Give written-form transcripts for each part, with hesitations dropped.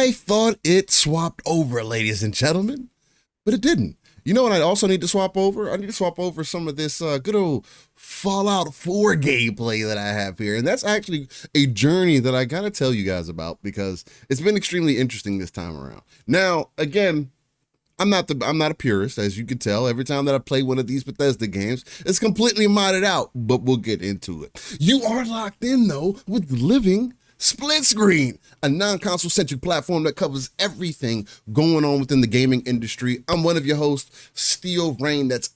I thought it swapped over, ladies and gentlemen, but it didn't. You know what I also need to swap over? I need to swap over some of this good old Fallout 4 gameplay that I have here. And that's actually a journey that I gotta tell you guys about because it's been extremely interesting this time around. Now, again, I'm not a purist, as you can tell. Every time that I play one of these Bethesda games, it's completely modded out, but we'll get into it. You are locked in, though, with Living SplitScreen, a non-console centric platform that covers everything going on within the gaming industry. I'm one of your hosts, Steel Rain. That's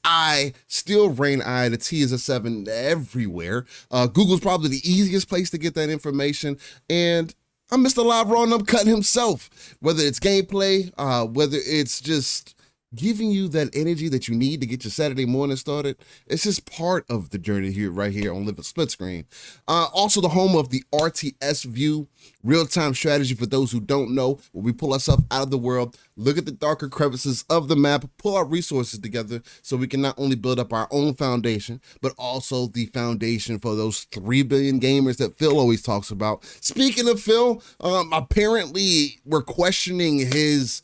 Steel Rain I. The T is a 7 everywhere. Google's probably the easiest place to get that information. And I'm Mr. Live Raw and Uncut himself. Whether it's gameplay, whether it's just giving you that energy that you need to get your Saturday morning started, it's just part of the journey here, right here on Living SplitScreen. Also the home of the RTS View, real-time strategy for those who don't know, where we pull ourselves out of the world, look at the darker crevices of the map, pull our resources together so we can not only build up our own foundation, but also the foundation for those 3 billion gamers that Phil always talks about. Speaking of Phil, apparently we're questioning his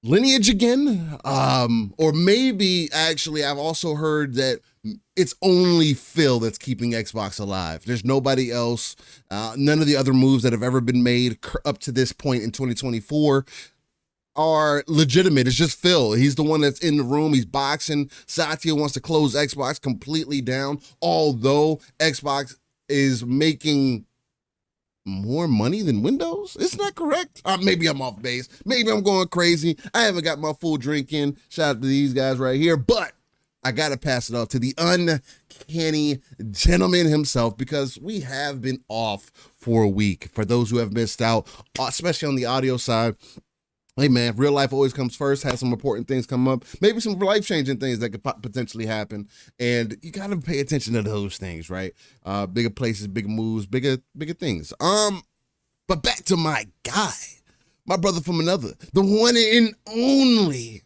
lineage again, or maybe actually I've also heard that it's only Phil that's keeping Xbox alive. There's nobody else. None of the other moves that have ever been made up to this point in 2024 are legitimate. It's just Phil. He's the one that's in the room. He's boxing. Satya wants to close Xbox completely down, although Xbox is making more money than Windows? Isn't that correct? Maybe I'm off base. Maybe I'm going crazy. I haven't got my full drink in. Shout out to these guys right here. But I got to pass it off to the uncanny gentleman himself because we have been off for a week. For those who have missed out, especially on the audio side, hey man, real life always comes first. Has some important things come up, maybe some life-changing things that could potentially happen, and you gotta pay attention to those things, right? Bigger places, bigger moves, bigger things. But back to my guy, my brother from another, the one and only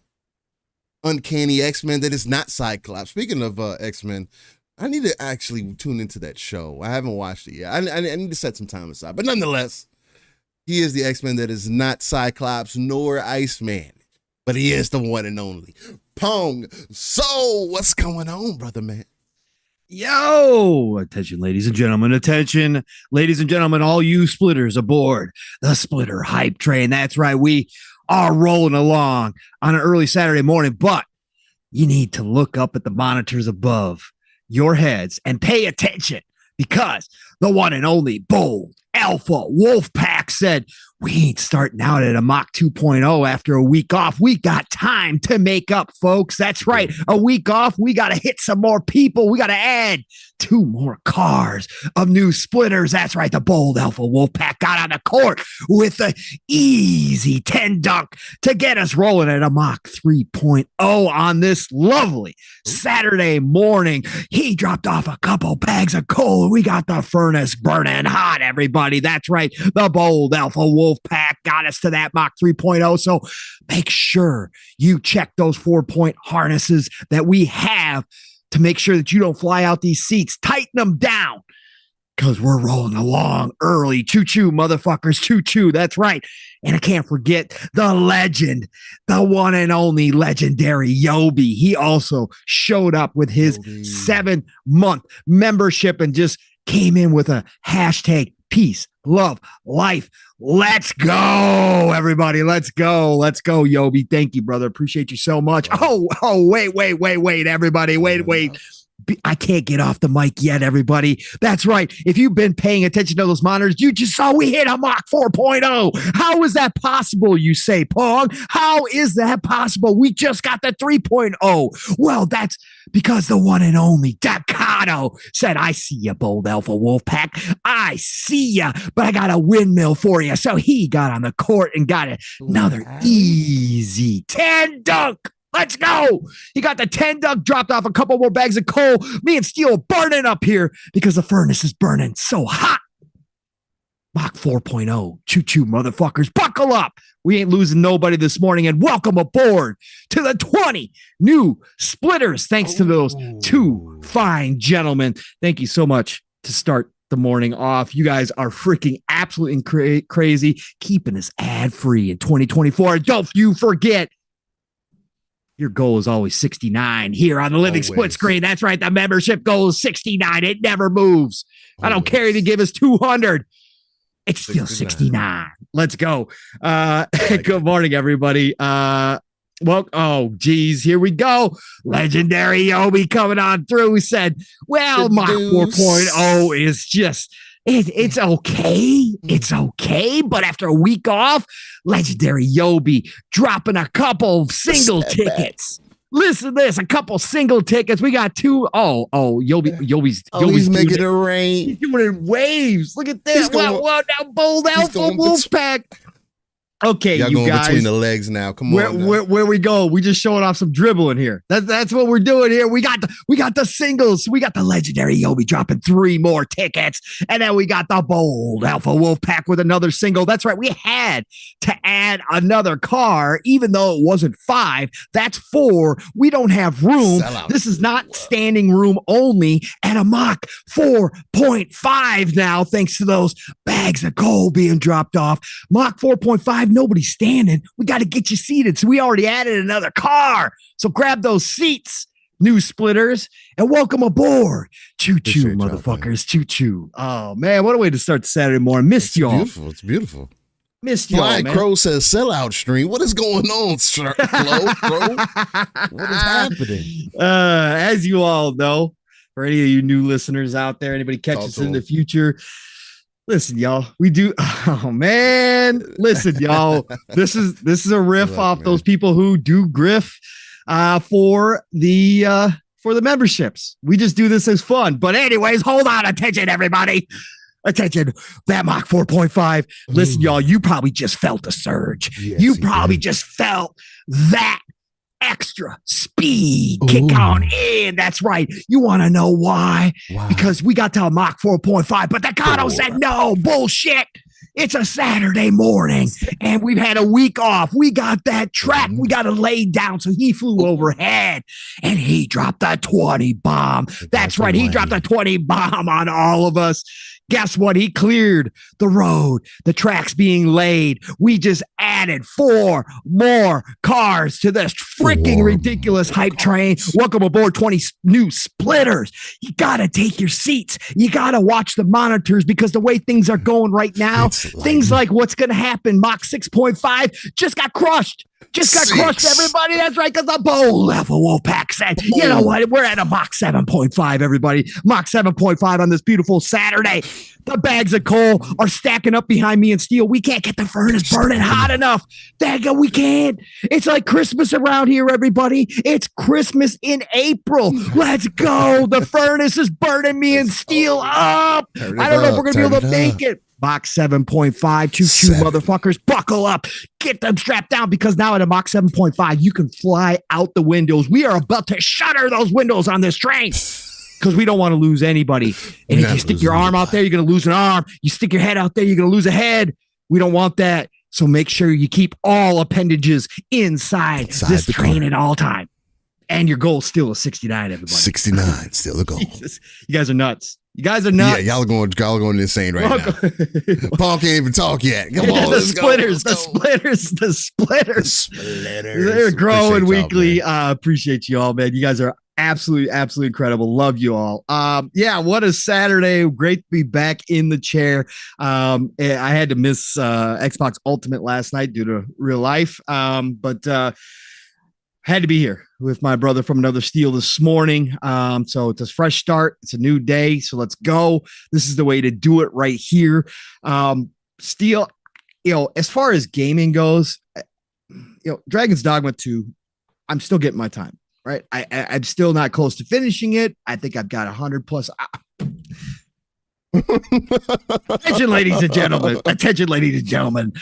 uncanny X-Men that is not Cyclops. Speaking of X-Men, I need to actually tune into that show. I haven't watched it yet. I need to set some time aside, but nonetheless, he is the X-Men that is not Cyclops nor Iceman, but he is the one and only Pong. So what's going on, brother man? Yo, attention, ladies and gentlemen. Attention, ladies and gentlemen, all you splitters aboard the Splitter Hype Train. That's right. We are rolling along on an early Saturday morning, but you need to look up at the monitors above your heads and pay attention because the one and only bold Alpha Wolfpack said, we ain't starting out at a Mach 2.0 after a week off. We got time to make up, folks. That's right. A week off. We got to hit some more people. We got to add 2 more cars of new splitters. That's right. The bold Alpha Wolfpack got on the court with the easy 10 dunk to get us rolling at a Mach 3.0 on this lovely Saturday morning. He dropped off a couple bags of coal. We got the furnace burning hot, everybody. That's right. The bold Alpha Wolfpack got us to that Mach 3.0. So make sure you check those 4-point harnesses that we have to make sure that you don't fly out these seats. Tighten them down because we're rolling along early. Choo-choo, motherfuckers. Choo-choo. That's right. And I can't forget the legend, the one and only legendary Yobi. He also showed up with his 7-month membership and just came in with a hashtag peace, love, life. Let's go, everybody. Let's go. Let's go, Yobi. Thank you, brother. Appreciate you so much. Wait, everybody. Wait. I can't get off the mic yet, everybody. That's right. If you've been paying attention to those monitors, you just saw we hit a Mach 4.0. How is that possible, you say, Pong? How is that possible? We just got the 3.0. Well, that's because the one and only Dakado said, I see you, bold Alpha Wolfpack. I see ya, but I got a windmill for you. So he got on the court and got another easy 10 dunk. Let's go. He got the 10 dunk, dropped off a couple more bags of coal. Me and Steel burning up here because the furnace is burning so hot. Mach 4.0. Choo-choo, motherfuckers. Buckle up. We ain't losing nobody this morning. And welcome aboard to the 20 new splitters. Thanks to those 2 fine gentlemen. Thank you so much to start the morning off. You guys are freaking absolutely crazy, keeping us ad-free in 2024. And don't you forget, your goal is always 69 here on the Living Split Screen. That's right. The membership goal is 69. It never moves. I don't care if you give us 200. It's still 69. Let's go. Good morning, everybody. Well, oh, geez, here we go. Legendary Yobi coming on through. He said, well, Mach 4.0 is just, it's okay. It's okay. But after a week off, Legendary Yobi dropping a couple single tickets. Listen to this, a couple single tickets. We got two. Yobi's making it rain. He's doing it in waves. Look at this. Wow, now bold alpha Wolfpack. Okay, y'all you going guys, between the legs now. Come on. Where we go? We just showing off some dribbling here. That's what we're doing here. We got the singles. We got the Legendary Yobi dropping 3 more tickets, and then we got the bold Alpha Wolfpack with another single. That's right. We had to add another car, even though it wasn't 5. That's 4. We don't have room. This is not standing room only, and a Mach 4.5 now, thanks to those bags of coal being dropped off. Mach 4.5. Nobody's standing. We got to get you seated. So we already added another car. So grab those seats, new splitters, and welcome aboard. Choo-choo, motherfuckers. Choo-choo. Oh, man, what a way to start the Saturday morning. Missed y'all. Beautiful. It's beautiful. Missed y'all, Flying man. Crow says sellout stream. What is going on, sir? Crow? What is happening? As you all know, for any of you new listeners out there, anybody catch us in the future, listen, y'all, we do. Oh man, listen, y'all, this is a riff off those people who do griff for the memberships. We just do this as fun. But anyways, hold on, attention, everybody. Attention, that Mach 4.5. Listen, y'all, you probably just felt a surge. Yes, you probably just felt that extra speed kick on in. That's right. You want to know why? Because we got to a Mach 4.5, but the Kato said no, bullshit. It's a Saturday morning and we've had a week off. We got that track. We got to lay down. So he flew overhead and he dropped a 20 bomb. That's right. He dropped a 20 bomb on all of us. Guess what? He cleared the road. The track's being laid. We just added 4 more cars to this freaking ridiculous hype train. Welcome aboard, 20 new splitters. You got to take your seats. You got to watch the monitors because the way things are going right now, things like what's going to happen, Mach 6.5 just got crushed. Crushed, everybody. That's right, because the bold Alpha Wolfpack said, you know what? We're at a Mach 7.5, everybody. Mach 7.5 on this beautiful Saturday. The bags of coal are stacking up behind me and steel. We can't get the furnace burning hot enough. Dagga, we can't. It's like Christmas around here, everybody. It's Christmas in April. Let's go. The furnace is burning me and steel up. I don't know if we're going to be able to make it. Mach 7.5, choo-choo motherfuckers, buckle up, get them strapped down because now at a Mach 7.5, you can fly out the windows. We are about to shutter those windows on this train because we don't want to lose anybody. And if you stick your arm out there, you're going to lose an arm. You stick your head out there, you're going to lose a head. We don't want that. So make sure you keep all appendages inside this train at all time. And your goal still is 69, everybody. 69, still the goal. Jesus. You guys are nuts. You guys are nuts. Yeah, y'all are going insane right now. Paul can't even talk yet. Come on, the splitters. They're growing weekly. Appreciate you all, man. You guys are absolutely incredible. Love you all. Yeah, what a Saturday. Great to be back in the chair. I had to miss Xbox Ultimate last night due to real life. But had to be here with my brother from another steel this morning. So it's a fresh start. It's a new day. So let's go. This is the way to do it right here. Steel, as far as gaming goes, Dragon's Dogma 2, I'm still getting my time, right? I'm still not close to finishing it. I think I've got 100 plus. Attention, ladies and gentlemen.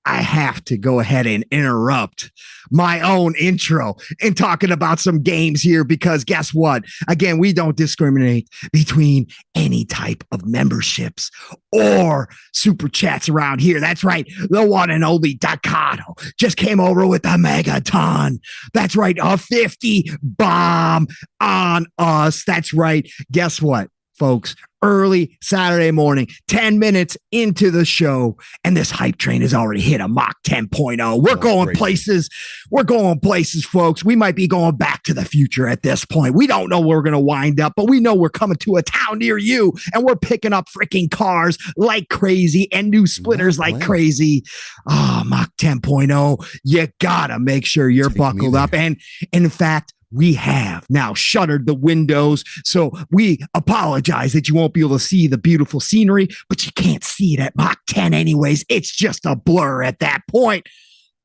I have to go ahead and interrupt my own intro in talking about some games here because guess what? Again, we don't discriminate between any type of memberships or super chats around here. That's right. The one and only Dakato just came over with a megaton. That's right. A 50 bomb on us. That's right. Guess what? folks. Early Saturday morning, 10 minutes into the show, and this hype train has already hit a Mach 10.0. We're going places. We're going places, folks. We might be going back to the future at this point. We don't know where we're going to wind up, but we know we're coming to a town near you, and we're picking up freaking cars like crazy and new splitters like crazy. Oh, Mach 10.0. You got to make sure you're buckled up. And in fact, we have now shuttered the windows, so we apologize that you won't be able to see the beautiful scenery, but you can't see it at Mach 10 anyways. It's just a blur at that point.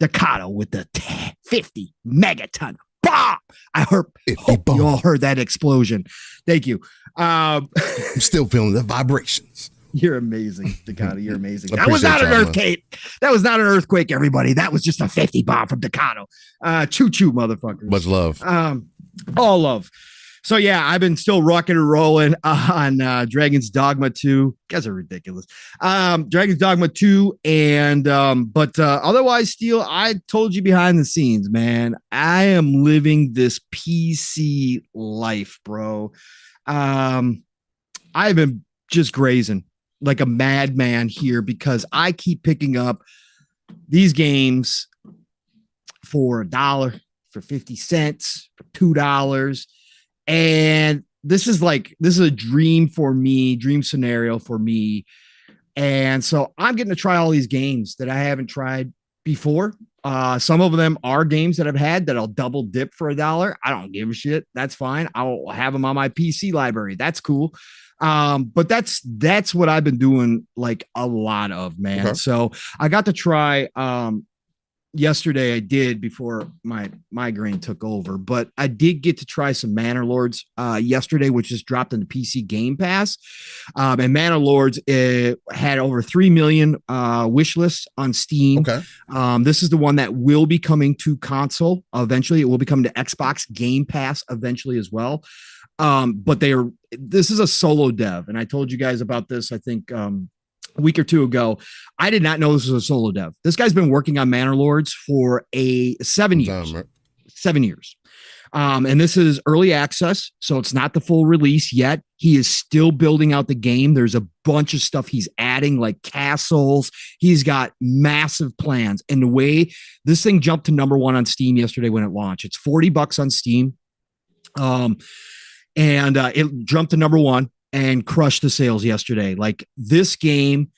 Ducato with the 50 megaton bomb. I hope you all heard that explosion. Thank you. I'm still feeling the vibrations. You're amazing, Ducato. You're amazing. That was not an earthquake. That was not an earthquake, everybody. That was just a 50 bomb from Ducato. Choo-choo, motherfuckers. Much love. All love. So, yeah, I've been still rocking and rolling on Dragon's Dogma 2. You guys are ridiculous. Dragon's Dogma 2. And but otherwise, Steel, I told you behind the scenes, man, I am living this PC life, bro. I've been just grazing like a madman here because I keep picking up these games for $1, for 50 cents, for $2. And this is a dream for me, dream scenario for me. And so I'm getting to try all these games that I haven't tried before. Some of them are games that I've had that I'll double dip for $1. I don't give a shit. That's fine. I'll have them on my PC library. That's cool. But that's what I've been doing like a lot of, man. Okay. So I got to try, yesterday I did before my migraine took over, but I did get to try some Manor Lords, yesterday, which just dropped in the PC Game Pass. And Manor Lords, had over 3 million, wish lists on Steam. Okay. This is the one that will be coming to console eventually. It will be coming to Xbox Game Pass eventually as well. But this is a solo dev. And I told you guys about this, I think, a week or two ago. I did not know this was a solo dev. This guy's been working on Manor Lords for 7 years. 7 years. And this is early access, so it's not the full release yet. He is still building out the game. There's a bunch of stuff he's adding, like castles. He's got massive plans. And the way this thing jumped to #1 on Steam yesterday when it launched, it's $40 on Steam. And it jumped to #1 and crushed the sales yesterday. Like, this game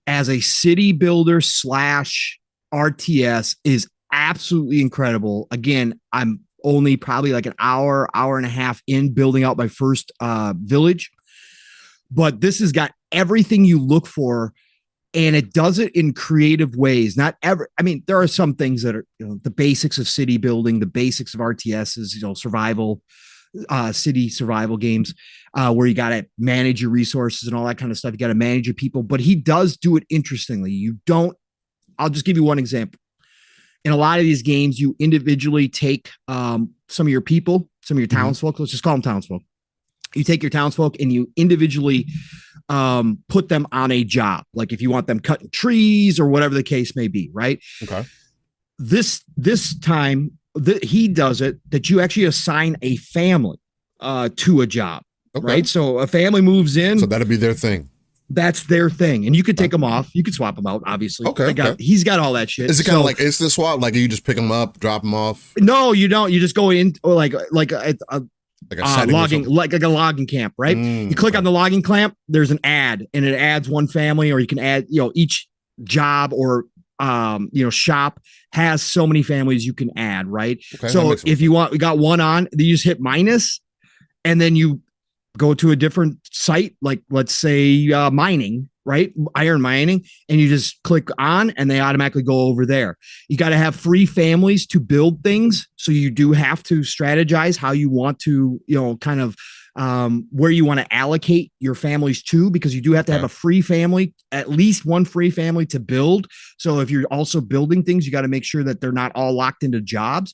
as a city builder / RTS is absolutely incredible. Again, I'm only probably like an hour and a half in building out my first village, but this has got everything you look for, and it does it in creative ways. I mean, there are some things that are, the basics of city building, the basics of RTSs, survival, city survival games, where you got to manage your resources and all that kind of stuff. You got to manage your people, but he does do it interestingly. I'll just give you one example. In a lot of these games, you individually take some of your people, some of your townsfolk. Let's just call them townsfolk. You take your townsfolk and you individually put them on a job. Like if you want them cutting trees or whatever the case may be, right? Okay. This time, he does it that you actually assign a family to a job, right? So a family moves in. So that'll be their thing. That's their thing. And you could take them off. You could swap them out, obviously. He's got all that shit. Is it kind of like instant swap? Like you just pick them up, drop them off? No, you don't. You just go in like a logging camp, right? You click on the logging camp, there's an ad, and it adds one family, or you can add, each job or shop has so many families you can add, right? Okay, so if you want, we got one on, you just hit minus, and then you go to a different site, like let's say mining, right? Iron mining, and you just click on and they automatically go over there. You got to have free families to build things. So you do have to strategize how you want to, kind of where you want to allocate your families to, because you do have to have a free family, at least one free family to build. So if you're also building things, you got to make sure that they're not all locked into jobs.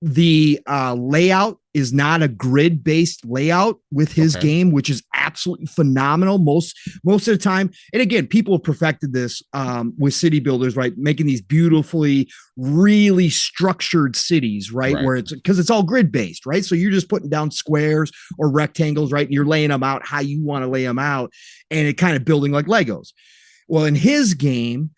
The layout is not a grid-based layout with his game, which is absolutely phenomenal most of the time. And again, people have perfected this with city builders, right? Making these beautifully, really structured cities, right? Where it's because it's all grid based, right? So you're just putting down squares or rectangles, right? And you're laying them out how you want to lay them out, and it kind of building like Legos. Well, in his game,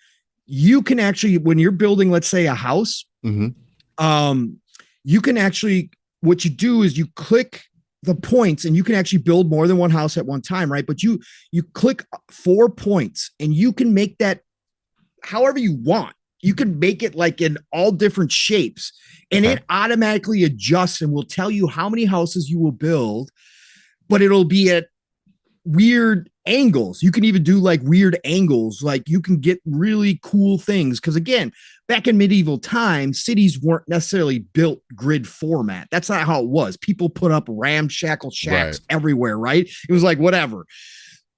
you can actually, when you're building, let's say, a house, you can actually, what you do is you click the points, and you can actually build more than one house at one time, right? But you click 4 points, and you can make that however you want. You can make it like in all different shapes, and it automatically adjusts and will tell you how many houses you will build, but it'll be at weird angles. You can even do like weird angles. Like you can get really cool things. Cause again, back in medieval times, cities weren't necessarily built grid format. That's not how it was. People put up ramshackle shacks everywhere, right? It was like, whatever.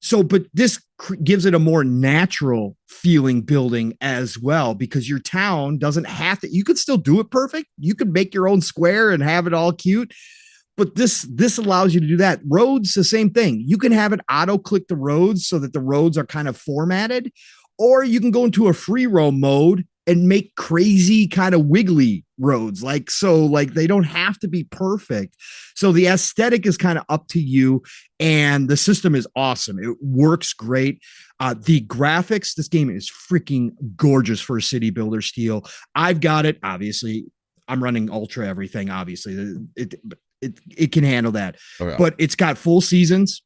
So, but this gives it a more natural feeling building as well, because your town doesn't have to, you could still do it perfect. You could make your own square and have it all cute. But this allows you to do that. Roads, the same thing. You can have it auto click the roads so that the roads are kind of formatted, or you can go into a free roam mode and make crazy kind of wiggly roads. Like they don't have to be perfect. So the aesthetic is kind of up to you, and the system is awesome. It works great. The graphics, this game is freaking gorgeous for a city builder steel. I've got it. Obviously, I'm running ultra everything. Obviously, it can handle that, but it's got full seasons,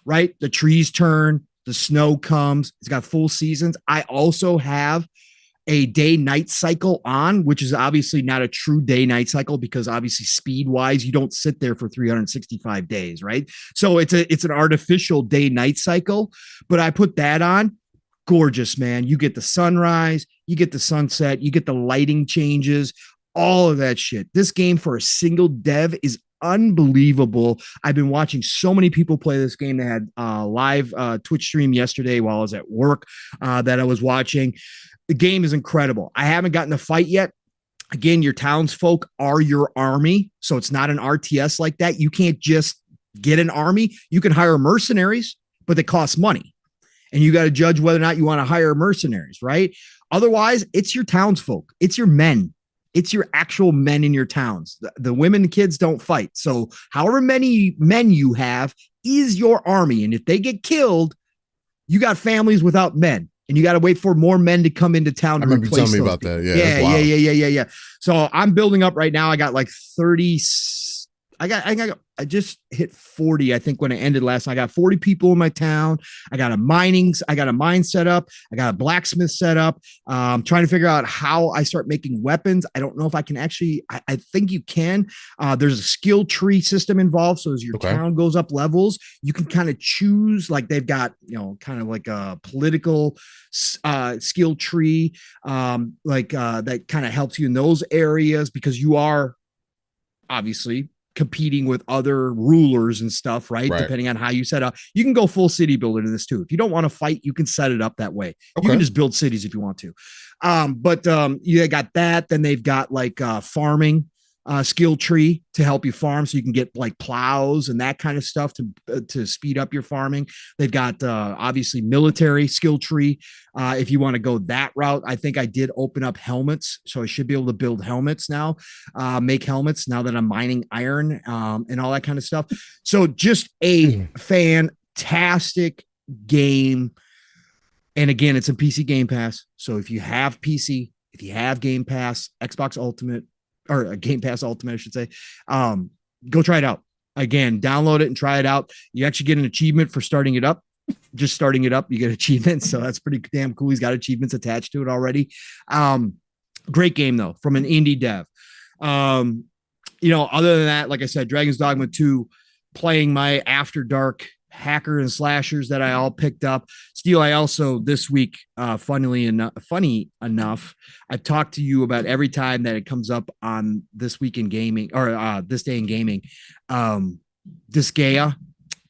right? The trees turn, the snow comes, it's got full seasons. I also have a day-night cycle on, which is obviously not a true day-night cycle, because obviously speed-wise, you don't sit there for 365 days, right? So it's an artificial day-night cycle, but I put that on. Gorgeous, man. You get the sunrise, you get the sunset, you get the lighting changes, all of that shit. This game for a single dev is unbelievable. I've been watching so many people play this game. They had a live Twitch stream yesterday while I was at work that I was watching. The game is incredible. I haven't gotten a fight yet. Again, your townsfolk are your army, so it's not an RTS like that. You can't just get an army. You can hire mercenaries, but they cost money, and you got to judge whether or not you want to hire mercenaries, right? Otherwise, it's your townsfolk. It's your men. It's your actual men in your towns. The women and kids don't fight. So however many men you have is your army. And if they get killed, you got families without men, and you got to wait for more men to come into town. I remember you telling me about that. Yeah. So I'm building up right now. I got like 30. I just hit 40. I think when I ended last night, I got 40 people in my town. I got a mine set up. I got a blacksmith set up. I'm trying to figure out how I start making weapons. I don't know if I can actually, I think you can. There's a skill tree system involved. So as your town goes up levels, you can kind of choose, like they've got, kind of like a political skill tree, that kind of helps you in those areas, because you are obviously competing with other rulers and stuff, right? Depending on how you set up. You can go full city builder to this too. If you don't want to fight, you can set it up that way. You can just build cities if you want to. But you got that. Then they've got like farming skill tree to help you farm, so you can get like plows and that kind of stuff to speed up your farming. They've got obviously military skill tree if you want to go that route. I think I did open up helmets, so I should be able to build helmets now, make helmets now that I'm mining iron and all that kind of stuff. So just a fantastic game. And again, it's a PC Game Pass. So if you have PC, if you have Game Pass, Xbox Ultimate, or Game Pass Ultimate, I should say, go try it out. Again, download it and try it out. You actually get an achievement for starting it up. Just starting it up, you get achievements. So that's pretty damn cool. He's got achievements attached to it already. Great game, though, from an indie dev. Other than that, like I said, Dragon's Dogma 2, playing my After Dark hacker and slashers that I all picked up. Steel, I also this week, funny enough, I've talked to you about every time that it comes up on This Week in Gaming, or This Day in Gaming, Disgaea.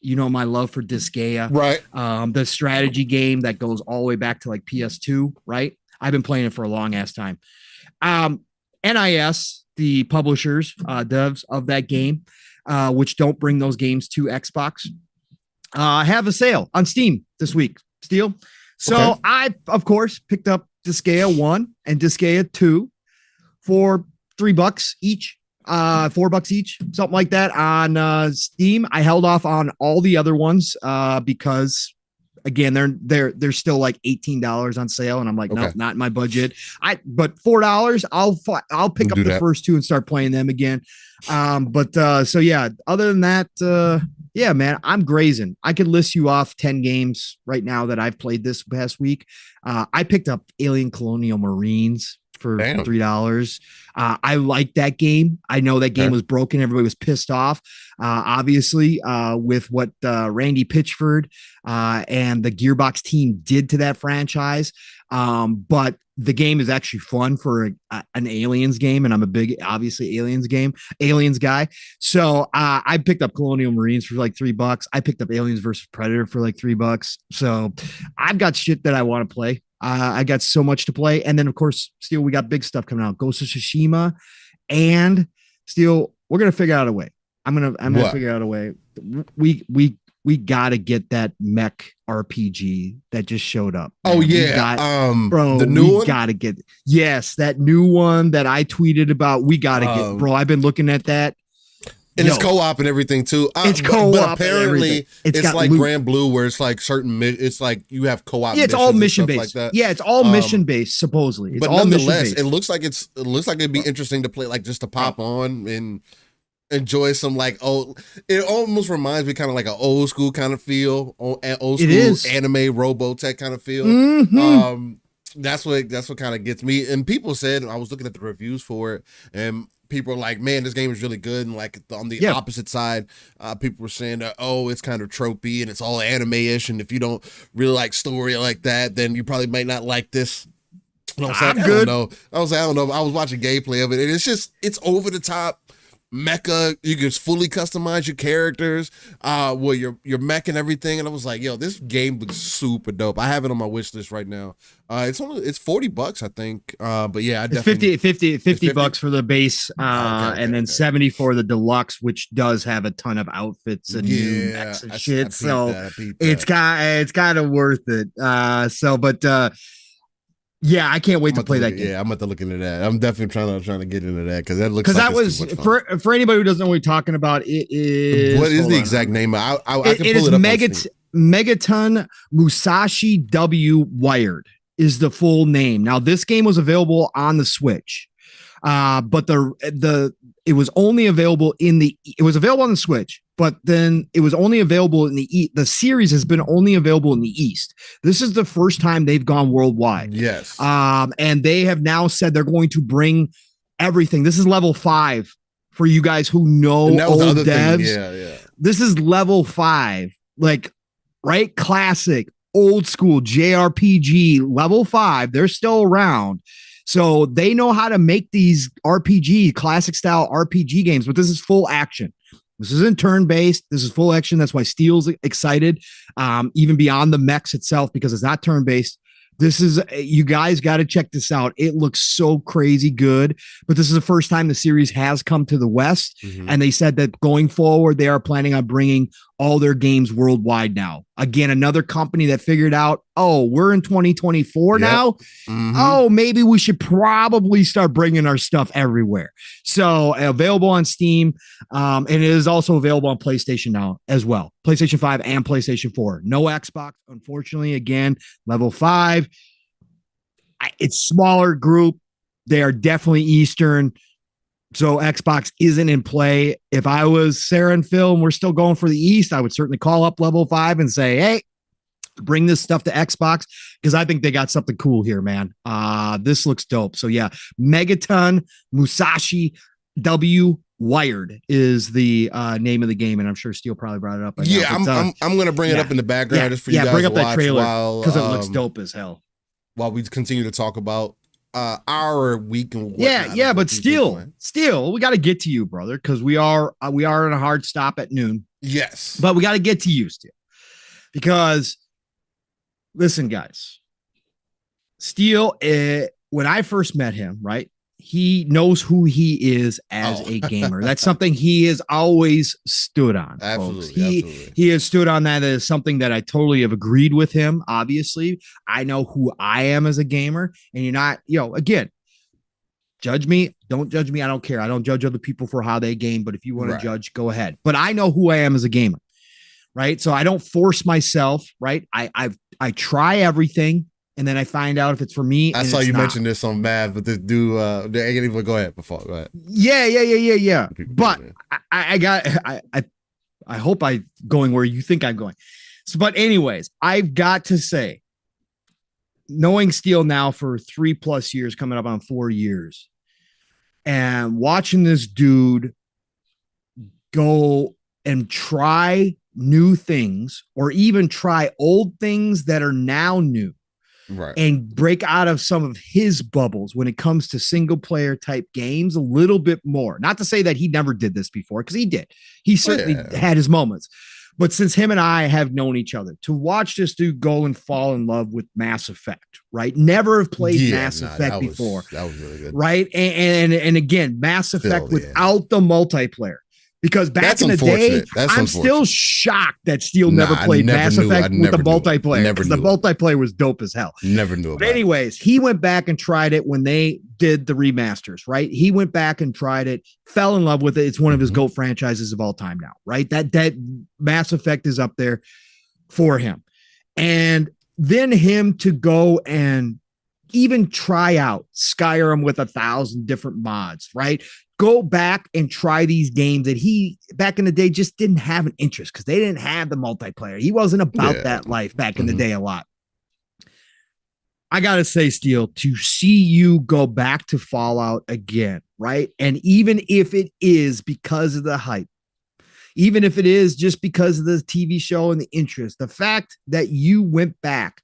My love for Disgaea, right? The strategy game that goes all the way back to like PS2, right? I've been playing it for a long ass time. NIS, the publishers, devs of that game, which don't bring those games to Xbox. have a sale on Steam this week, Steel. So Okay. I, of course, picked up Disgaea 1 and Disgaea 2 for $3 each, $4 each, something like that on Steam. I held off on all the other ones because again, they're still like $18 on sale, and I'm like, Okay. no, not in my budget. But $4, I'll pick up the first two and start playing them again. So yeah, other than that, yeah, man, I'm grazing. I could list you off 10 games right now that I've played this past week. I picked up Alien Colonial Marines for $3. I like that game. I know that game was broken. Everybody was pissed off, obviously, with what Randy Pitchford and the Gearbox team did to that franchise. But the game is actually fun for an Aliens game, and I'm a big, obviously, Aliens guy. So I picked up Colonial Marines for like $3. I picked up Aliens versus Predator for like $3. So I've got shit that I want to play. I got so much to play. And then, of course, Steel, we got big stuff coming out. Ghost of Tsushima. And Steel, we're going to figure out a way. I'm going to figure out a way. We got to get that mech RPG that just showed up. Man. Oh, yeah. Bro, the new one? Got to get, yes, that new one that I tweeted about. We got to get, bro. I've been looking at that. And it's co-op and everything too. It's co-op. But apparently, it's like loot. Grand Blue, where it's like it's like you have co-op. Yeah, it's all mission based. Like that. Yeah, it's all mission based. Supposedly, it's but all nonetheless, it looks like it'd be interesting to play, like just to pop on and enjoy some like it almost reminds me kind of like an old school kind of feel, old school anime Robotech kind of feel. Mm-hmm. That's what kind of gets me. And people said, I was looking at the reviews for it, and people are like, man, this game is really good. And like on the opposite side, people were saying that, it's kind of tropey and it's all anime-ish. And if you don't really like story like that, then you probably might not like this. And I was like, I don't know. I was watching gameplay of it, and it's over the top. Mecha, you can fully customize your characters, your mech and everything. And I was like, yo, this game looks super dope. I have it on my wish list right now. It's $40, I think. But yeah, I definitely it's $50 for the base, and then $70 for the deluxe, which does have a ton of outfits and new mechs and shit. It's kind of worth it. Yeah, I can't wait to play that game. Yeah, I'm about to look into that. I'm definitely trying to get into that because that looks. Because that was for anybody who doesn't know what we're talking about. It is what is the exact name? I can pull it up. Megaton Musashi W Wired is the full name. Now this game was available on the Switch, but it was only available it was available on the Switch, but then it was only available in the series has been only available in the East. This is the first time they've gone worldwide. Yes. And they have now said they're going to bring everything. This is level 5 for you guys who know old devs. Yeah. This is level 5, like, right? Classic, old school JRPG level 5. They're still around. So they know how to make these classic style RPG games, but this is full action. This isn't turn-based. This is full action. That's why Steel's excited, even beyond the mechs itself, because it's not turn-based. You guys got to check this out. It looks so crazy good, but this is the first time the series has come to the West. Mm-hmm. And they said that going forward, they are planning on bringing all their games worldwide now. Again, another company that figured out, we're in 2024 now. Mm-hmm. Maybe we should probably start bringing our stuff everywhere. So available on Steam. And it is also available on PlayStation now as well. PlayStation 5 and PlayStation 4. No Xbox, unfortunately. Again, level 5. It's smaller group. They are definitely Eastern. So Xbox isn't in play. If I was Sarah and Phil and we're still going for the East, I would certainly call up level 5 and say, hey, bring this stuff to Xbox, because I think they got something cool here, man. This looks dope. So yeah, Megaton Musashi W Wired is the name of the game, and I'm sure Steel probably brought it up. I'm gonna bring it up in the background just for you guys bring up to that watch trailer because it looks dope as hell. While we continue to talk about our week and whatnot. But still, we got to get to you, brother, because we are in a hard stop at noon. Yes, but we got to get to you still, because listen, guys, Steel, when I first met him, right, he knows who he is as a gamer. That's something he has always stood on. Absolutely, folks. He has stood on that as something that I totally have agreed with him. Obviously, I know who I am as a gamer, and you're not, again, judge me, don't judge me. I don't care. I don't judge other people for how they game, but if you want to judge, go ahead. But I know who I am as a gamer, right? So I don't force myself, right? I try everything. And then I find out if it's for me. I saw you mention this on Mav, but the dude, go ahead. Go ahead. Yeah. But I hope I'm going where you think I'm going. So, but anyways, I've got to say, knowing Steel now for 3+ years, coming up on 4 years, and watching this dude go and try new things, or even try old things that are now new. Right. And break out of some of his bubbles when it comes to single player type games a little bit more. Not to say that he never did this before, because he did. He certainly had his moments. But since him and I have known each other, to watch this dude go and fall in love with Mass Effect, right? Never have played Mass Effect before. That was really good. Right. And again, Mass Effect without the multiplayer. Because back in the day, I'm still shocked that Steel never played Mass Effect with the multiplayer. Because the multiplayer was dope as hell. Never knew about it. But anyways, he went back and tried it when they did the remasters, right? He went back and tried it, fell in love with it. It's one of his GOAT franchises of all time now, right? That Mass Effect is up there for him. And then him to go and even try out Skyrim with 1,000 different mods, right? Go back and try these games that he back in the day just didn't have an interest because they didn't have the multiplayer. He wasn't about that life back in the day a lot. I got to say, Steel, to see you go back to Fallout again, right? And even if it is because of the hype, even if it is just because of the TV show and the interest, the fact that you went back,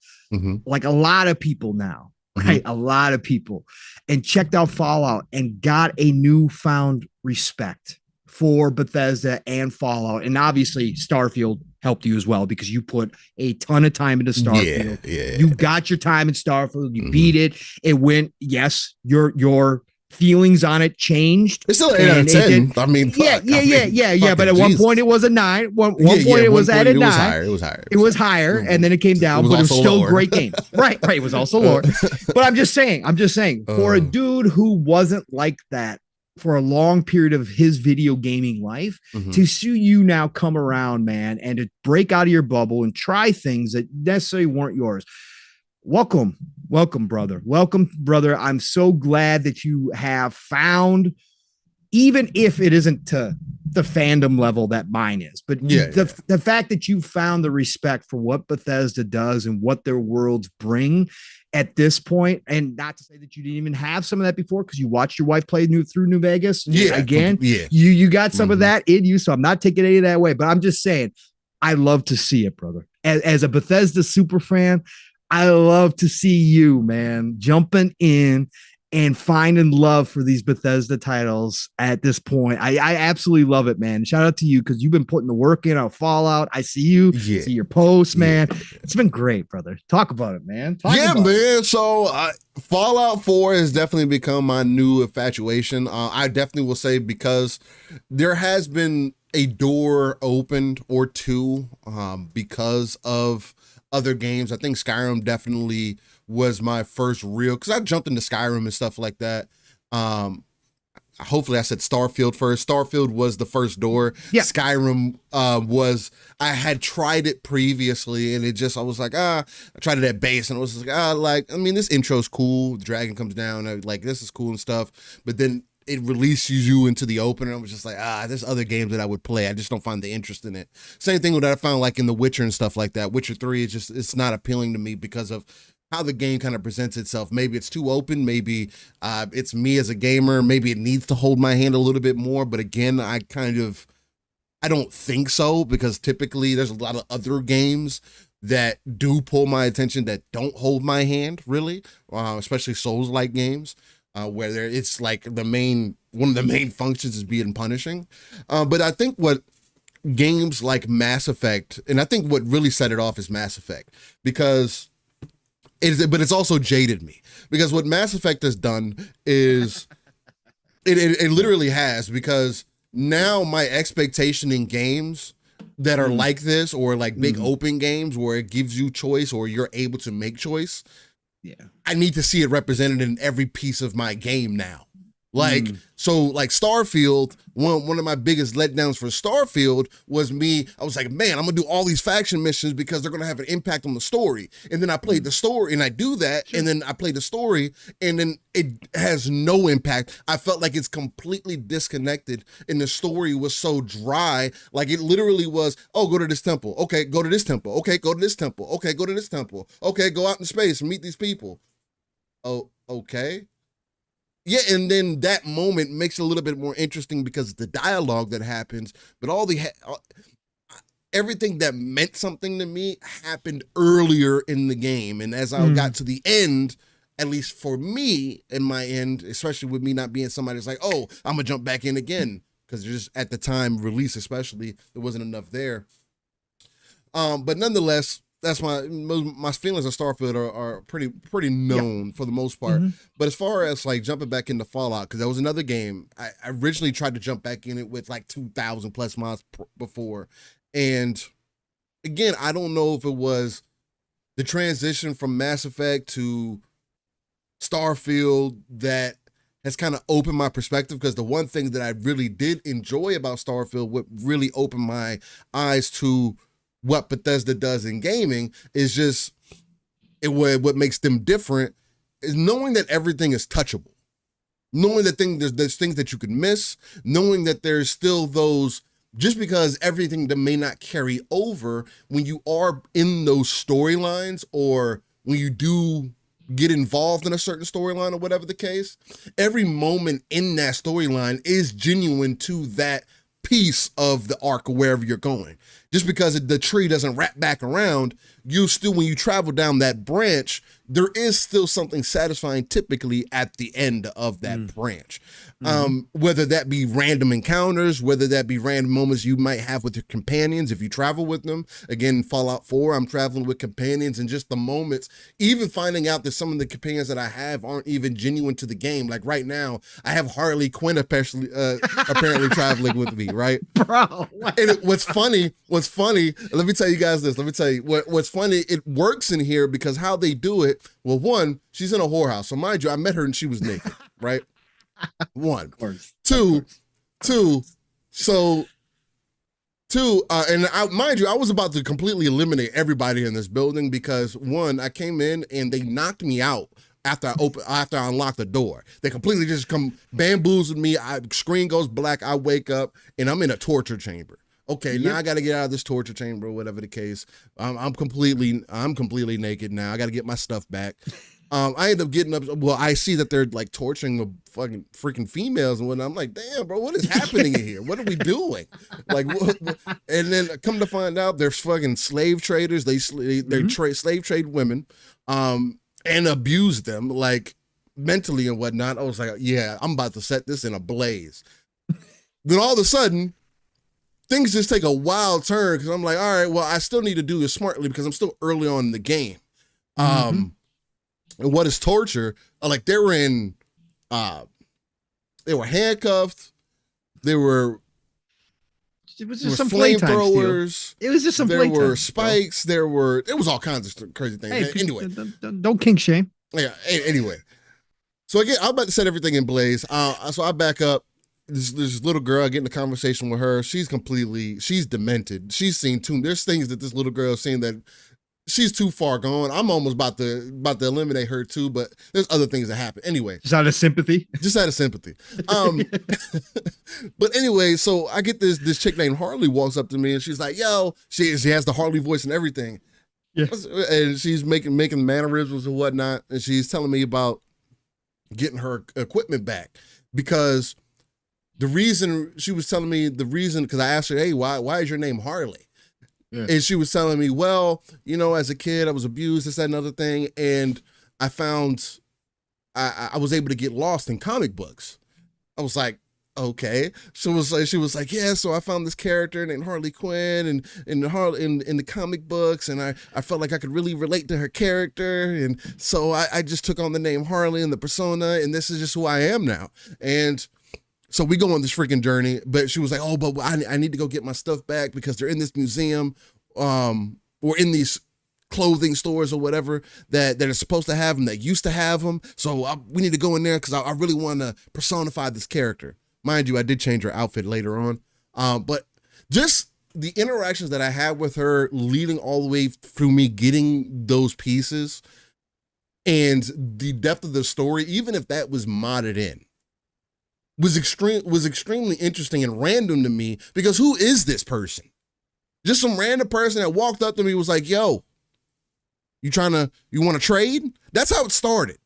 like a lot of people now, right? A lot of people, and checked out Fallout and got a newfound respect for Bethesda and Fallout. And obviously Starfield helped you as well because you put a ton of time into Starfield. You got your time in Starfield. You beat it. It went, yes, your feelings on it changed. It's still an 8 out of 10. I mean, but at one point it was a 9. One point it was at a 9. It was higher, and then it came down, but it was still a great game. Right. It was also lower. But I'm just saying, for a dude who wasn't like that for a long period of his video gaming life, to see you now come around, man, and to break out of your bubble and try things that necessarily weren't yours. Welcome, brother. I'm so glad that you have found, even if it isn't to the fandom level that mine is, but the fact that you found the respect for what Bethesda does and what their worlds bring at this point, and not to say that you didn't even have some of that before because you watched your wife play through New Vegas. You got some of that in you, so I'm not taking any of that away, but I'm just saying I love to see it, brother. As a Bethesda super fan, I love to see you, man, jumping in and finding love for these Bethesda titles at this point. I absolutely love it, man. Shout out to you because you've been putting the work in on Fallout. I see you, see your posts, man. It's been great, brother. Talk about it, man. Man. So Fallout 4 has definitely become my new infatuation. I definitely will say because there has been a door opened or two because of other games. I think Skyrim definitely was my first real, because I jumped into Skyrim and stuff like that. Hopefully I said Starfield first. Starfield was the first door. Skyrim was, I had tried it previously and I was like, I tried it at base and it was like, this intro's cool. The dragon comes down, like this is cool and stuff. But then it releases you into the open, and I was just like, there's other games that I would play. I just don't find the interest in it. Same thing with that I found like in The Witcher and stuff like that. Witcher 3 is it's not appealing to me because of how the game kind of presents itself. Maybe it's too open. Maybe it's me as a gamer. Maybe it needs to hold my hand a little bit more. But again, I don't think so, because typically there's a lot of other games that do pull my attention that don't hold my hand really, especially Souls-like games. Where it's like one of the main functions is being punishing. But I think what games like Mass Effect, and I think what really set it off is Mass Effect, because but it's also jaded me, because what Mass Effect has done is It literally has, because now my expectation in games that are like this, or like big open games where it gives you choice or you're able to make choice. Yeah. I need to see it represented in every piece of my game now. Like, so like Starfield, one of my biggest letdowns for Starfield was I was like, man, I'm gonna do all these faction missions because they're gonna have an impact on the story. And then I played the story and I do that. And then I play the story and then it has no impact. I felt like it's completely disconnected and the story was so dry. Like it literally was, oh, go to this temple. Okay, go to this temple. Okay, go to this temple. Okay, go to this temple. Okay, go out in space and meet these people. Oh, okay. Yeah, and then that moment makes it a little bit more interesting because of the dialogue that happens, but everything that meant something to me happened earlier in the game. And as I got to the end, at least for me in my end, especially with me not being somebody that's like, oh, I'm gonna jump back in again, because just at the time release, especially, there wasn't enough there. But nonetheless, that's my feelings of Starfield are pretty known for the most part. But as far as like jumping back into Fallout, because that was another game I originally tried to jump back in it with like 2,000 plus mods before, and again, I don't know if it was the transition from Mass Effect to Starfield that has kind of opened my perspective, because the one thing that I really did enjoy about Starfield, what really opened my eyes to what Bethesda does in gaming, is just what makes them different is knowing that everything is touchable, knowing that there's things that you can miss, knowing that there's still those, just because everything that may not carry over when you are in those storylines, or when you do get involved in a certain storyline or whatever the case, every moment in that storyline is genuine to that piece of the arc or wherever you're going. Just because the tree doesn't wrap back around, you still, when you travel down that branch, there is still something satisfying typically at the end of that branch. Whether that be random encounters, whether that be random moments you might have with your companions if you travel with them. Again, Fallout 4, I'm traveling with companions, and just the moments, even finding out that some of the companions that I have aren't even genuine to the game. Like right now, I have Harley Quinn apparently traveling with me, right? Bro. And what's funny, let me tell you guys this. Let me tell you what's funny. It works in here because how they do it. Well, one, she's in a whorehouse. So mind you, I met her and she was naked, right? One. Of course. Two, and mind you, I was about to completely eliminate everybody in this building because one, I came in and they knocked me out after I unlocked the door. They completely just come bamboozled me. Screen goes black. I wake up and I'm in a torture chamber. Okay, now I got to get out of this torture chamber or whatever the case. I'm completely naked now. I got to get my stuff back. I end up getting up. Well, I see that they're like torturing the fucking freaking females and whatnot. I'm like, damn, bro, what is happening in here? What are we doing? Like, what? And then come to find out, they're fucking slave traders. They slave trade women, and abuse them like mentally and whatnot. I was like, yeah, I'm about to set this in a blaze. Then all of a sudden, things just take a wild turn because I'm like, all right, well, I still need to do this smartly because I'm still early on in the game. And what is torture? Like they were handcuffed. It was just some flamethrowers. It was just some There were spikes. There was all kinds of crazy things. Hey, anyway, don't kink shame. Yeah. Anyway, so again, I'm about to set everything in blaze. So I back up. This little girl, I get in a conversation with her. She's demented. She's seen too. There's things that this little girl is saying that she's too far gone. I'm almost about to eliminate her too, but there's other things that happen. Anyway. Just out of sympathy. But anyway, so I get this chick named Harley walks up to me and she's like, yo, she has the Harley voice and everything. Yeah. And she's making mannerisms and whatnot. And she's telling me about getting her equipment back because because I asked her, hey, why is your name Harley? Yeah. And she was telling me, well, as a kid, I was abused, this, that, and other thing. And I found I was able to get lost in comic books. I was like, okay. She was like, yeah, so I found this character named Harley Quinn and in the comic books, and I felt like I could really relate to her character. And so I just took on the name Harley and the persona, and this is just who I am now. And So we go on this freaking journey, but she was like, oh, but I need to go get my stuff back because they're in this museum, or in these clothing stores or whatever that are supposed to have them, that used to have them. So we need to go in there because I really want to personify this character. Mind you, I did change her outfit later on. But just the interactions that I had with her leading all the way through me getting those pieces and the depth of the story, even if that was modded in, was extremely interesting and random to me, because who is this person? Just some random person that walked up to me, was like, yo, you want to trade? That's how it started.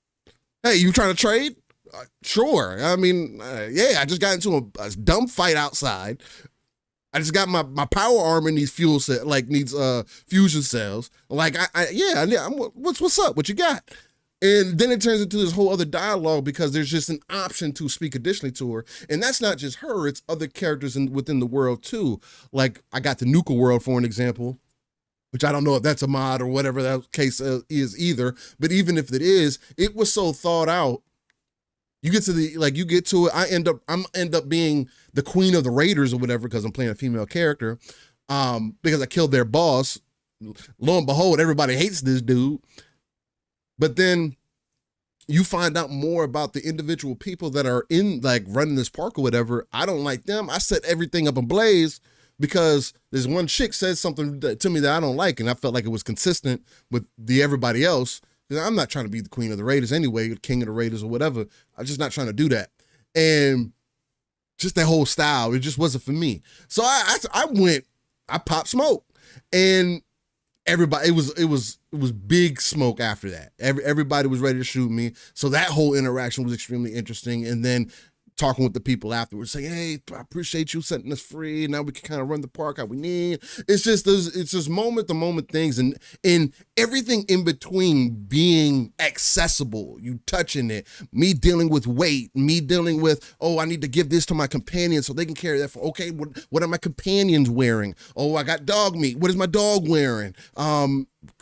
Hey, you trying to trade? Sure. I mean, yeah, I just got into a dumb fight outside. I just got my power armor needs fusion cells. Like, what's up? What you got? And then it turns into this whole other dialogue because there's just an option to speak additionally to her. And that's not just her, it's other characters within the world too. Like, I got the Nuka world, for an example, which I don't know if that's a mod or whatever that case is either. But even if it is, it was so thought out. You get to it. I end up being the queen of the Raiders or whatever, because I'm playing a female character, because I killed their boss. Lo and behold, everybody hates this dude. But then you find out more about the individual people that are in, like, running this park or whatever. I don't like them. I set everything up ablaze because this one chick said something to me that I don't like, and I felt like it was consistent with everybody else. I'm not trying to be the queen of the Raiders anyway, the king of the Raiders or whatever. I'm just not trying to do that. And just that whole style, it just wasn't for me. So I popped smoke, and everybody, it was big smoke after that. Everybody was ready to shoot me. So that whole interaction was extremely interesting. And then talking with the people afterwards, saying, hey, I appreciate you setting us free. Now we can kind of run the park how we need. It's just moment to moment things, and everything in between being accessible, you touching it, me dealing with weight, me dealing with, oh, I need to give this to my companions so they can carry that for, okay, what are my companions wearing? Oh, I got dog meat. What is my dog wearing?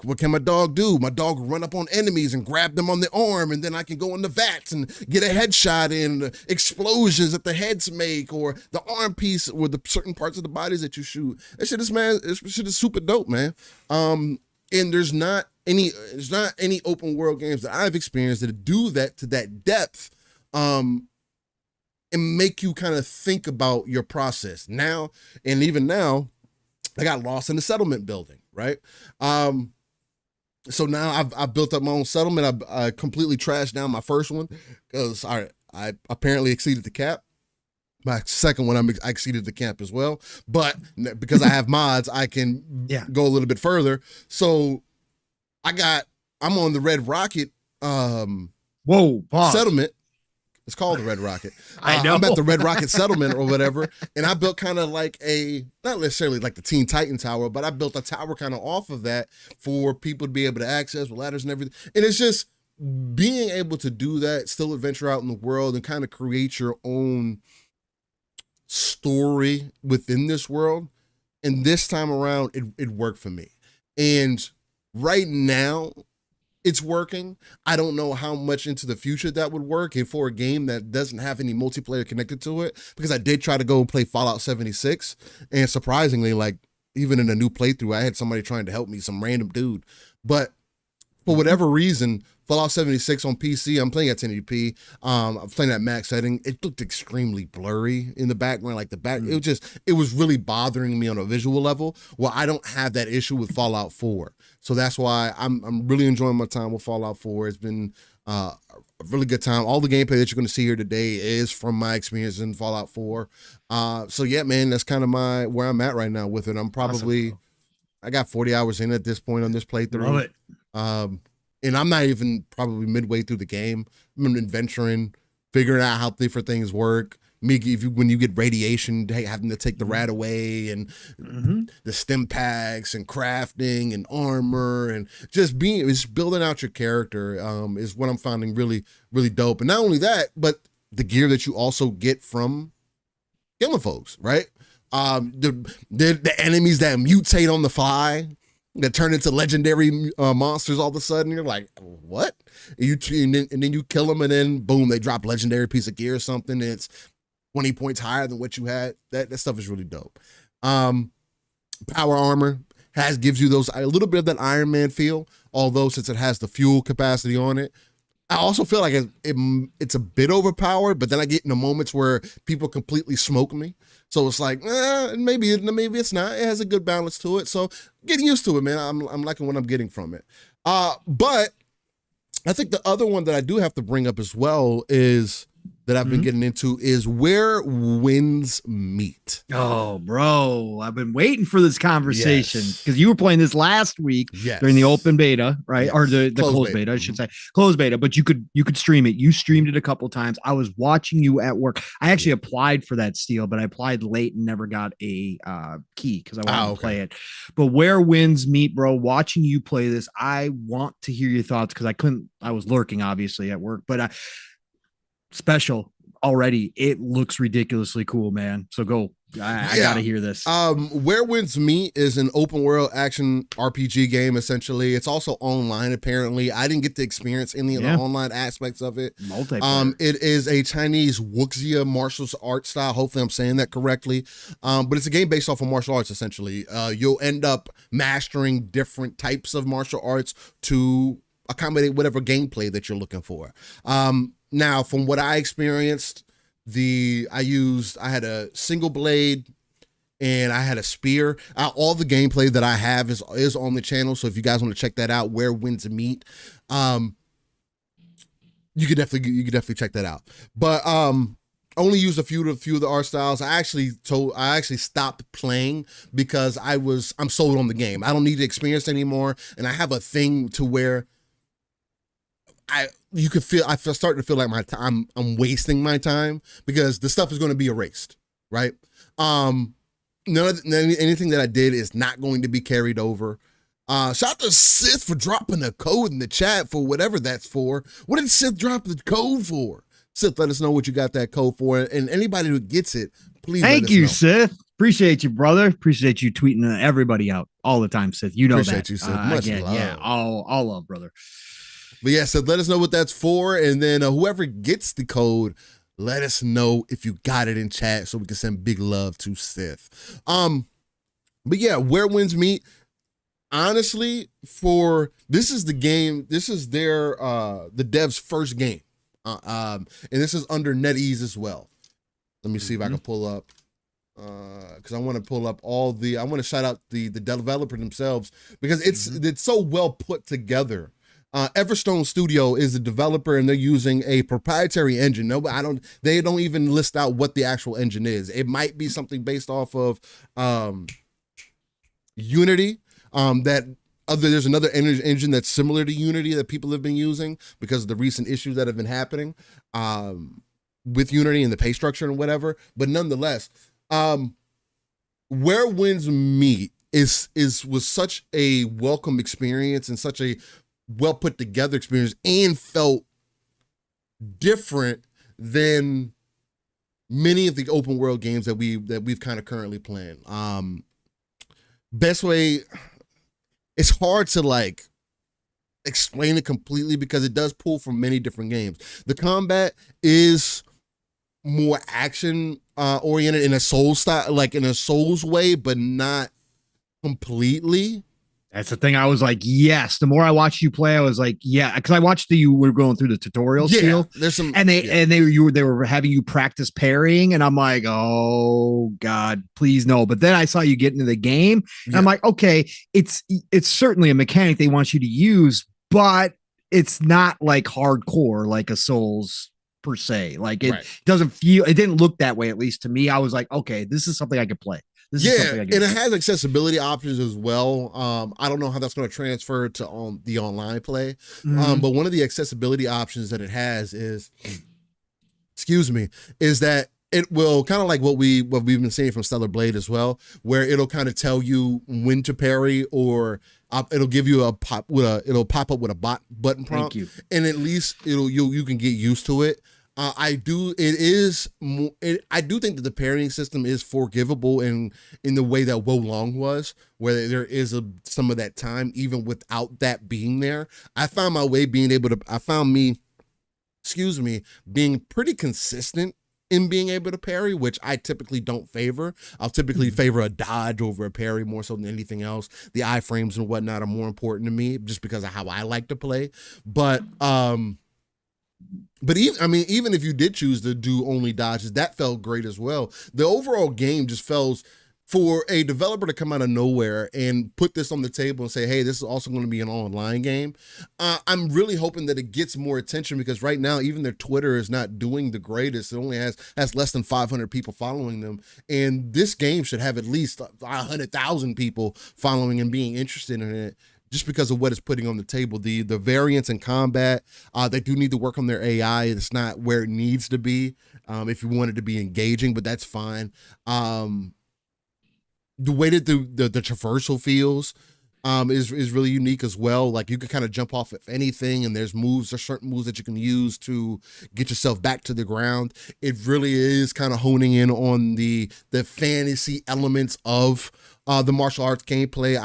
What can my dog do? My dog will run up on enemies and grab them on the arm, and then I can go in the vats and get a headshot in, explosions that the heads make, or the arm piece, or the certain parts of the bodies that you shoot. That shit is super dope, man. And there's not any open world games that I've experienced that do that to that depth, and make you kind of think about your process now. And even now, I got lost in the settlement building, right? So now I've built up my own settlement. I completely trashed down my first one because I apparently exceeded the cap. My second one, I exceeded the cap as well. But because I have mods, I can go a little bit further. So I'm on the Red Rocket settlement. It's called the Red Rocket. I know. I'm at the Red Rocket settlement or whatever, and I built kind of like not necessarily like the Teen Titan Tower, but I built a tower kind of off of that for people to be able to access with ladders and everything. And it's just being able to do that, still adventure out in the world and kind of create your own story within this world. And this time around, it worked for me. And right now, it's working. I don't know how much into the future that would work, and for a game that doesn't have any multiplayer connected to it, because I did try to go and play Fallout 76, and surprisingly, like, even in a new playthrough, I had somebody trying to help me, some random dude. But for whatever reason, Fallout 76 on PC, I'm playing at 1080p. I'm playing at max setting. It looked extremely blurry in the background. Like it was really bothering me on a visual level. Well, I don't have that issue with Fallout 4. So that's why I'm really enjoying my time with Fallout 4. It's been a really good time. All the gameplay that you're going to see here today is from my experience in Fallout 4. So yeah, man, that's kind of where I'm at right now with it. I'm probably, awesome. I got 40 hours in at this point on this playthrough. Love it. And I'm not even probably midway through the game. I'm adventuring, figuring out how different things work. When you get radiation, having to take the rat away, and the stim packs and crafting and armor, and just building out your character is what I'm finding really, really dope. And not only that, but the gear that you also get from killing folks, right? The enemies that mutate on the fly, that turn into legendary monsters all of a sudden. You're like, what? And then you kill them, and then boom, they drop legendary piece of gear or something. And it's 20 points higher than what you had. That stuff is really dope. Power armor gives you a little bit of that Iron Man feel, although since it has the fuel capacity on it, I also feel like it's a bit overpowered, but then I get into moments where people completely smoke me. So it's like, maybe it's not. It has a good balance to it. So getting used to it, man. I'm liking what I'm getting from it. But I think the other one that I do have to bring up as well is that I've been getting into is where winds meet. Oh, bro, I've been waiting for this conversation because you were playing this last week during the open beta, right? Yes. Or the closed beta, I should say. Closed beta, but you could stream it. You streamed it a couple of times. I was watching you at work. I actually applied for that steal, but I applied late and never got a key because I wanted to play it. But where winds meet, bro, watching you play this, I want to hear your thoughts because I was lurking obviously at work, but special already. It looks ridiculously cool, man. So go. I gotta hear this. Where Winds Meet is an open world action RPG game. Essentially, it's also online. Apparently, I didn't get to experience any of the online aspects of it. It is a Chinese wuxia martial arts style. Hopefully, I'm saying that correctly. But it's a game based off of martial arts. Essentially, you'll end up mastering different types of martial arts to accommodate whatever gameplay that you're looking for. Now, from what I experienced, I had a single blade and I had a spear. All the gameplay that I have is on the channel. So if you guys want to check that out, where winds meet, you could definitely check that out. But only used a few of the art styles. I actually stopped playing because I'm sold on the game. I don't need to experience anymore, and I have a thing to where I start to feel like I'm wasting my time because the stuff is going to be erased, right? Anything that I did is not going to be carried over. Shout out to Sith for dropping the code in the chat for whatever that's for. What did Sith drop the code for? Sith, let us know what you got that code for, and anybody who gets it, please. Thank you, Sith. Appreciate you, brother. Appreciate you tweeting everybody out all the time, Sith. You know Appreciate that. You, Sith. Much love. Yeah, all love, brother. But yeah, so let us know what that's for. And then whoever gets the code, let us know if you got it in chat so we can send big love to Sith. But yeah, where winds meet. Honestly, this is the game. This is the dev's first game. And this is under NetEase as well. Let me see if I can pull up. Because I want to pull up I want to shout out the developer themselves because it's so well put together. Everstone Studio is the developer, and they're using a proprietary engine. They don't even list out what the actual engine is. It might be something based off of Unity. There's another engine that's similar to Unity that people have been using because of the recent issues that have been happening with Unity and the pay structure and whatever. But nonetheless, where winds meet was such a welcome experience and such a well put together experience and felt different than many of the open world games that we've kind of currently playing. Best way, it's hard to explain it completely because it does pull from many different games. The combat is more action oriented in a Souls style, like in a Souls way, but not completely. That's the thing. I was like, yes. The more I watched you play, I was like, yeah, because I watched you were going through the tutorial still. There's some, and they were having you practice parrying, and I'm like, oh God, please no. But then I saw you get into the game, and I'm like, okay, it's certainly a mechanic they want you to use, but it's not like hardcore like a Souls per se. Like it didn't look that way, at least to me. I was like, okay, this is something I could play. And it has accessibility options as well. I don't know how that's going to transfer to the online play, but one of the accessibility options that it has is that it will kind of like what we've been seeing from Stellar Blade as well, where it'll kind of tell you when to parry, or it'll give you it'll pop up with a button prompt, and at least you can get used to it. I do think that the parrying system is forgivable in the way that Wo Long was, where there is some of that time even without that being there. I found me being pretty consistent in being able to parry, which I typically don't favor. I'll typically favor a dodge over a parry more so than anything else. The iframes and whatnot are more important to me just because of how I like to play. But even if you did choose to do only dodges, that felt great as well. The overall game just felt, for a developer to come out of nowhere and put this on the table and say, hey, this is also going to be an online game. I'm really hoping that it gets more attention, because right now, even their Twitter is not doing the greatest. It only has less than 500 people following them. And this game should have at least 100,000 people following and being interested in it, just because of what it's putting on the table. The variance in combat, they do need to work on their AI. It's not where it needs to be if you want it to be engaging, but that's fine. The way that the traversal feels is really unique as well. Like, you can kind of jump off of anything, and there's certain moves that you can use to get yourself back to the ground. It really is kind of honing in on the fantasy elements of the martial arts gameplay.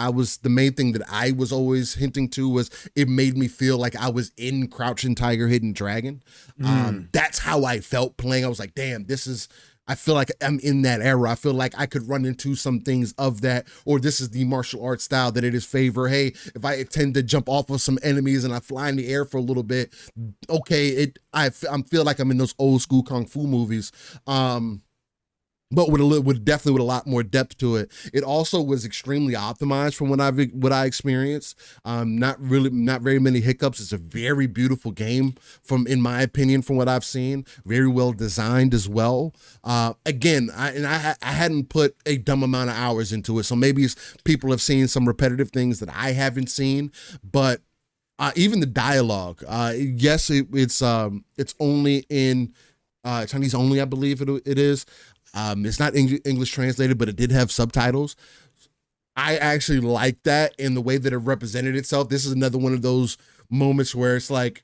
The main thing that I was always hinting to was it made me feel like I was in Crouching Tiger, Hidden Dragon. That's how I felt playing. I was like, damn, I feel like I'm in that era. I feel like I could run into some things of that, or this is the martial arts style that it is favor. Hey, if I tend to jump off of some enemies and I fly in the air for a little bit, okay, I feel like I'm in those old school kung fu movies. But definitely with a lot more depth to it. It also was extremely optimized from what I experienced. Not very many hiccups. It's a very beautiful game in my opinion, from what I've seen. Very well designed as well. Again, I hadn't put a dumb amount of hours into it, so maybe people have seen some repetitive things that I haven't seen. But even the dialogue, yes, it's only in Chinese only, I believe it is. It's not English translated, but it did have subtitles. I actually like that in the way that it represented itself. This is another one of those moments where it's like,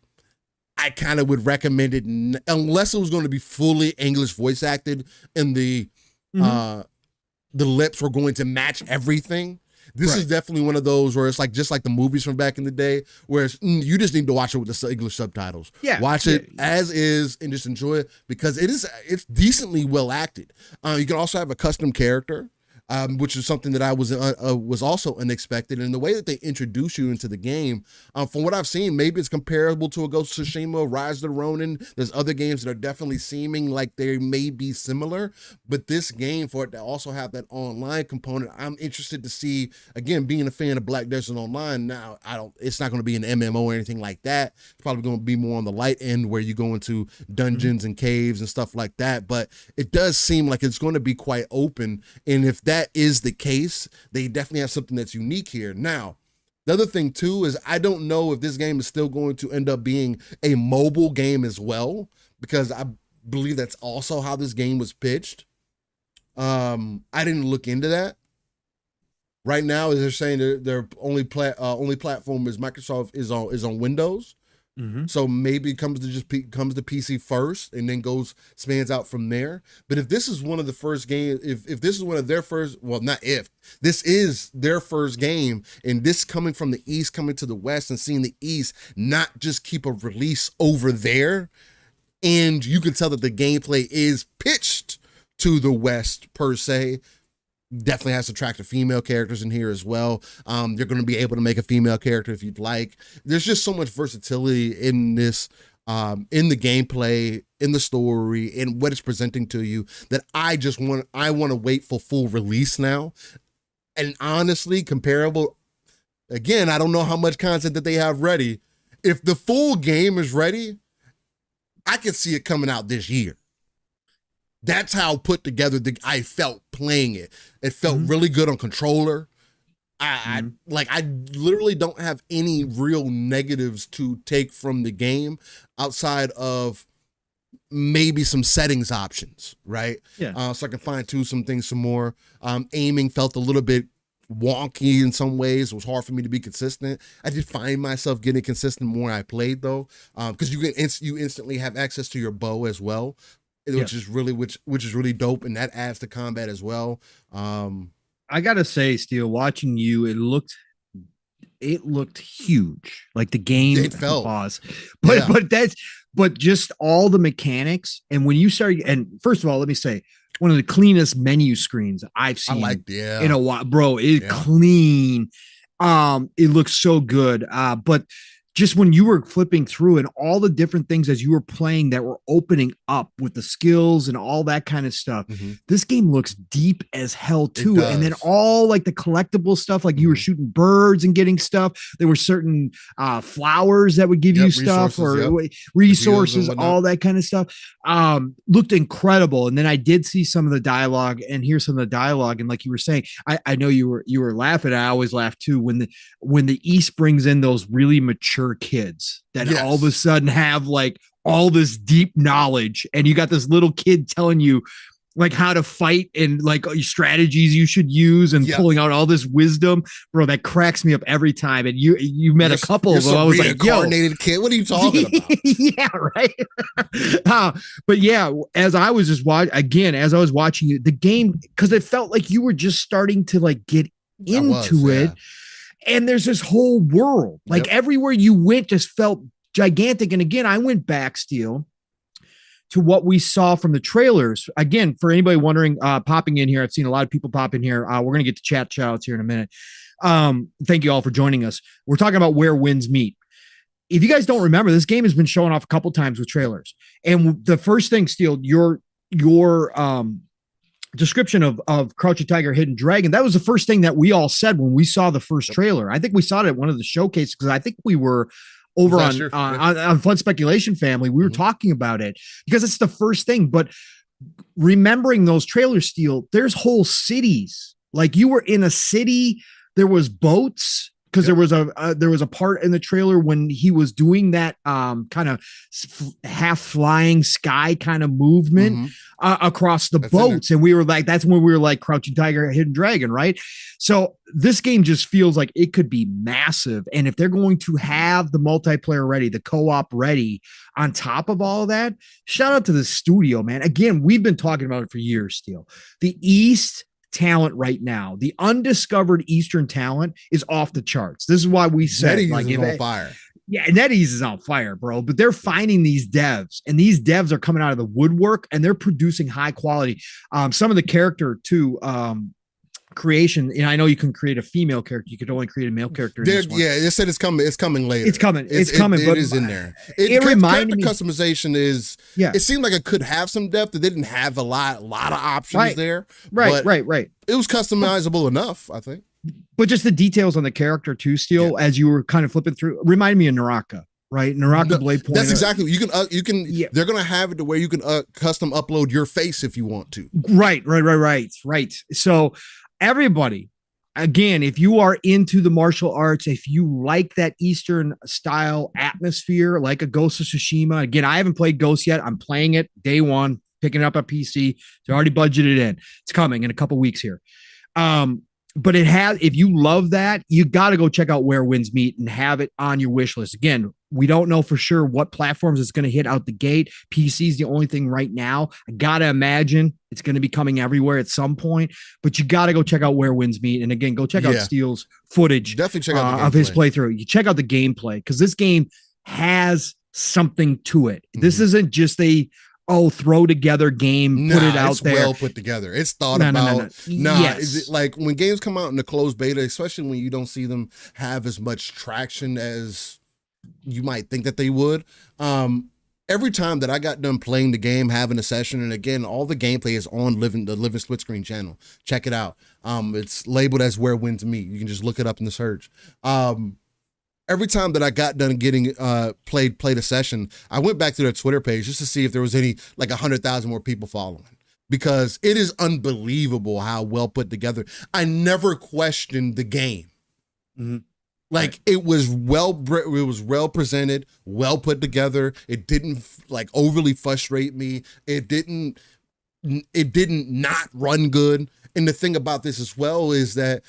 I kind of would recommend it unless it was going to be fully English voice acted and the lips were going to match everything. This is definitely one of those where it's like, just like the movies from back in the day, where you just need to watch it with the English subtitles. Yeah, watch it as is and just enjoy it, because it's decently well acted. You can also have a custom character, which is something that I was also unexpected. And the way that they introduce you into the game, from what I've seen, maybe it's comparable to a Ghost of Tsushima, Rise of the Ronin. There's other games that are definitely seeming like they may be similar, but this game, for it to also have that online component, I'm interested to see. Again, being a fan of Black Desert Online, now it's not going to be an MMO or anything like that. It's probably going to be more on the light end, where you go into dungeons and caves and stuff like that. But it does seem like it's going to be quite open, and if that is the case, they definitely have something that's unique here. Now, the other thing too is, I don't know if this game is still going to end up being a mobile game as well, because I believe that's also how this game was pitched. I didn't look into that. Right now, as they're saying, their only platform is Microsoft is on Windows. So maybe it comes to PC first, and then spans out from there. But if this is one of the first games, if this is one of their first, well, not if, this is their first game, and this coming from the East, coming to the West, and seeing the East not just keep a release over there, and you can tell that the gameplay is pitched to the West per se. Definitely has attractive female characters in here as well. You're going to be able to make a female character if you'd like. There's just so much versatility in this, in the gameplay, in the story, in what it's presenting to you, that I want to wait for full release now. And honestly, comparable, again, I don't know how much content that they have ready. If the full game is ready, I could see it coming out this year. That's how put together I felt playing it. It felt really good on controller. I literally don't have any real negatives to take from the game outside of maybe some settings options, right? Yeah. So I can fine tune some things some more. Aiming felt a little bit wonky in some ways. It was hard for me to be consistent. I did find myself getting consistent more I played though, because you instantly have access to your bow as well. Which is really dope, and that adds to combat as well. I gotta say, Steele, watching you, it looked huge. Like the game felt. pause, but but just all the mechanics. And when you start, and first of all, let me say, one of the cleanest menu screens I've seen in a while, bro. It's clean. It looks so good. But just when you were flipping through and all the different things as you were playing that were opening up with the skills and all that kind of stuff, this game looks deep as hell too. And then all like the collectible stuff, like you were shooting birds and getting stuff. There were certain flowers that would give you stuff or resources, all that kind of stuff. Looked incredible. And then I did see some of the dialogue and hear some of the dialogue. And like you were saying, I know you were laughing. I always laugh too when the East brings in those really mature kids that all of a sudden have like all this deep knowledge, and you got this little kid telling you like how to fight and like strategies you should use and pulling out all this wisdom, bro. That cracks me up every time. And you met a couple of them. I was like, yo, kid, what are you talking about? Yeah, right. But yeah, as I was just as I was watching the game, because it felt like you were just starting to like get into it. And there's this whole world, like everywhere you went just felt gigantic. And again, I went back, Steel, to what we saw from the trailers. Again, for anybody wondering, popping in here, I've seen a lot of people pop in here. We're going to get to chat shoutouts here in a minute. Thank you all for joining us. We're talking about where winds meet. If you guys don't remember, this game has been showing off a couple times with trailers. And the first thing, Steel, your description of Crouching Tiger, Hidden Dragon, that was the first thing that we all said when we saw the first trailer. I think we saw it at one of the showcases because I think we were over on Fun Speculation Family. We were talking about it because it's the first thing. But remembering those trailers, Steel, there's whole cities. Like you were in a city, there was boats. Because there was a part in the trailer when he was doing that kind of half flying sky kind of movement across the boats, and we were like, that's when we were like Crouching Tiger, Hidden Dragon, right? So this game just feels like it could be massive, and if they're going to have the multiplayer ready, the co-op ready, on top of all of that, shout out to the studio, man. Again, we've been talking about it for years. Steel, the East talent right now, the undiscovered Eastern talent is off the charts. This is why we said NetEase is on fire. Yeah, NetEase is on fire, bro. But they're finding these devs, and these devs are coming out of the woodwork, and they're producing high quality. Some of the character too, creation. And I know you can create a female character. You could only create a male character. Yeah, they said it's coming. It's coming later. It's coming. It's coming. But it is in there. It reminded me. Customization is. Yeah. It seemed like it could have some depth. It didn't have a lot of options there. Right. It was customizable enough, I think. But just the details on the character too, Steel, as you were kind of flipping through, remind me of Naraka. Right, Naraka Blade Point. That's exactly what you can. They're gonna have it to where you can custom upload your face if you want to. Right. So everybody, again, if you are into the martial arts, if you like that Eastern style atmosphere, like a Ghost of Tsushima. Again, I haven't played Ghost yet. I'm playing it day one, picking it up on PC. It's already budgeted in. It's coming in a couple weeks here. But if you love that, you got to go check out Where Winds Meet and have it on your wish list. Again, we don't know for sure what platforms it's going to hit out the gate. PC is the only thing right now. I got to imagine it's going to be coming everywhere at some point, but you got to go check out Where Winds Meet. And again, go check out Steel's footage. Definitely check out of his playthrough. You check out the gameplay because this game has something to it. This isn't just throw together game, put it out there. Well put together. It's thought about. Is it like when games come out in the closed beta, especially when you don't see them have as much traction as you might think that they would. Every time that I got done playing the game, having a session, and again, all the gameplay is on the Living Split Screen channel. Check it out. It's labeled as Where Winds Meet. You can just look it up in the search. Every time that I got done getting played a session, I went back to their Twitter page just to see if there was any, like 100,000 more people following, because it is unbelievable how well put together. I never questioned the game. It was well presented, well put together. It didn't overly frustrate me. It didn't not run good. And the thing about this as well is that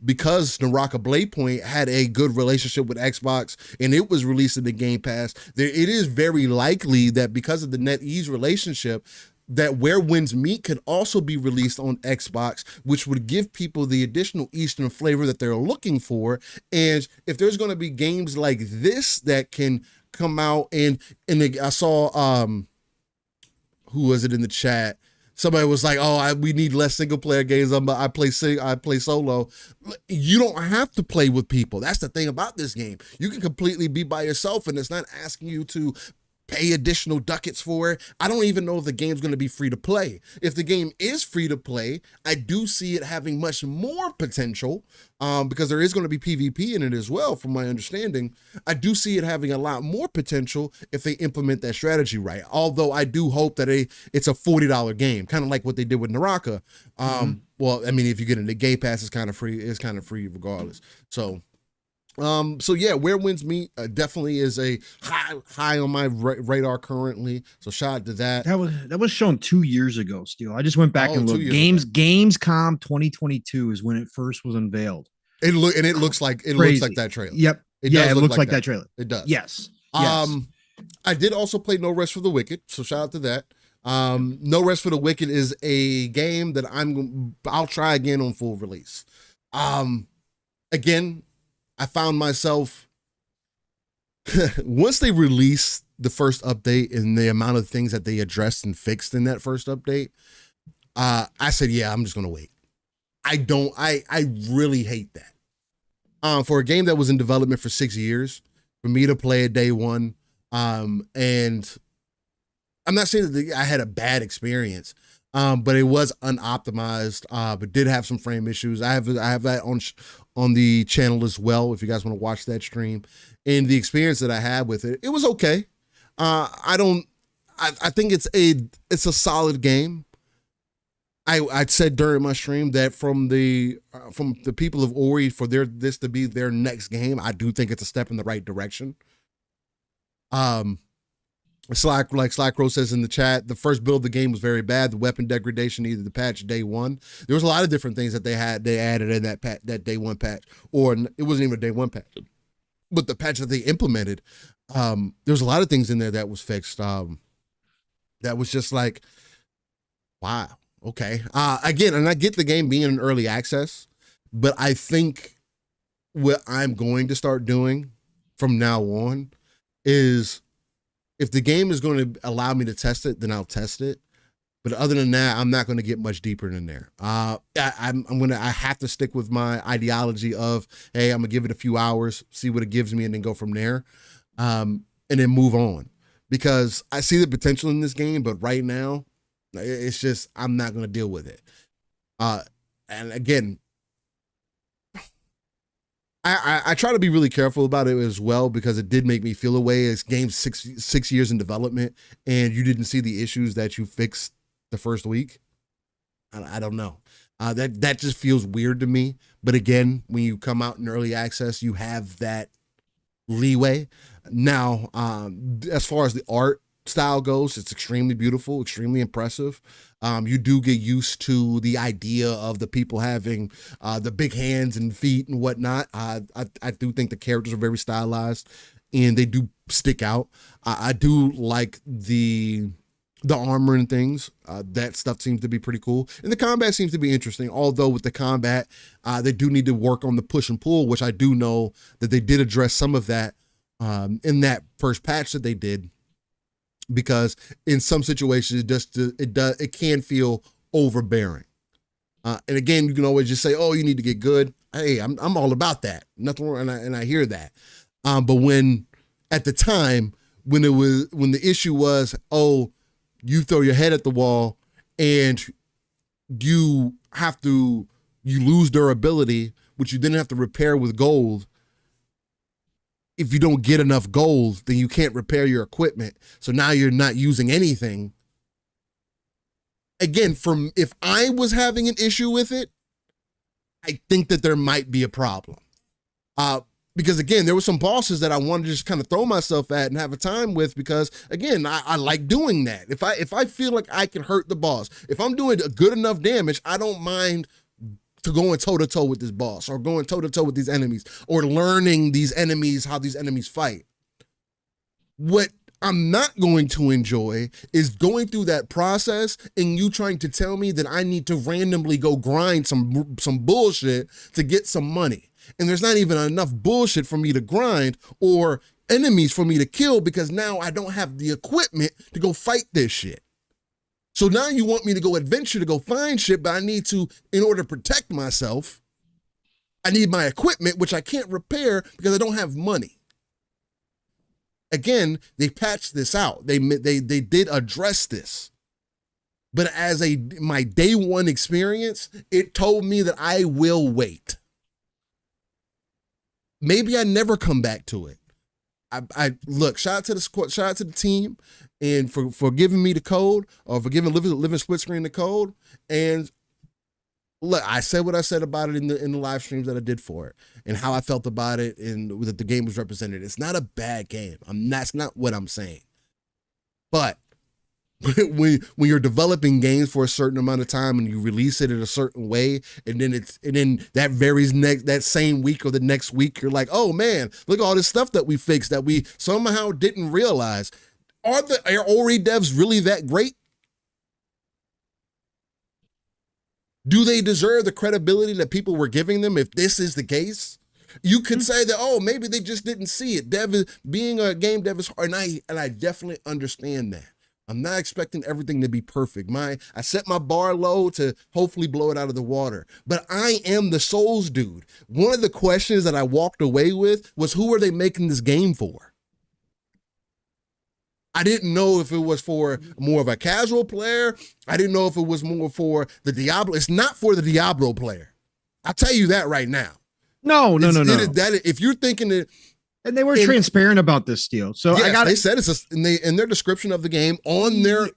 because Naraka Blade Point had a good relationship with Xbox and it was released in the Game Pass, it is very likely that because of the NetEase relationship, that Where Winds Meet could also be released on Xbox, which would give people the additional Eastern flavor that they're looking for. And if there's going to be games like this that can come out and I saw who was it in the chat? Somebody was like, "Oh, we need less single player games. I play solo." You don't have to play with people. That's the thing about this game. You can completely be by yourself, and it's not asking you to pay additional ducats for it. I don't even know if the game's going to be free to play. If the game is free to play, I do see it having much more potential because there is going to be PvP in it as well, from my understanding. I do see it having a lot more potential if they implement that strategy right. Although I do hope that it's a $40 game, kind of like what they did with Naraka. Well, I mean, if you get into Gay Pass, it's kind of free regardless. So yeah, Where Winds Meet definitely is a high on my radar currently. So shout out to that. That was shown 2 years ago. Still, I just went back and looked. Gamescom 2022 is when it first was unveiled. It looks like that trailer. Yep. It looks like that trailer. It does. Yes. I did also play No Rest for the Wicked. So shout out to that. No Rest for the Wicked is a game that I'll try again on full release. Again, I found myself once they released the first update and the amount of things that they addressed and fixed in that first update, I said, yeah, I'm just going to wait. I really hate that. For a game that was in development for 6 years, for me to play it day one, and I'm not saying that I had a bad experience, but it was unoptimized, but did have some frame issues. I have that on the channel as well, if you guys want to watch that stream. And the experience that I had with it, it was okay. I think it's a solid game. I said during my stream that from the people of Ori, for this to be their next game, I do think it's a step in the right direction. Slackrow says in the chat, the first build of the game was very bad. The weapon degradation needed the patch day one. There was a lot of different things that they added in that day one patch, or it wasn't even a day one patch, but the patch that they implemented, there's a lot of things in there that was fixed. That was just like, wow, okay. Again, and I get the game being in early access, but I think what I'm going to start doing from now on is, if the game is going to allow me to test it, then I'll test it. But other than that, I'm not going to get much deeper in there. I have to stick with my ideology of, hey, I'm gonna give it a few hours, see what it gives me, and then go from there, and then move on. Because I see the potential in this game, but right now, it's just, I'm not going to deal with it. And again, I try to be really careful about it as well, because it did make me feel away. It's game six years in development, and you didn't see the issues that you fixed the first week. I don't know. That just feels weird to me. But again, when you come out in early access, you have that leeway. Now, as far as the art style goes, it's extremely beautiful, extremely impressive. You do get used to the idea of the people having the big hands and feet and whatnot. I do think the characters are very stylized, and they do stick out. I do like the armor and things. That stuff seems to be pretty cool, and the combat seems to be interesting. Although with the combat, they do need to work on the push and pull, which I do know that they did address some of that in that first patch that they did. Because in some situations, it can feel overbearing. And again, you can always just say, "Oh, you need to get good." Hey, I'm all about that. Nothing wrong, and I hear that. But when at the time when the issue was, oh, you throw your head at the wall and you lose durability, which you then have to repair with gold. If you don't get enough gold, then you can't repair your equipment. So now you're not using anything. Again, if I was having an issue with it, I think that there might be a problem. Because again, there were some bosses that I wanted to just kind of throw myself at and have a time with, because again, I like doing that. If I feel like I can hurt the boss, if I'm doing a good enough damage, I don't mind to going toe-to-toe with this boss, or going toe-to-toe with these enemies, or learning these enemies, how these enemies fight. What I'm not going to enjoy is going through that process and you trying to tell me that I need to randomly go grind some bullshit to get some money. And there's not even enough bullshit for me to grind, or enemies for me to kill because now I don't have the equipment to go fight this shit. So now you want me to go adventure to go find shit, but I need to, in order to protect myself, I need my equipment, which I can't repair because I don't have money. Again, they patched this out. They did address this. But as my day one experience, it told me that I will wait. Maybe I never come back to it. I look, shout out to the squad, shout out to the team, and for giving me the code, or for giving living split screen the code. And look, I said what I said about it in the live streams that I did for it, and how I felt about it, and that the game was represented. It's not a bad game. That's not what I'm saying. But when you're developing games for a certain amount of time and you release it in a certain way, and then that varies that same week or the next week, you're like, oh man, look at all this stuff that we fixed that we somehow didn't realize. Are Ori devs really that great? Do they deserve the credibility that people were giving them if this is the case? You could say that, oh, maybe they just didn't see it. Being a game dev is hard, and I definitely understand that. I'm not expecting everything to be perfect. I set my bar low to hopefully blow it out of the water. But I am the Souls dude. One of the questions that I walked away with was, who are they making this game for? I didn't know if it was for more of a casual player. I didn't know if it was more for the Diablo. It's not for the Diablo player. I'll tell you that right now. No. If you're thinking that. And they were transparent about this deal. So yes, they said it's in their description of the game on their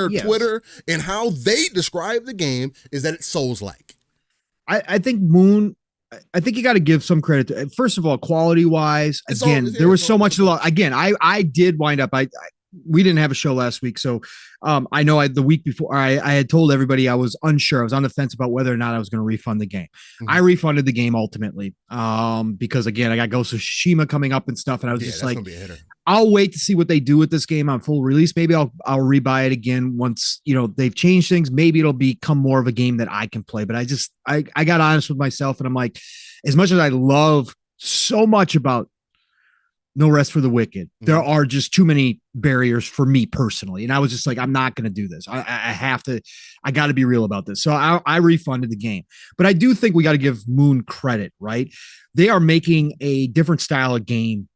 yes. Twitter, and how they describe the game is that it's Souls-like. I think Moon, I think you got to give some credit to, first of all, quality wise, again, there was so much to love. Again, I did wind up, we didn't have a show last week. So I know the week before I had told everybody I was unsure. I was on the fence about whether or not I was going to refund the game. Mm-hmm. I refunded the game ultimately because again, I got Ghost of Tsushima coming up and stuff. And I was just like, I'll wait to see what they do with this game on full release. Maybe I'll rebuy it again once, they've changed things. Maybe it'll become more of a game that I can play. But I got honest with myself, and I'm like, as much as I love so much about No Rest for the Wicked, there are just too many barriers for me personally. And I was just like, I'm not going to do this. I got to be real about this. So I refunded the game, but I do think we got to give Moon credit, right? They are making a different style of game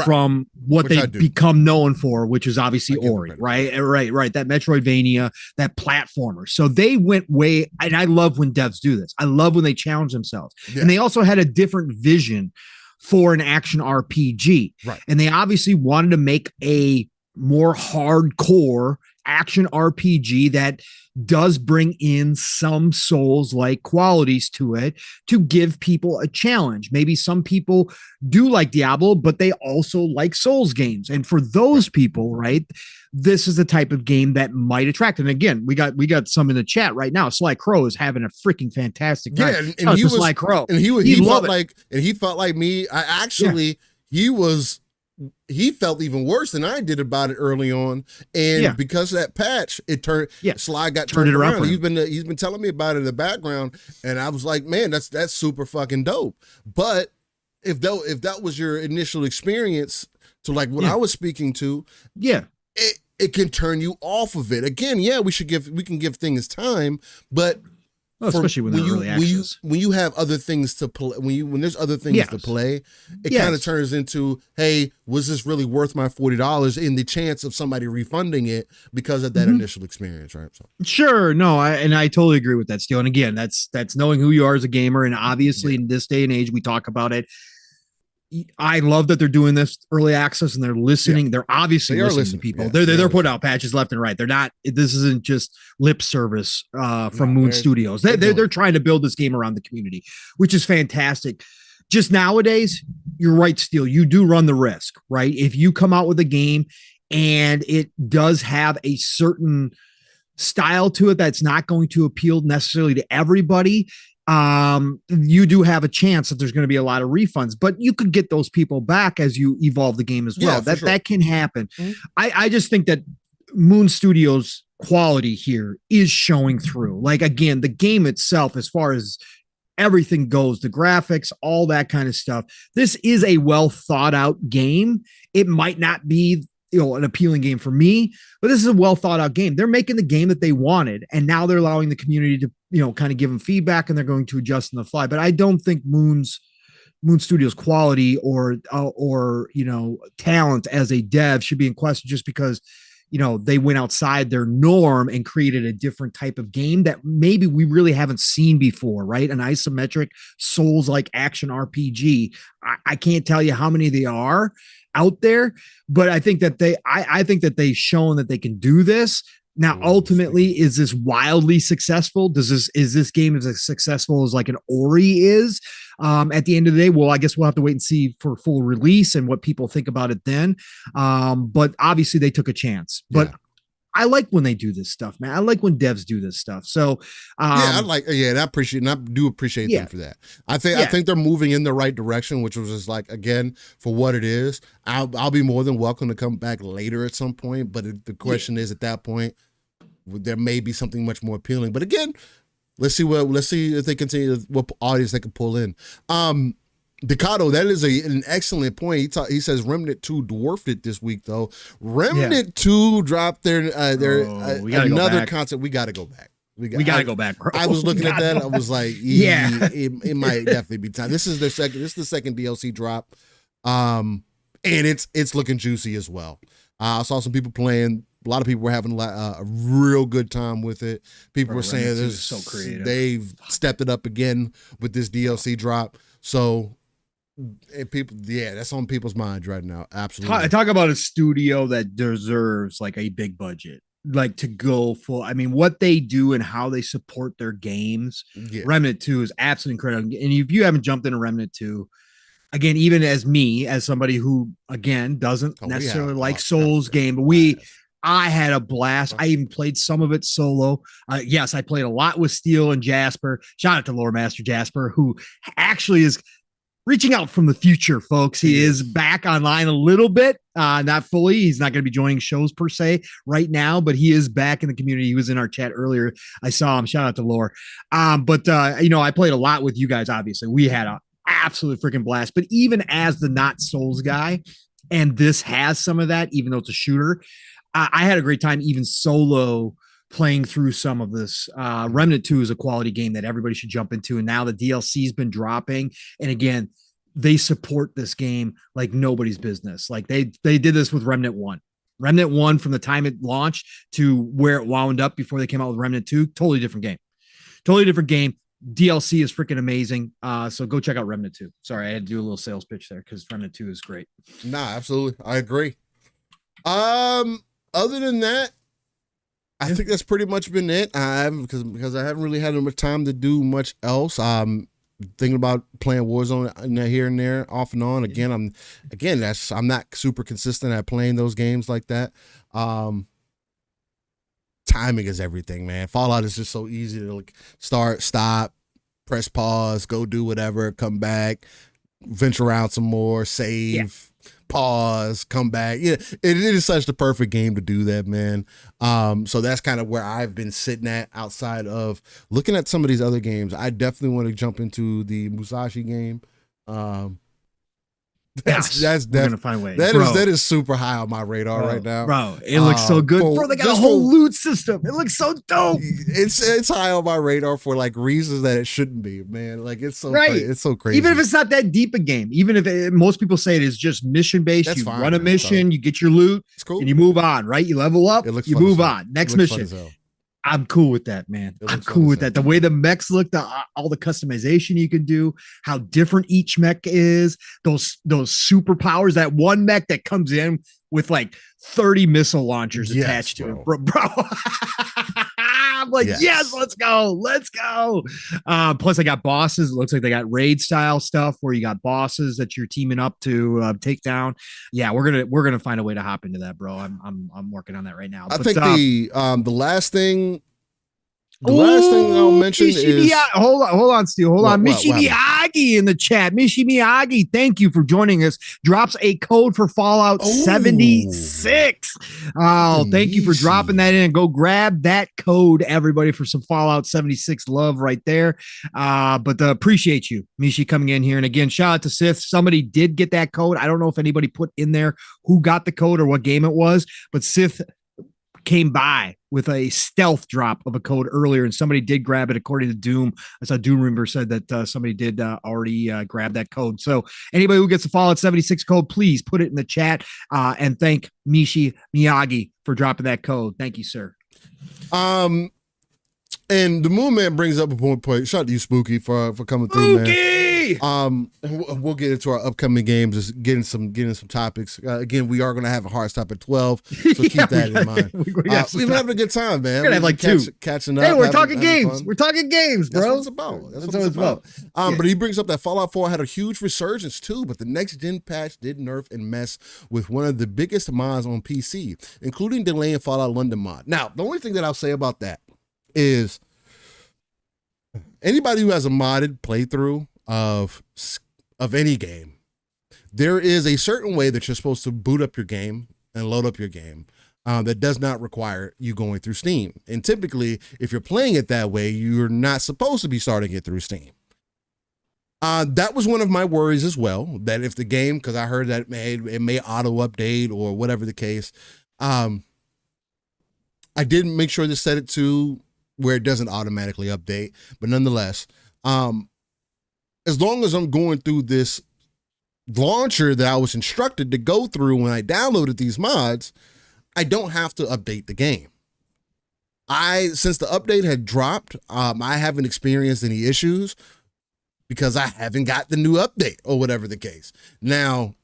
from what they've become known for, which is obviously Ori, right? That Metroidvania, that platformer. So they went way, and I love when devs do this. I love when they challenge themselves. Yeah. And they also had a different vision for an action RPG. Right. And they obviously wanted to make a more hardcore action RPG that does bring in some Souls-like qualities to it to give people a challenge. Maybe some people do like Diablo, but they also like Souls games. And for those people, right, this is the type of game that might attract. And again, we got some in the chat right now. Sly Crow is having a freaking fantastic time. Yeah, and he was Sly Crow. And he felt like me. He felt even worse than I did about it early on, and because of that patch, Sly got turned it around. He's been telling me about it in the background, and I was like, man, that's super fucking dope. But if that was your initial experience to like what I was speaking to, it can turn you off of it. Again, we can give things time, but especially when they're early access. When you have other things to play, when there's other things to play, it kind of turns into, hey, was this really worth my $40 in the chance of somebody refunding it because of that initial experience, right? So. Sure, no, I totally agree with that, Steele. And again, that's knowing who you are as a gamer, and obviously in this day and age, we talk about it. I love that they're doing this early access and they're listening. They're obviously listening to people. They're putting out patches left and right. They're not, this isn't just lip service from Moon Studios. They're trying to build this game around the community, which is fantastic. Just nowadays, you're right, Steele. You do run the risk, right? If you come out with a game and it does have a certain style to it that's not going to appeal necessarily to everybody, you do have a chance that there's going to be a lot of refunds, but you could get those people back as you evolve the game as well. That can happen. Mm-hmm. I just think that Moon Studios quality here is showing through. Like, again, the game itself, as far as everything goes, the graphics, all that kind of stuff. This is a well thought out game. It might not be, an appealing game for me, but this is a well thought out game. They're making the game that they wanted, and now they're allowing the community to, kind of give them feedback, and they're going to adjust on the fly. But I don't think Moon Studios' quality or talent as a dev should be in question just because they went outside their norm and created a different type of game that maybe we really haven't seen before, right? An isometric Souls-like action RPG. I can't tell you how many they are out there, but I think that they've shown that they can do this. Now, ultimately, is this wildly successful? Is this game as successful as like an Ori is? At the end of the day, well, I guess we'll have to wait and see for full release and what people think about it then. But obviously they took a chance. But I like when they do this stuff, man. I like when devs do this stuff. So I do appreciate them for that. I think they're moving in the right direction, which was just like, again, for what it is. I'll be more than welcome to come back later at some point. But the question is, at that point, there may be something much more appealing. But again, let's see if they continue what audience they can pull in. Decado, that is an excellent point. He says Remnant 2 dwarfed it this week, though. Remnant 2 dropped their another concept. We got to go back. We got to go back, bro. I was looking at that. I was like, it might definitely be time. This is the second DLC drop, and it's looking juicy as well. I saw some people playing. A lot of people were having a real good time with it. People were saying this is so creative. They've stepped it up again with this DLC drop. So, people, that's on people's minds right now. Absolutely. Talk about a studio that deserves like a big budget, like to go full. I mean, what they do and how they support their games. Yeah. Remnant 2 is absolutely incredible. And if you haven't jumped into Remnant 2, again, even as somebody who again doesn't necessarily like Souls game, but I had a blast. I even played some of it solo. Yes, I played a lot with Steel and Jasper. Shout out to Lore Master Jasper, who actually is reaching out from the future, folks. He is back online a little bit, not fully. He's not going to be joining shows per se right now, but he is back in the community. He was in our chat earlier. I saw him. Shout out to Lore. But I played a lot with you guys, obviously. We had an absolute freaking blast. But even as the not Souls guy, and this has some of that, even though it's a shooter, I had a great time even solo playing through some of this. Remnant 2 is a quality game that everybody should jump into. And now the DLC's been dropping. And again, they support this game like nobody's business. Like they did this with Remnant 1. Remnant 1 from the time it launched to where it wound up before they came out with Remnant 2, totally different game. Totally different game. DLC is freaking amazing. So go check out Remnant 2. Sorry, I had to do a little sales pitch there because Remnant 2 is great. Nah, absolutely. I agree. Other than that, I think that's pretty much been it. Because I haven't really had much time to do much else. Thinking about playing Warzone here and there, off and on. Again, I'm not super consistent at playing those games like that. Timing is everything, man. Fallout is just so easy to like start, stop, press pause, go do whatever, come back, venture around some more, save. Pause, come back. Yeah, it is such the perfect game to do that, man. So that's kind of where I've been sitting at outside of looking at some of these other games. I definitely want to jump into the Musashi game. That's definitely find ways. That is super high on my radar right now, bro. It looks so good, bro. They got a whole loot system. It looks so dope. It's high on my radar for like reasons that it shouldn't be, man. Like it's so it's so crazy. Even if it's not that deep a game, even if most people say it is just mission based, that's fine, run a mission, you get your loot, it's cool, and you move on. Right, you level up, you move on. Next mission. I'm cool with that, man. I'm cool with that. The way the mechs look, all the customization you can do, how different each mech is, those superpowers, that one mech that comes in with like 30 missile launchers attached to it, bro. I'm like, yes, let's go. Plus I got bosses. It looks like they got raid style stuff where you got bosses that you're teaming up to take down. Yeah, we're gonna find a way to hop into that, bro. I'm working on that right now. I think the last thing The last thing I'll mention is hold on, Stu. Hold on. what Mishi Miyagi in the chat. Mishi Miyagi, thank you for joining us. Drops a code for Fallout 76. Oh, thank you for dropping that in. Go grab that code, everybody, for some Fallout 76 love right there. But appreciate you, Mishi, coming in here. And again, shout out to Sith. Somebody did get that code. I don't know if anybody put in there who got the code or what game it was, but Sith came by with a stealth drop of a code earlier, and somebody did grab it. According to Doom, I saw Doom Remember said that somebody did already grab that code. So anybody who gets the Fallout 76 code, please put it in the chat and thank Mishi Miyagi for dropping that code. Thank you, sir. And the Moon Man brings up a point. Shout out to you, Spooky, for coming through, man. We'll get into our upcoming games, just getting some topics. Again, we are going to have a hard stop at 12, so keep that in mind. We've been having a good time, man. We're going to have catching up. Hey, we're talking games. We're talking games, bro. That's what it's about. That's what it's about. But he brings up that Fallout 4 had a huge resurgence too, but the next gen patch did nerf and mess with one of the biggest mods on PC, including delaying Fallout London mod. Now, the only thing that I'll say about that is anybody who has a modded playthrough of any game, there is a certain way that you're supposed to boot up your game and load up your game that does not require you going through Steam. And typically, if you're playing it that way, you're not supposed to be starting it through Steam. That was one of my worries as well, that if the game, because I heard that it may auto update or whatever the case, I did make sure to set it to where it doesn't automatically update, but nonetheless, as long as I'm going through this launcher that I was instructed to go through when I downloaded these mods, I don't have to update the game. Since the update had dropped, I haven't experienced any issues because I haven't got the new update or whatever the case. Now,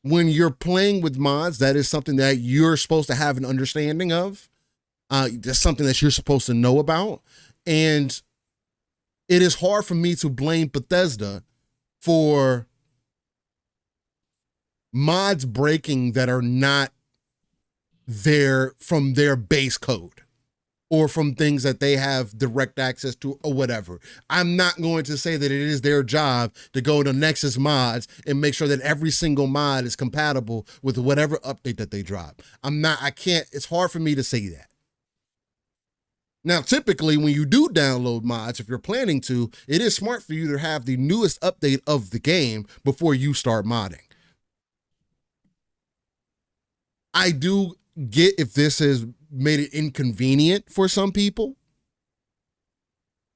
when you're playing with mods, that is something that you're supposed to have an understanding of. That's something that you're supposed to know about. And it is hard for me to blame Bethesda for mods breaking that are not there from their base code or from things that they have direct access to or whatever. I'm not going to say that it is their job to go to Nexus Mods and make sure that every single mod is compatible with whatever update that they drop. It's hard for me to say that. Now, typically, when you do download mods, if you're planning to, it is smart for you to have the newest update of the game before you start modding. I do get if this has made it inconvenient for some people,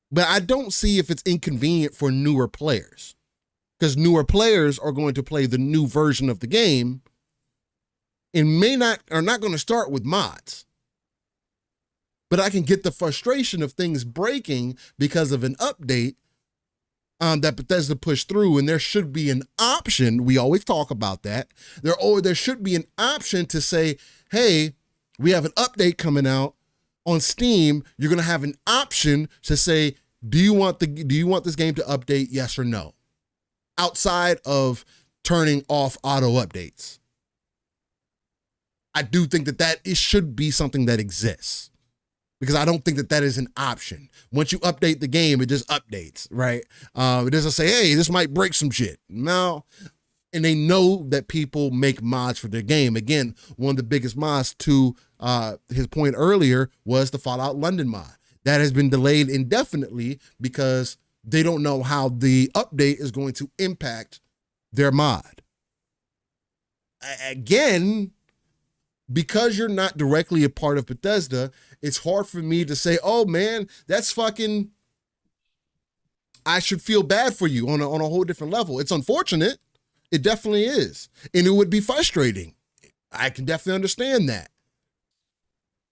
but I don't see if it's inconvenient for newer players, because newer players are going to play the new version of the game and are not going to start with mods. But I can get the frustration of things breaking because of an update that Bethesda pushed through, and there should be an option. We always talk about that. There should be an option to say, hey, we have an update coming out on Steam. You're going to have an option to say, do you want this game to update, yes or no? Outside of turning off auto updates. I do think that it should be something that exists, because I don't think that is an option. Once you update the game, it just updates, right? It doesn't say, hey, this might break some shit. No. And they know that people make mods for their game. Again, one of the biggest mods, to his point earlier, was the Fallout London mod. That has been delayed indefinitely because they don't know how the update is going to impact their mod. Again, because you're not directly a part of Bethesda, it's hard for me to say, oh man, that's fucking, I should feel bad for you on a whole different level. It's unfortunate. It definitely is. And it would be frustrating. I can definitely understand that.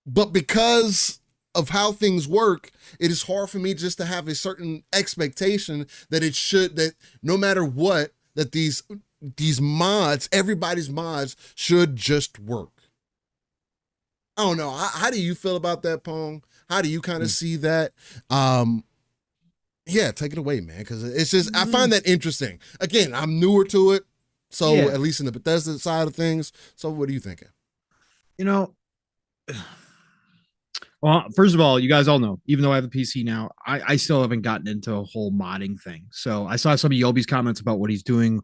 But because of how things work, it is hard for me just to have a certain expectation that no matter what, that these mods, everybody's mods, should just work. I don't know. How do you feel about that, Pong? How do you kind of see that? Yeah, take it away, man, because it's just, I find that interesting. Again, I'm newer to it, so at least in the Bethesda side of things. So what are you thinking? You know, Well, first of all, you guys all know, even though I have a PC now, I still haven't gotten into a whole modding thing. So I saw some of Yobi's comments about what he's doing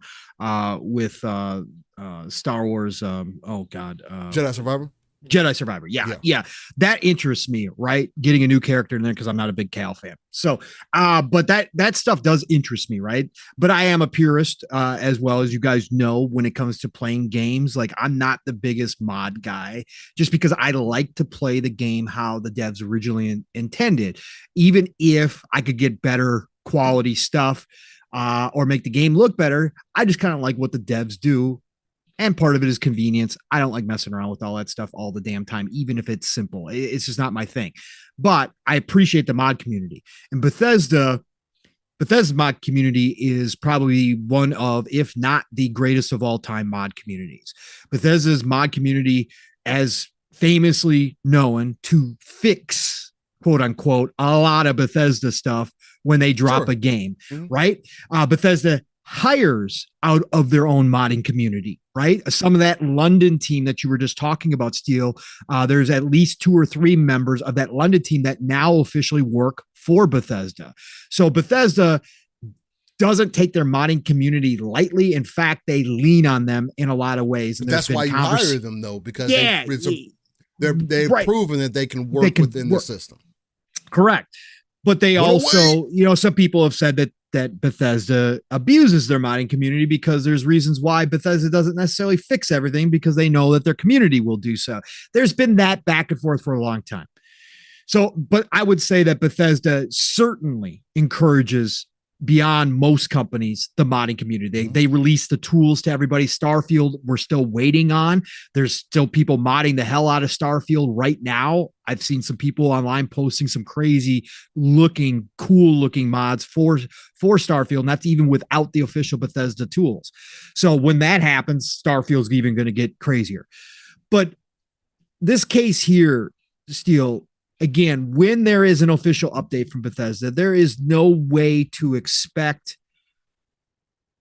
with Star Wars. Jedi Survivor. Jedi Survivor. Yeah. That interests me, right? Getting a new character in there because I'm not a big Cal fan. So, but that stuff does interest me, right? But I am a purist, as well, as you guys know, when it comes to playing games. Like, I'm not the biggest mod guy, just because I like to play the game how the devs originally intended, even if I could get better quality stuff, or make the game look better. I just kind of like what the devs do. And part of it is convenience. I don't like messing around with all that stuff all the damn time, even if it's simple. It's just not my thing. But I appreciate the mod community. And Bethesda's mod community is probably one of, if not the greatest of all time mod communities. Bethesda's mod community, as famously known to fix, quote unquote, a lot of Bethesda stuff when they drop a game, right? Bethesda hires out of their own modding community, right? Some of that London team that you were just talking about, Steele, there's at least 2 or 3 members of that London team that now officially work for Bethesda. So Bethesda doesn't take their modding community lightly. In fact, they lean on them in a lot of ways. And that's why you hire them, though, because they've proven that they can work within the system. Correct. But they also, some people have said that Bethesda abuses their modding community because there's reasons why Bethesda doesn't necessarily fix everything, because they know that their community will do so. There's been that back and forth for a long time. So, but I would say that Bethesda certainly encourages, beyond most companies, the modding community. They release the tools to everybody. Starfield, we're still waiting on. There's still people modding the hell out of Starfield right now. I've seen some people online posting some crazy looking, cool looking mods for Starfield, and that's even without the official Bethesda tools. So when that happens, Starfield's even going to get crazier. But this case here, Steele, again, when there is an official update from Bethesda, there is no way to expect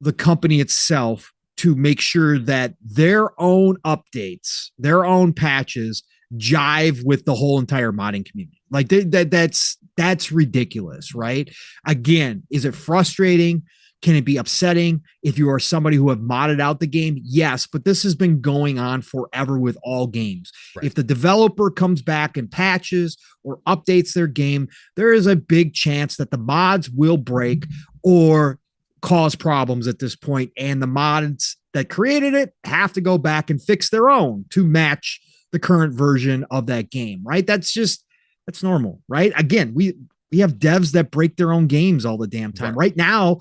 the company itself to make sure that their own updates, their own patches jive with the whole entire modding community. Like that's ridiculous, right? Again, is it frustrating? Can it be upsetting if you are somebody who have modded out the game? Yes, but this has been going on forever with all games. Right. If the developer comes back and patches or updates their game, there is a big chance that the mods will break or cause problems at this point, and the mods that created it have to go back and fix their own to match the current version of that game, right? That's normal, right? Again, we have devs that break their own games all the damn time. Right now,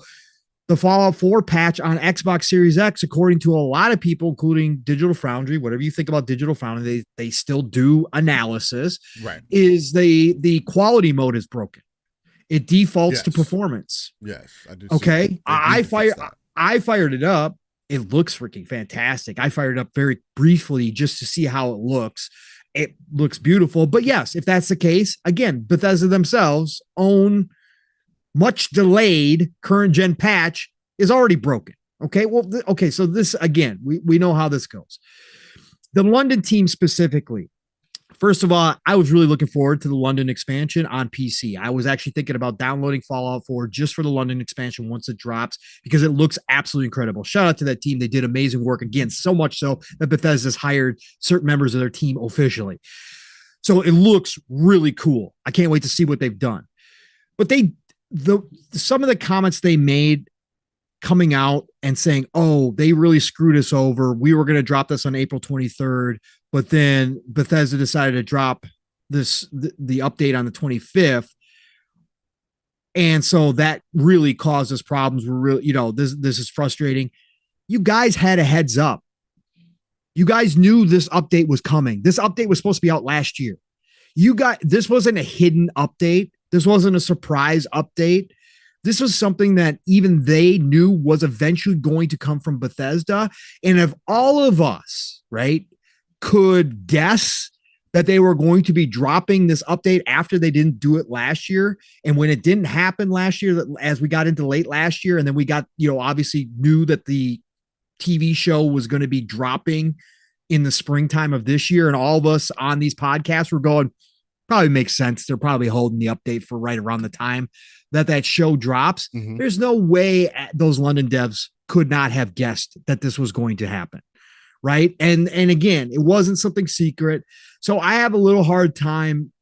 the Fallout 4 patch on Xbox Series X, according to a lot of people, including Digital Foundry, whatever you think about Digital Foundry, they still do analysis, right? Is the quality mode is broken. It defaults to performance. Yes, I do. Okay. I fired it up. It looks freaking fantastic. I fired it up very briefly just to see how it looks. It looks beautiful. But yes, if that's the case, again, Bethesda themselves own much delayed current gen patch is already broken. Okay. Well, so this, again, we know how this goes. The London team specifically, first of all, I was really looking forward to the London expansion on PC. I was actually thinking about downloading Fallout 4 just for the London expansion once it drops, because it looks absolutely incredible. Shout out to that team. They did amazing work. Again, so much so that Bethesda's hired certain members of their team officially. So it looks really cool. I can't wait to see what they've done. But some of the comments they made coming out and saying, oh, they really screwed us over. We were going to drop this on April 23rd, but then Bethesda decided to drop the update on the 25th. And so that really caused us problems. We're really, this is frustrating. You guys had a heads up. You guys knew this update was coming. This update was supposed to be out last year. This wasn't a hidden update. This wasn't a surprise update. This was something that even they knew was eventually going to come from Bethesda. And if all of us, right, could guess that they were going to be dropping this update after they didn't do it last year, and when it didn't happen last year, as we got into late last year, and then we got, obviously knew that the TV show was going to be dropping in the springtime of this year, and all of us on these podcasts were going, Probably makes sense. They're probably holding the update for right around the time that show drops. Mhm. There's no way those London devs could not have guessed that this was going to happen. Right. And again, it wasn't something secret. So I have a little hard time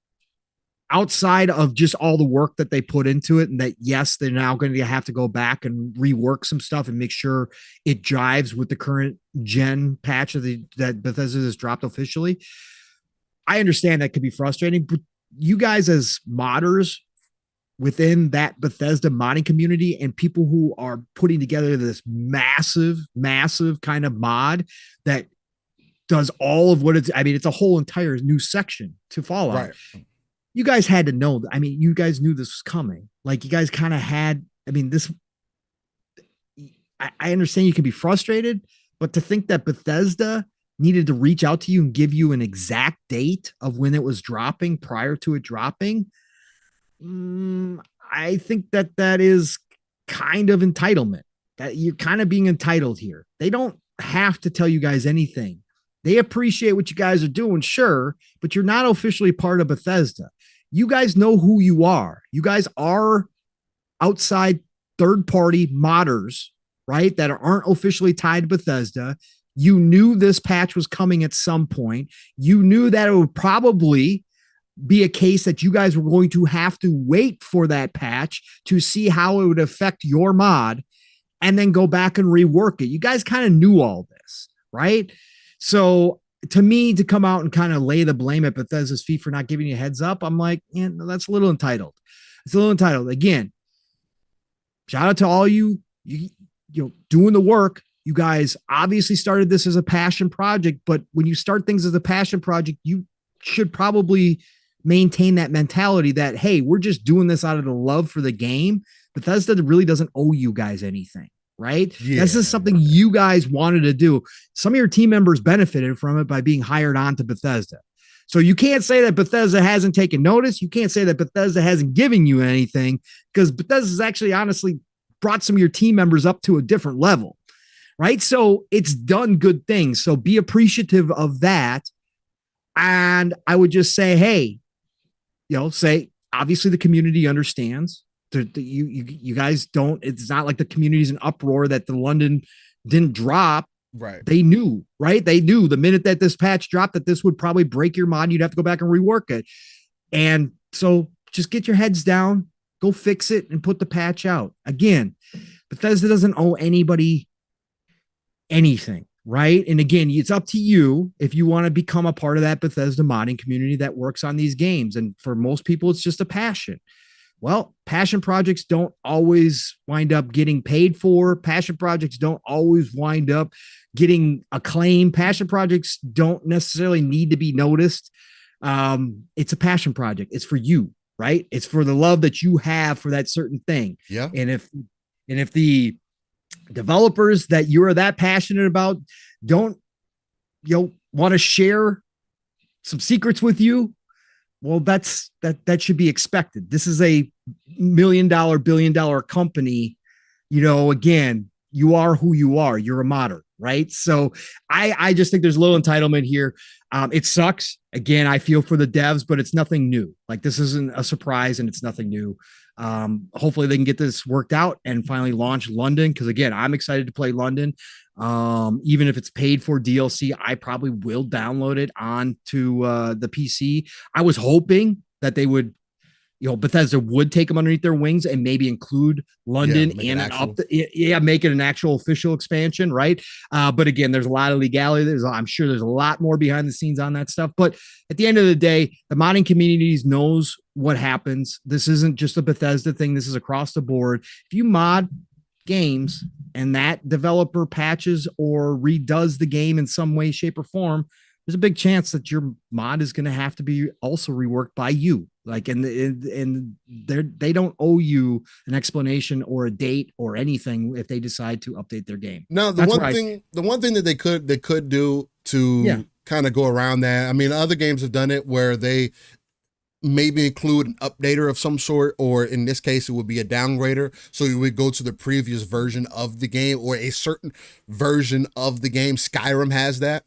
outside of just all the work that they put into it, and that, yes, they're now going to have to go back and rework some stuff and make sure it jives with the current gen patch that Bethesda has dropped officially. I understand that could be frustrating, but you guys as modders within that Bethesda modding community and people who are putting together this massive kind of mod that does all of what it's a whole entire new section to Fallout. Right. You guys had to know. You guys knew this was coming. Like, you guys kind of had, this, I understand you can be frustrated, but to think that Bethesda needed to reach out to you and give you an exact date of when it was dropping prior to it dropping, I think that is kind of entitlement. That you're kind of being entitled here. They don't have to tell you guys anything. They appreciate what you guys are doing, sure, but you're not officially part of Bethesda. You guys know who you are. You guys are outside third-party modders, right, that aren't officially tied to Bethesda. You knew this patch was coming at some point. You knew that it would probably be a case that you guys were going to have to wait for that patch to see how it would affect your mod and then go back and rework it. You guys kind of knew all this, right? So to me, to come out and kind of lay the blame at Bethesda's feet for not giving you a heads up, I'm like, that's a little entitled. It's a little entitled. Again, shout out to all you doing the work. You guys obviously started this as a passion project, but when you start things as a passion project, you should probably maintain that mentality that, hey, we're just doing this out of the love for the game. Bethesda really doesn't owe you guys anything. Right? Yeah. This is something you guys wanted to do. Some of your team members benefited from it by being hired on to Bethesda. So you can't say that Bethesda hasn't taken notice. You can't say that Bethesda hasn't given you anything, because Bethesda's actually honestly brought some of your team members up to a different level. Right? So it's done good things. So be appreciative of that. And I would just say, hey, say, obviously the community understands. You guys don't, it's not like the community's in uproar that the London didn't drop. Right. They knew, right? They knew the minute that this patch dropped that this would probably break your mod. You'd have to go back and rework it. And so just get your heads down, go fix it, and put the patch out. Again, Bethesda doesn't owe anybody anything, right? And again, it's up to you if you want to become a part of that Bethesda modding community that works on these games. And for most people, it's just a passion. Well, passion projects don't always wind up getting paid for. Passion projects don't always wind up getting acclaim. Passion projects don't necessarily need to be noticed. It's a passion project. It's for you, right? It's for the love that you have for that certain thing. Yeah. And if the developers that you're that passionate about don't, want to share some secrets with you, well, that should be expected. This is a $1 million, $1 billion company. Again, you are who you are. You're a modder, right? So I just think there's a little entitlement here. It sucks. Again, I feel for the devs, but it's nothing new. Like, this isn't a surprise and it's nothing new. Hopefully they can get this worked out and finally launch London. Because again, I'm excited to play London. Even if it's paid for DLC, I probably will download it onto the PC. I was hoping that they would, Bethesda would take them underneath their wings and maybe include London and make it an actual official expansion, right? But again, there's a lot of legality. I'm sure there's a lot more behind the scenes on that stuff. But at the end of the day, the modding communities knows what happens. This isn't just a Bethesda thing. This is across the board. If you mod games and that developer patches or redoes the game in some way, shape, or form, there's a big chance that your mod is going to have to be also reworked by you. Like, and they don't owe you an explanation or a date or anything if they decide to update their game. Now, the one thing that they could do to kind of go around that, I mean, other games have done it where they maybe include an updater of some sort, or in this case, it would be a downgrader. So you would go to the previous version of the game or a certain version of the game. Skyrim has that.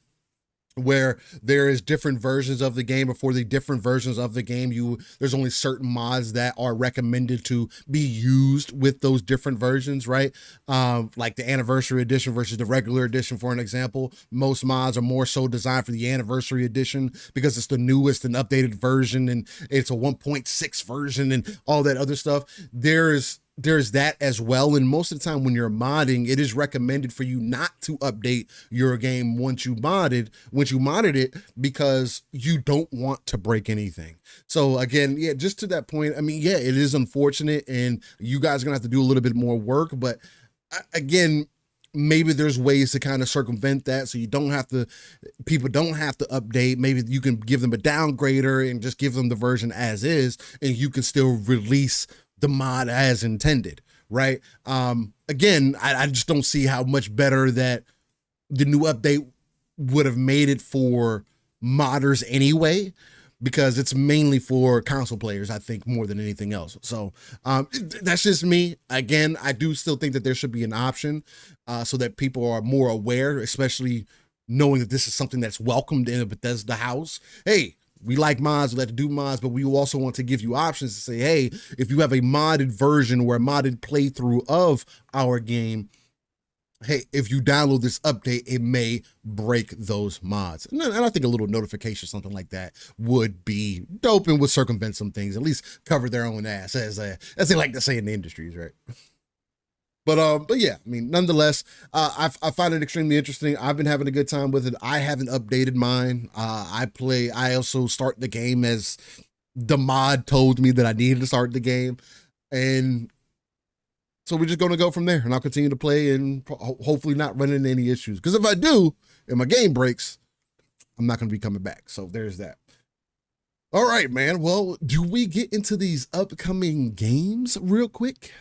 where there is different versions of the game, or for the different versions of the game, there's only certain mods that are recommended to be used with those different versions, right? Like the anniversary edition versus the regular edition, for an example. Most mods are more so designed for the anniversary edition because it's the newest and updated version, and it's a 1.6 version and all that other stuff. There's that as well. And most of the time when you're modding, it is recommended for you not to update your game once you modded it, because you don't want to break anything. So again, yeah, just to that point, I mean, yeah, it is unfortunate and you guys are gonna have to do a little bit more work, but again, maybe there's ways to kind of circumvent that so people don't have to update. Maybe you can give them a downgrader and just give them the version as is, and you can still release the mod as intended, right? Again, I just don't see how much better that the new update would have made it for modders anyway, because it's mainly for console players, I think, more than anything else. So that's just me. Again, I do still think that there should be an option so that people are more aware, especially knowing that this is something that's welcomed in a Bethesda house. Hey, we like mods, we like to do mods, but we also want to give you options to say, hey, if you have a modded version or a modded playthrough of our game, hey, if you download this update, it may break those mods. And I think a little notification, something like that, would be dope and would circumvent some things, at least cover their own ass, as they like to say in the industries, right? But yeah, I mean, nonetheless, I find it extremely interesting. I've been having a good time with it. I haven't updated mine. I also start the game as the mod told me that I needed to start the game. And so we're just going to go from there, and I'll continue to play and hopefully not run into any issues. Because if I do, and my game breaks, I'm not going to be coming back. So there's that. All right, man. Well, do we get into these upcoming games real quick?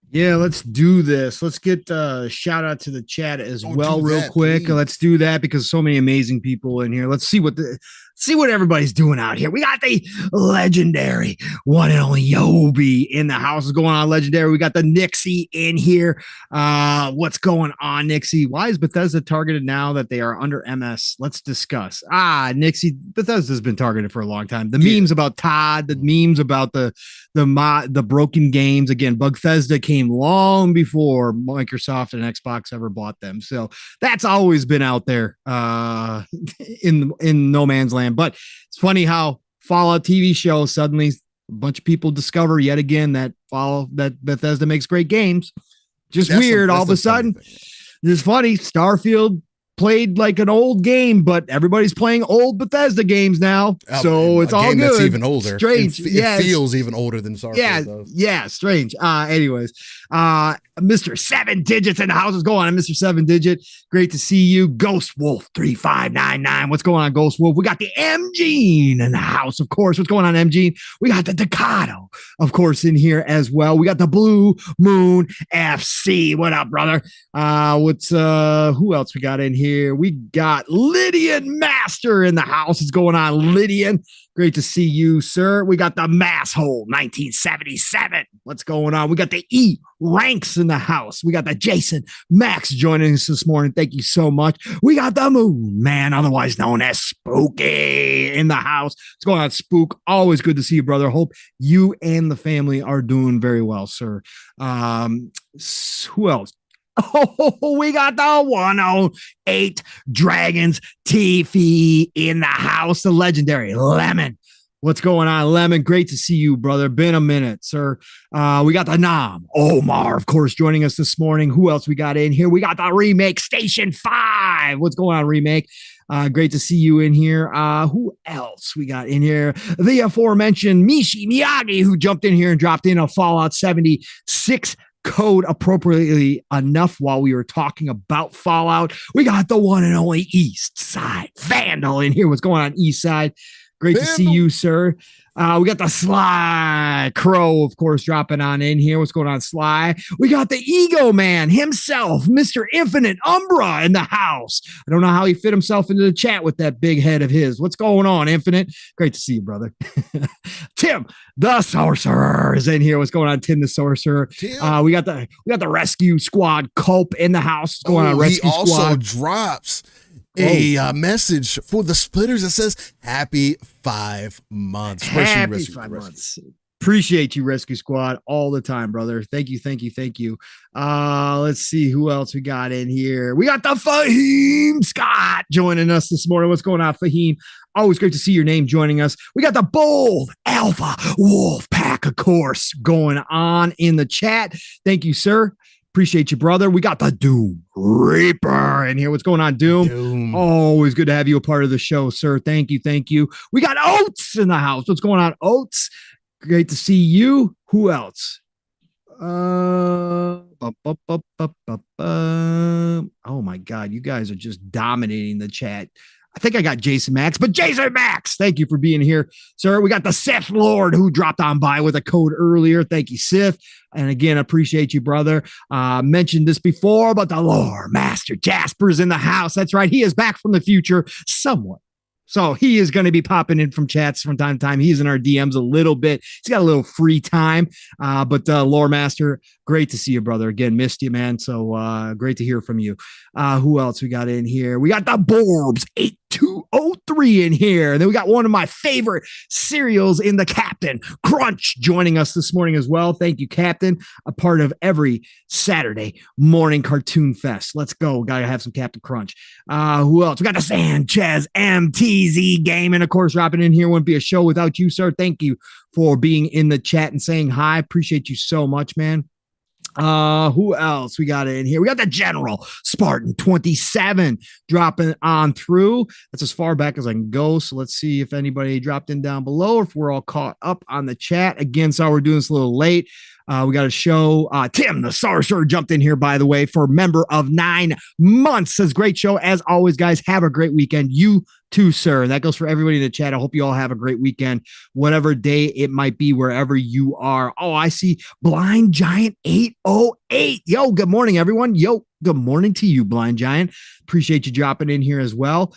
Yeah, let's do this. Let's get a shout out to the chat as well, real quick. Please. Let's do that because so many amazing people in here. Let's see what everybody's doing out here. We got the legendary one and only Yobi in the house. What's going on, legendary? We got the Nixie in here. What's going on, Nixie? Why is Bethesda targeted now that they are under MS? Let's discuss. Nixie, Bethesda's been targeted for a long time. The memes about Todd, the memes about the broken games. Again, Bugfesda came long before Microsoft and Xbox ever bought them. So that's always been out there in no man's land. But it's funny how Fallout TV show, suddenly a bunch of people discover yet again that Bethesda makes great games. Just that's weird. All of a sudden, it's funny. Starfield played like an old game, but everybody's playing old Bethesda games now. So it's all good. That's even older. Strange. It feels even older than Starfield does. Yeah, strange. Anyways, Mr. 7 Digits in the house. What's going on, Mr. 7 Digit? Great to see you. Ghost Wolf 3599. What's going on, Ghost Wolf? We got the M-Gene in the house, of course. What's going on, M-Gene? We got the Decado, of course, in here as well. We got the Blue Moon FC. What up, brother? Who else we got in here? We got Lydian Master in the house. What's going on, Lydian? Great to see you, sir. We got the Masshole 1977. What's going on? We got the E Ranks in the house. We got the Jason Max joining us this morning. Thank you so much. We got the Moon Man, otherwise known as Spooky, in the house. What's going on, Spook? Always good to see you, brother. Hope you and the family are doing very well, sir. Who else? Oh, we got the 108 Dragons TV in the house, the legendary Lemon. What's going on, Lemon? Great to see you, brother. Been a minute, sir. We got the Nam Omar, of course, joining us this morning. Who else we got in here? We got the Remake Station 5. What's going on, Remake? Great to see you in here. Who else we got in here? The aforementioned Mishi Miyagi, who jumped in here and dropped in a Fallout 76 code appropriately enough while we were talking about Fallout. We got the one and only East Side Vandal in here. What's going on, East Side? Great to see you, sir. We got the Sly Crow, of course, dropping on in here. What's going on, Sly? We got the Ego Man himself, Mr. Infinite Umbra, in the house. I don't know how he fit himself into the chat with that big head of his. What's going on, Infinite? Great to see you, brother. Tim, the Sorcerer, is in here. What's going on, Tim the Sorcerer? We got the Rescue Squad Culp in the house. What's going on, Rescue Squad? He also drops a message for the splitters that says happy 5 months. Happy 5 months. Appreciate you, Rescue Squad, all the time, brother. Thank you. Let's see who else we got in here. We got the Fahim Scott joining us this morning. What's going on, Fahim? Always great to see your name joining us. We got the Bold Alpha Wolf Pack, of course, going on in the chat. Thank you, sir. Appreciate you, brother. We got the Doom Reaper in here. What's going on, Doom? Always good to have you a part of the show, sir. Thank you. We got Oats in the house. What's going on, Oats? Great to see you. Who else? Oh my God, you guys are just dominating the chat. I think I got Jason Max, but Jason Max, thank you for being here, sir. We got the Sith Lord who dropped on by with a code earlier. Thank you, Sith. And again, appreciate you, brother. Mentioned this before, but the Lore Master Jasper's in the house. That's right. He is back from the future somewhat. So he is going to be popping in from chats from time to time. He's in our DMs a little bit. He's got a little free time. But Lore Master, great to see you, brother. Again, missed you, man. So great to hear from you. Who else we got in here? We got the Borbs 8203 in here. And then we got one of my favorite cereals in the Captain Crunch joining us this morning as well. Thank you, Captain. A part of every Saturday morning Cartoon Fest. Let's go. Got to have some Captain Crunch. Who else? We got the Sanchez MTZ Gaming, of course, dropping in here. Wouldn't be a show without you, sir. Thank you for being in the chat and saying hi. Appreciate you so much, man. Who else we got in here? We got the General Spartan 27 dropping on through. That's as far back as I can go. So let's see if anybody dropped in down below, if we're all caught up on the chat. Again, sorry we're doing this a little late. We got a show. Tim the Sorcerer jumped in here, by the way, for member of 9 months. Says great show as always, guys. Have a great weekend. You too, sir. That goes for everybody in the chat. I hope you all have a great weekend, whatever day it might be, wherever you are. Oh, I see Blind Giant 808. Yo, good morning, everyone. Yo, good morning to you, Blind Giant. Appreciate you dropping in here as well.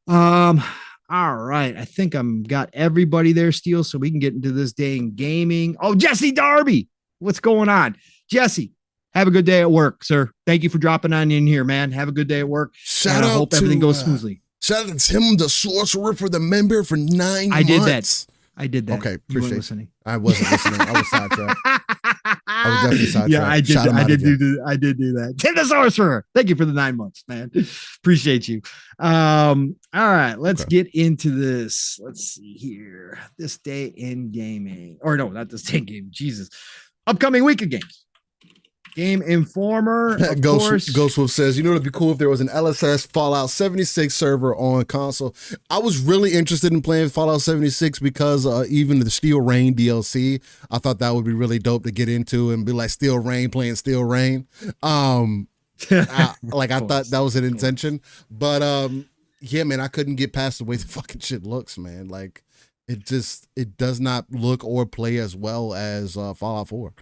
All right. I think I'm got everybody there, Steel, so we can get into this day in gaming. Oh, Jesse Darby. What's going on? Jesse, have a good day at work, sir. Thank you for dropping on in here, man. Have a good day at work. Shout out, I hope everything goes smoothly. Shout out to Tim the Sorcerer for the member for 9 months. I did that. Okay, appreciate it. I wasn't listening. I was sidetracked. I was definitely sidetracked. Yeah, I did do that. Tim the Sorcerer. Thank you for the 9 months, man. Appreciate you. All right, let's get into this. Let's see here. This day in gaming. Or no, not this day in gaming. Jesus. Upcoming week of games. Game Informer, of course. Ghostwolf says, you know, it'd be cool if there was an LSS Fallout 76 server on console. I was really interested in playing Fallout 76 because even the Steel Rain DLC, I thought that would be really dope to get into and be like Steel Rain playing Steel Rain. I thought that was an intention. But yeah, man, I couldn't get past the way the fucking shit looks, man. Like, it does not look or play as well as Fallout 4.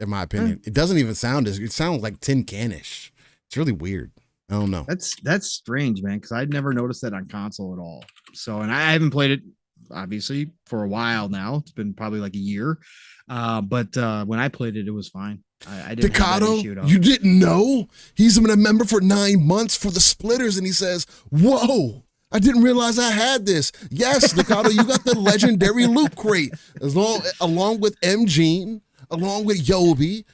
In my opinion, it doesn't even sound it sounds like tin canish. It's really weird. I don't know. That's strange, man, because I'd never noticed that on console at all. So, and I haven't played it obviously for a while now. It's been probably like a year. But when I played it, it was fine. I didn't have that issue at all. You didn't know? He's been a member for 9 months for the Splitters, and he says, "Whoa, I didn't realize I had this." Yes, Decado, you got the legendary loot crate, along with M. Gene. Along with Yobi,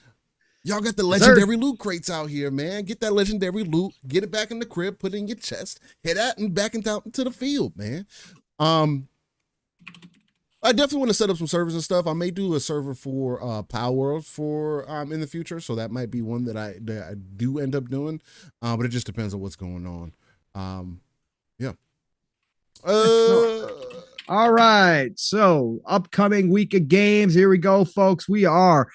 y'all got the legendary loot crates out here, man. Get that legendary loot, get it back in the crib, put it in your chest, hit that and back out into the field, man. I definitely want to set up some servers and stuff. I may do a server for Power World for in the future, so that might be one that I do end up doing. But it just depends on what's going on. Yeah. All right, so upcoming week of games. Here we go, folks. We are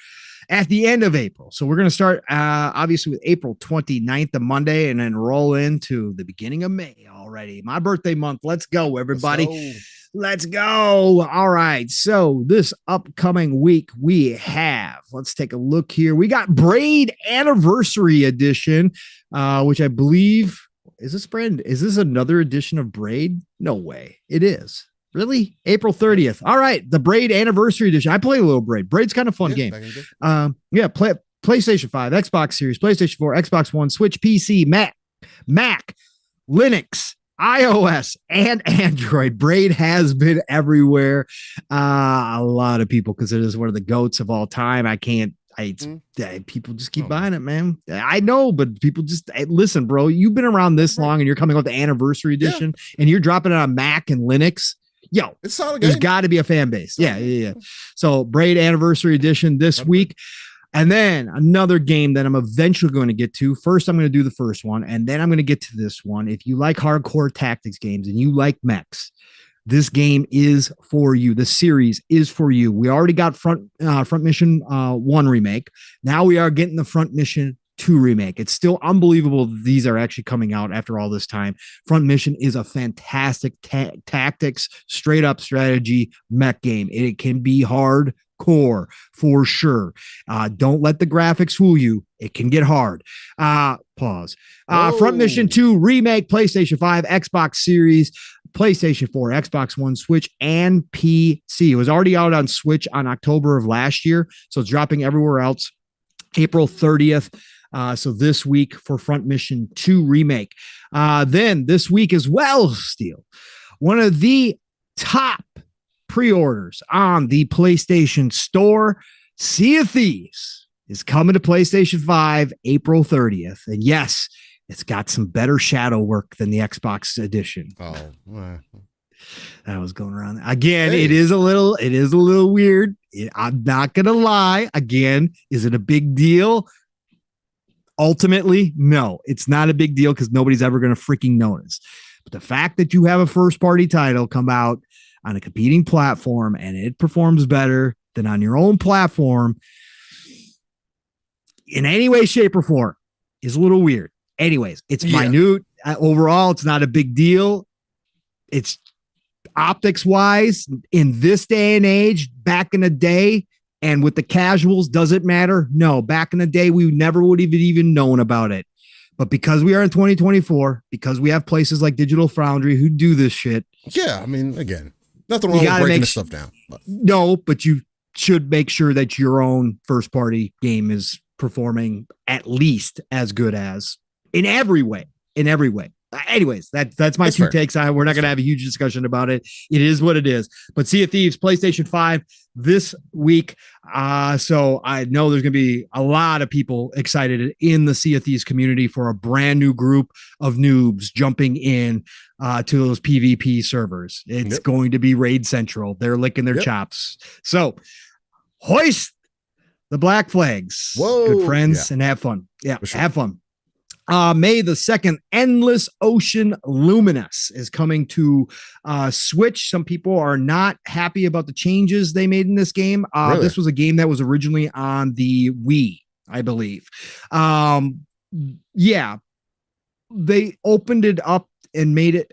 at the end of April. So we're going to start, obviously, with April 29th, the Monday, and then roll into the beginning of May already. My birthday month. Let's go, everybody. Let's go. All right. So this upcoming week we have, let's take a look here. We got Braid Anniversary Edition, which I believe is this another edition of Braid? No way. It is. Really? April 30th. All right. The Braid Anniversary Edition. I play a little Braid. Braid's kind of fun game. PlayStation 5, Xbox Series, PlayStation 4, Xbox One, Switch, PC, Mac, Linux, iOS, and Android. Braid has been everywhere. A lot of people consider this one of the GOATs of all time. People just keep buying it, man. I know, but people just listen, bro. You've been around this long and you're coming with the Anniversary Edition and you're dropping it on Mac and Linux. Yo, it's solid. There's got to be a fan base. Yeah. So Braid Anniversary Edition this week. And then another game that I'm eventually going to get to. First, I'm going to do the first one, and then I'm going to get to this one. If you like hardcore tactics games and you like mechs, this game is for you. The series is for you. We already got Front Mission 1 remake. Now we are getting the Front Mission 2 remake. It's still unbelievable that these are actually coming out after all this time. Front Mission is a fantastic tactics, straight up strategy mech game. It can be hardcore for sure. Don't let the graphics fool you. It can get hard. Pause. Front Mission 2 remake, PlayStation 5, Xbox Series, PlayStation 4, Xbox One, Switch, and PC. It was already out on Switch on October of last year, so it's dropping everywhere else. April 30th. So this week for Front Mission 2 remake. Then this week as well, Steel, one of the top pre-orders on the PlayStation Store, Sea of Thieves, is coming to PlayStation 5 April 30th. And yes, it's got some better shadow work than the Xbox edition. Oh, that was going around. Again, it is a little weird. I'm not going to lie. Again, is it a big deal? Ultimately, no, it's not a big deal because nobody's ever going to freaking notice. But the fact that you have a first party title come out on a competing platform and it performs better than on your own platform in any way, shape, or form is a little weird. Anyways, it's minute. Overall, it's not a big deal. It's optics wise in this day and age, back in the day, and with the casuals, does it matter? No, back in the day, we never would have even known about it. But because we are in 2024, because we have places like Digital Foundry who do this shit. Yeah, I mean, again, nothing wrong with breaking this stuff down. No, but you should make sure that your own first party game is performing at least as good as in every way. Anyways, that's my two takes. We're not going to have a huge discussion about it. It is what it is. But Sea of Thieves, PlayStation 5 this week. So I know there's going to be a lot of people excited in the Sea of Thieves community for a brand new group of noobs jumping in to those PvP servers. It's going to be Raid Central. They're licking their chops. So hoist the black flags, good friends, and have fun. Yeah, have fun. May the 2nd, Endless Ocean Luminous is coming to Switch. Some people are not happy about the changes they made in this game. Really? This was a game that was originally on the Wii, I believe. They opened it up and made it.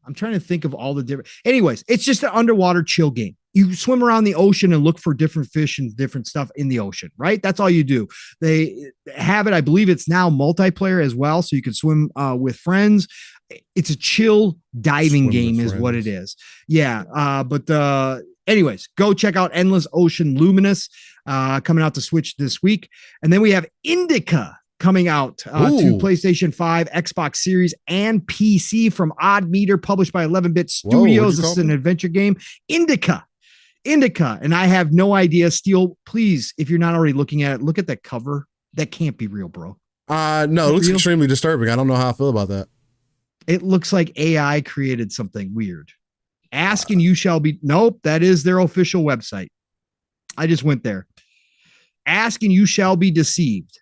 I'm trying to think of all the different. Anyways, it's just an underwater chill game. You swim around the ocean and look for different fish and different stuff in the ocean, right? That's all you do. They have it. I believe it's now multiplayer as well. So you can swim with friends. It's a chill diving game is what it is. Yeah. Anyways, go check out Endless Ocean Luminous coming out to Switch this week. And then we have Indica coming out to PlayStation 5, Xbox Series, and PC from Odd Meter, published by 11-Bit Studios. This is an adventure game. Indica. And I have no idea. Steel, please, if you're not already looking at it, look at that cover. That can't be real, bro. No, it looks extremely disturbing. I don't know how I feel about that. It looks like AI created something weird. Ask and you shall be. Nope, that is their official website. I just went there. Ask and you shall be deceived.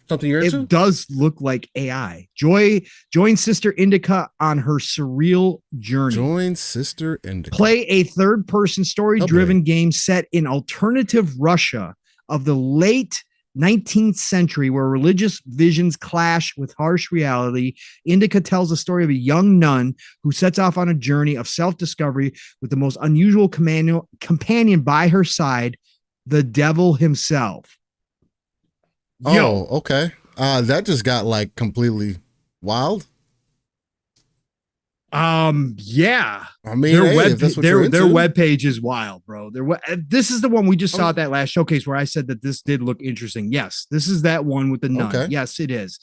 Something you're into? It does look like AI. Join Sister Indica on her surreal journey. Join Sister Indica. Play a third-person story-driven game set in alternative Russia of the late 19th century where religious visions clash with harsh reality. Indica tells the story of a young nun who sets off on a journey of self-discovery with the most unusual companion by her side, the devil himself. Oh, okay. That just got like completely wild. Yeah. I mean, their web page is wild, bro. This is the one we just saw at that last showcase where I said that this did look interesting. Yes, this is that one with the nun. Okay. Yes, it is.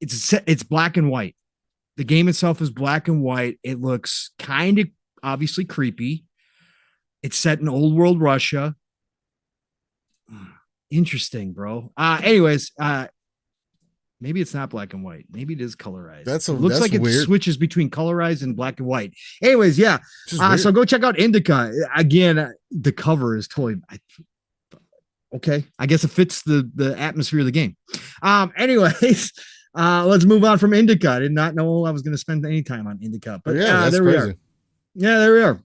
It's black and white. The game itself is black and white. It looks kind of obviously creepy. It's set in old world Russia. Interesting, bro. Anyways, maybe it's not black and white. Maybe it is colorized. It looks like it switches between colorized and black and white. Anyways, yeah. So go check out Indica. Again, the cover is totally okay. I guess it fits the atmosphere of the game. Anyways, let's move on from Indica. I did not know I was going to spend any time on Indica, but yeah, there we are. Yeah, there we are.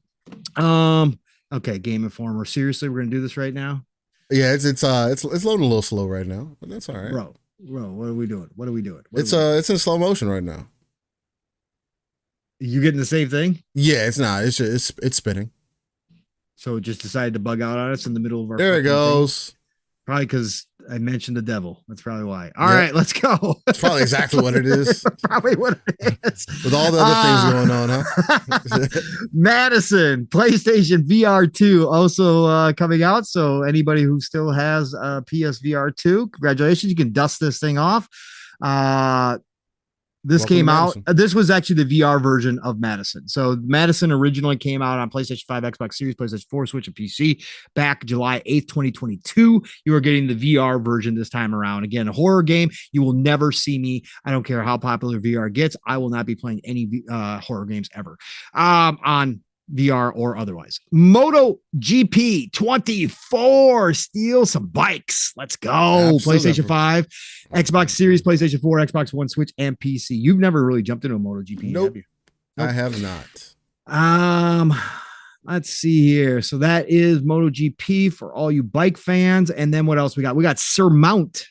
Okay, Game Informer. Seriously, we're going to do this right now? Yeah, it's loading a little slow right now, but that's all right. Bro, what are we doing? It's in slow motion right now. You getting the same thing? Yeah, it's not. It's spinning. So it just decided to bug out on us in the middle of our. There it goes. Thing. Probably because I mentioned the devil. That's probably why. All right, let's go. It's probably exactly what it is. Probably what it is. With all the other things going on, huh? Madison, PlayStation VR 2 also coming out. So anybody who still has PSVR 2, congratulations. You can dust this thing off. This came out. This was actually the VR version of Madison. So Madison originally came out on PlayStation 5, Xbox Series, PlayStation 4, Switch, and PC back July 8th, 2022. You are getting the VR version this time around. Again, a horror game. You will never see me. I don't care how popular VR gets. I will not be playing any horror games ever on VR or otherwise. Moto GP 24, steal some bikes. Let's go. Absolutely. PlayStation 5, Xbox Series, PlayStation 4, Xbox One, Switch, and PC. You've never really jumped into a Moto GP. Nope. Have you? Nope. I have not. Let's see here. So that is Moto GP for all you bike fans. And then what else we got? We got Surmount,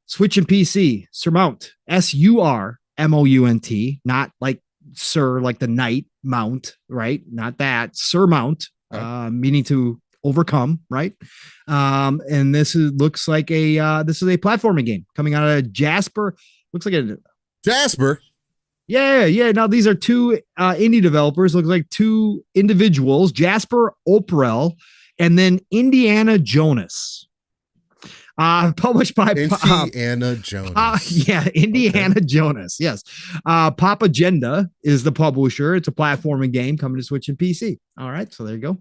Switch and PC. Surmount, SURMOUNT, not like Sir, like the knight mount, right? Not that. Surmount, meaning to overcome, right? And this looks like a platforming game coming out of Jasper. Looks like a Jasper. Yeah. Now these are two indie developers. Looks like two individuals, Jasper Oprel and then Indiana Jonas. Published by Indiana Jonas. Indiana Jonas. Yes. Pop Agenda is the publisher. It's a platforming game coming to Switch and PC. All right. So there you go.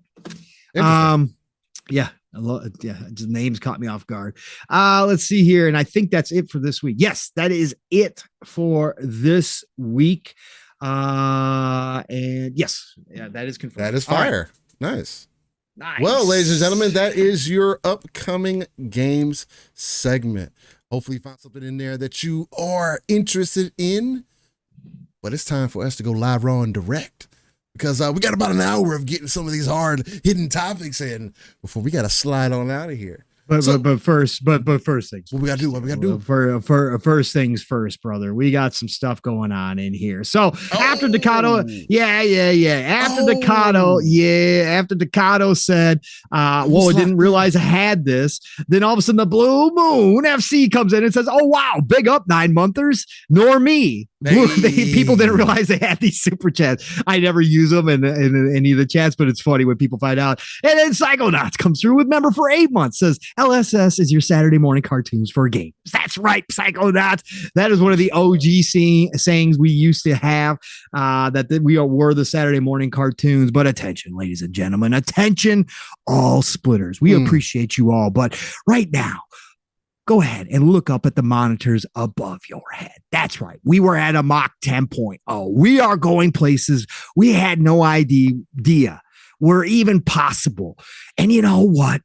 Just names caught me off guard. Let's see here. And I think that's it for this week. Yes, that is it for this week. And yes, that is confirmed. That is fire. Right. Nice. Well, ladies and gentlemen, that is your upcoming games segment. Hopefully you found something in there that you are interested in. But it's time for us to go live, raw, and direct. Because we got about an hour of getting some of these hard hidden topics in before we got to slide on out of here. But first things. What we gotta do? First things first, brother. We got some stuff going on in here. So after Ducato, After Ducato said, didn't realize I had this. Then all of a sudden, the Blue Moon FC comes in and says, "Oh wow, big up 9-monthers, nor me." People didn't realize they had these super chats. I never use them in any of the chats, but it's funny when people find out. And then Psychonauts comes through with member for 8 months, says LSS is your Saturday morning cartoons for games. That's right, Psychonauts. That is one of the OG sayings we used to have, that we were the Saturday morning cartoons. But attention, ladies and gentlemen, attention, all splitters. We appreciate you all. But right now, go ahead and look up at the monitors above your head. That's right. We were at a Mach 10.0. We are going places we had no idea were even possible. And you know what?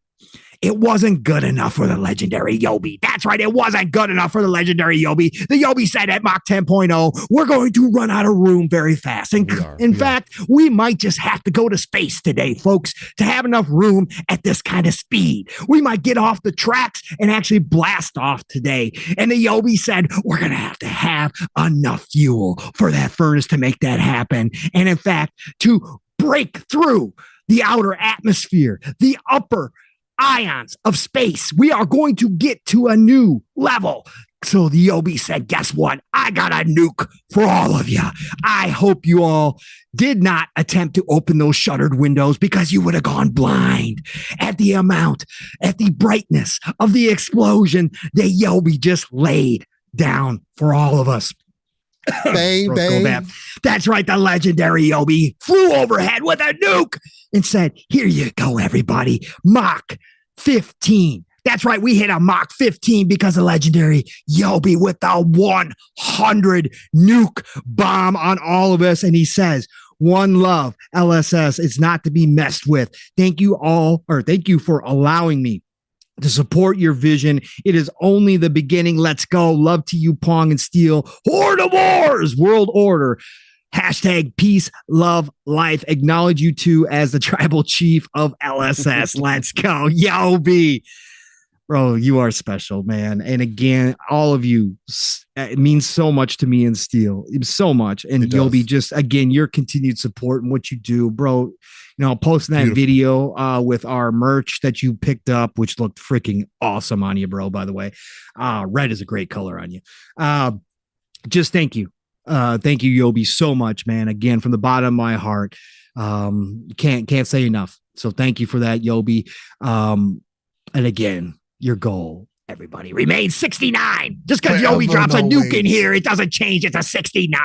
It wasn't good enough for the legendary Yobi. That's right. It wasn't good enough for the legendary Yobi. The Yobi said at Mach 10.0, we're going to run out of room very fast. And in fact, we might just have to go to space today, folks, to have enough room at this kind of speed. We might get off the tracks and actually blast off today. And the Yobi said, we're going to have enough fuel for that furnace to make that happen. And in fact, to break through the outer atmosphere, the upper ions of space, we are going to get to a new level. So the Yobi said, guess what? I got a nuke for all of you. I hope you all did not attempt to open those shuttered windows, because you would have gone blind at the amount, at the brightness of the explosion that Yobi just laid down for all of us. Bang, bang. That's right. The legendary Yobi flew overhead with a nuke and said, here you go, everybody. Mach 15. That's right. We hit a Mach 15 because of legendary Yobi with the 100 nuke bomb on all of us. And he says, one love, LSS. It's not to be messed with. Thank you all, or thank you for allowing me to support your vision. It is only the beginning. Let's go. Love to you, Pong and Steel. Horde of Wars, World Order. Hashtag peace, love, life. Acknowledge you two as the tribal chief of LSS. Let's go. Yobi. Bro, you are special, man. And again, all of you, it means so much to me and Steel. So much. And Yobi, just again, your continued support and what you do, bro. You know, posting that video with our merch that you picked up, which looked freaking awesome on you, bro, by the way. Red is a great color on you. Just thank you. Thank you, Yobi, so much, man. Again, from the bottom of my heart. Can't say enough. So thank you for that, Yobi. And again, your goal, everybody, remains 69. Just because Yobi drops a nuke in here, it doesn't change it to 69.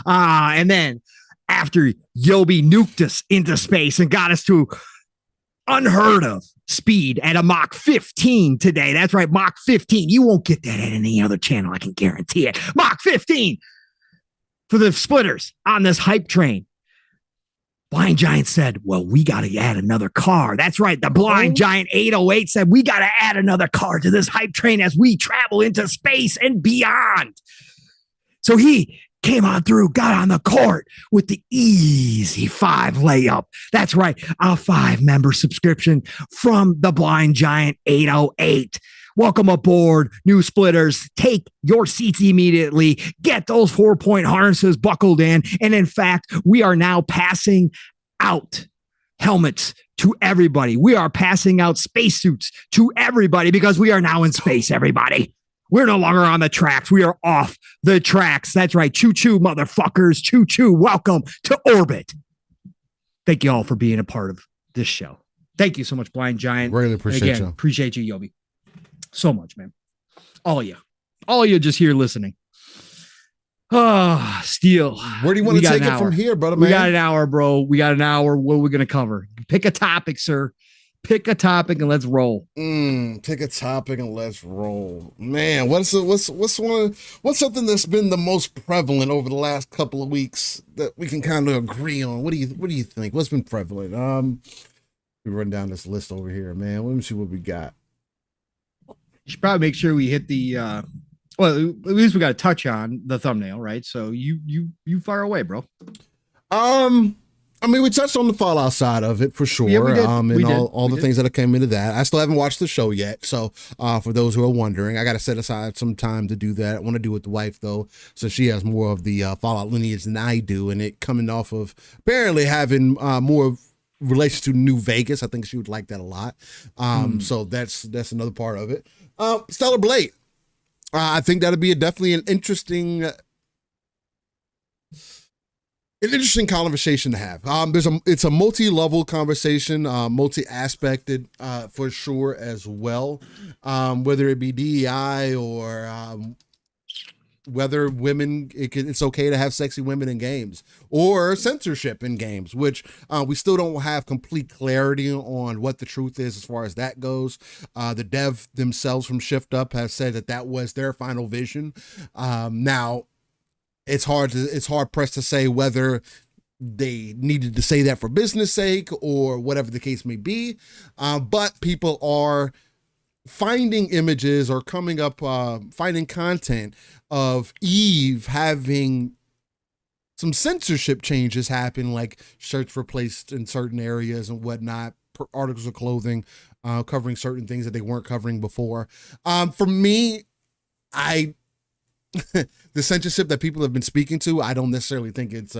And then after Yobi nuked us into space and got us to unheard of speed at a Mach 15 today. That's right, Mach 15. You won't get that at any other channel, I can guarantee it. Mach 15 for the splitters on this hype train. Blind Giant said, well, we got to add another car. That's right. The Blind Giant 808 said, we got to add another car to this hype train as we travel into space and beyond. So he came on through, got on the court with the easy 5 layup. That's right. A 5-member subscription from the Blind Giant 808. Welcome aboard, new splitters. Take your seats immediately. Get those 4-point harnesses buckled in. And in fact, we are now passing out helmets to everybody. We are passing out spacesuits to everybody because we are now in space, everybody. We're no longer on the tracks. We are off the tracks. That's right. Choo-choo, motherfuckers. Choo-choo. Welcome to orbit. Thank you all for being a part of this show. Thank you so much, Blind Giant. Really appreciate you. Appreciate you, Yobi. So much, man. All of you just here listening. Oh, Steel. Where do you want to take it from here, brother, man? We got an hour, bro. We got an hour. What are we going to cover? Pick a topic, sir. Pick a topic and let's roll. Pick a topic and let's roll. Man, what's something that's been the most prevalent over the last couple of weeks that we can kind of agree on? What do you think? What's been prevalent? We run down this list over here, man. Let me see what we got. You should probably make sure we hit the well, at least we got to touch on the thumbnail, right? So you fire away, bro. I mean, we touched on the Fallout side of it for sure. Yeah, we did. And all the things that came into that. I still haven't watched the show yet. So for those who are wondering, I got to set aside some time to do that. I want to do it with the wife, though, so she has more of the Fallout lineage than I do. And it coming off of apparently having more relation to New Vegas. I think she would like that a lot. So that's another part of it. Stellar Blade. I think that'd be definitely an interesting conversation to have. It's a multi-level conversation, multi-aspected for sure as well. Whether it be DEI or whether women, it's okay to have sexy women in games, or censorship in games, which we still don't have complete clarity on what the truth is as far as that goes. The dev themselves from Shift Up have said that was their final vision. Now, it's hard pressed to say whether they needed to say that for business sake or whatever the case may be. But people are finding images or coming up, finding content of Eve having some censorship changes happen, like shirts replaced in certain areas and whatnot, articles of clothing covering certain things that they weren't covering before. For me, the censorship that people have been speaking to, I don't necessarily think it's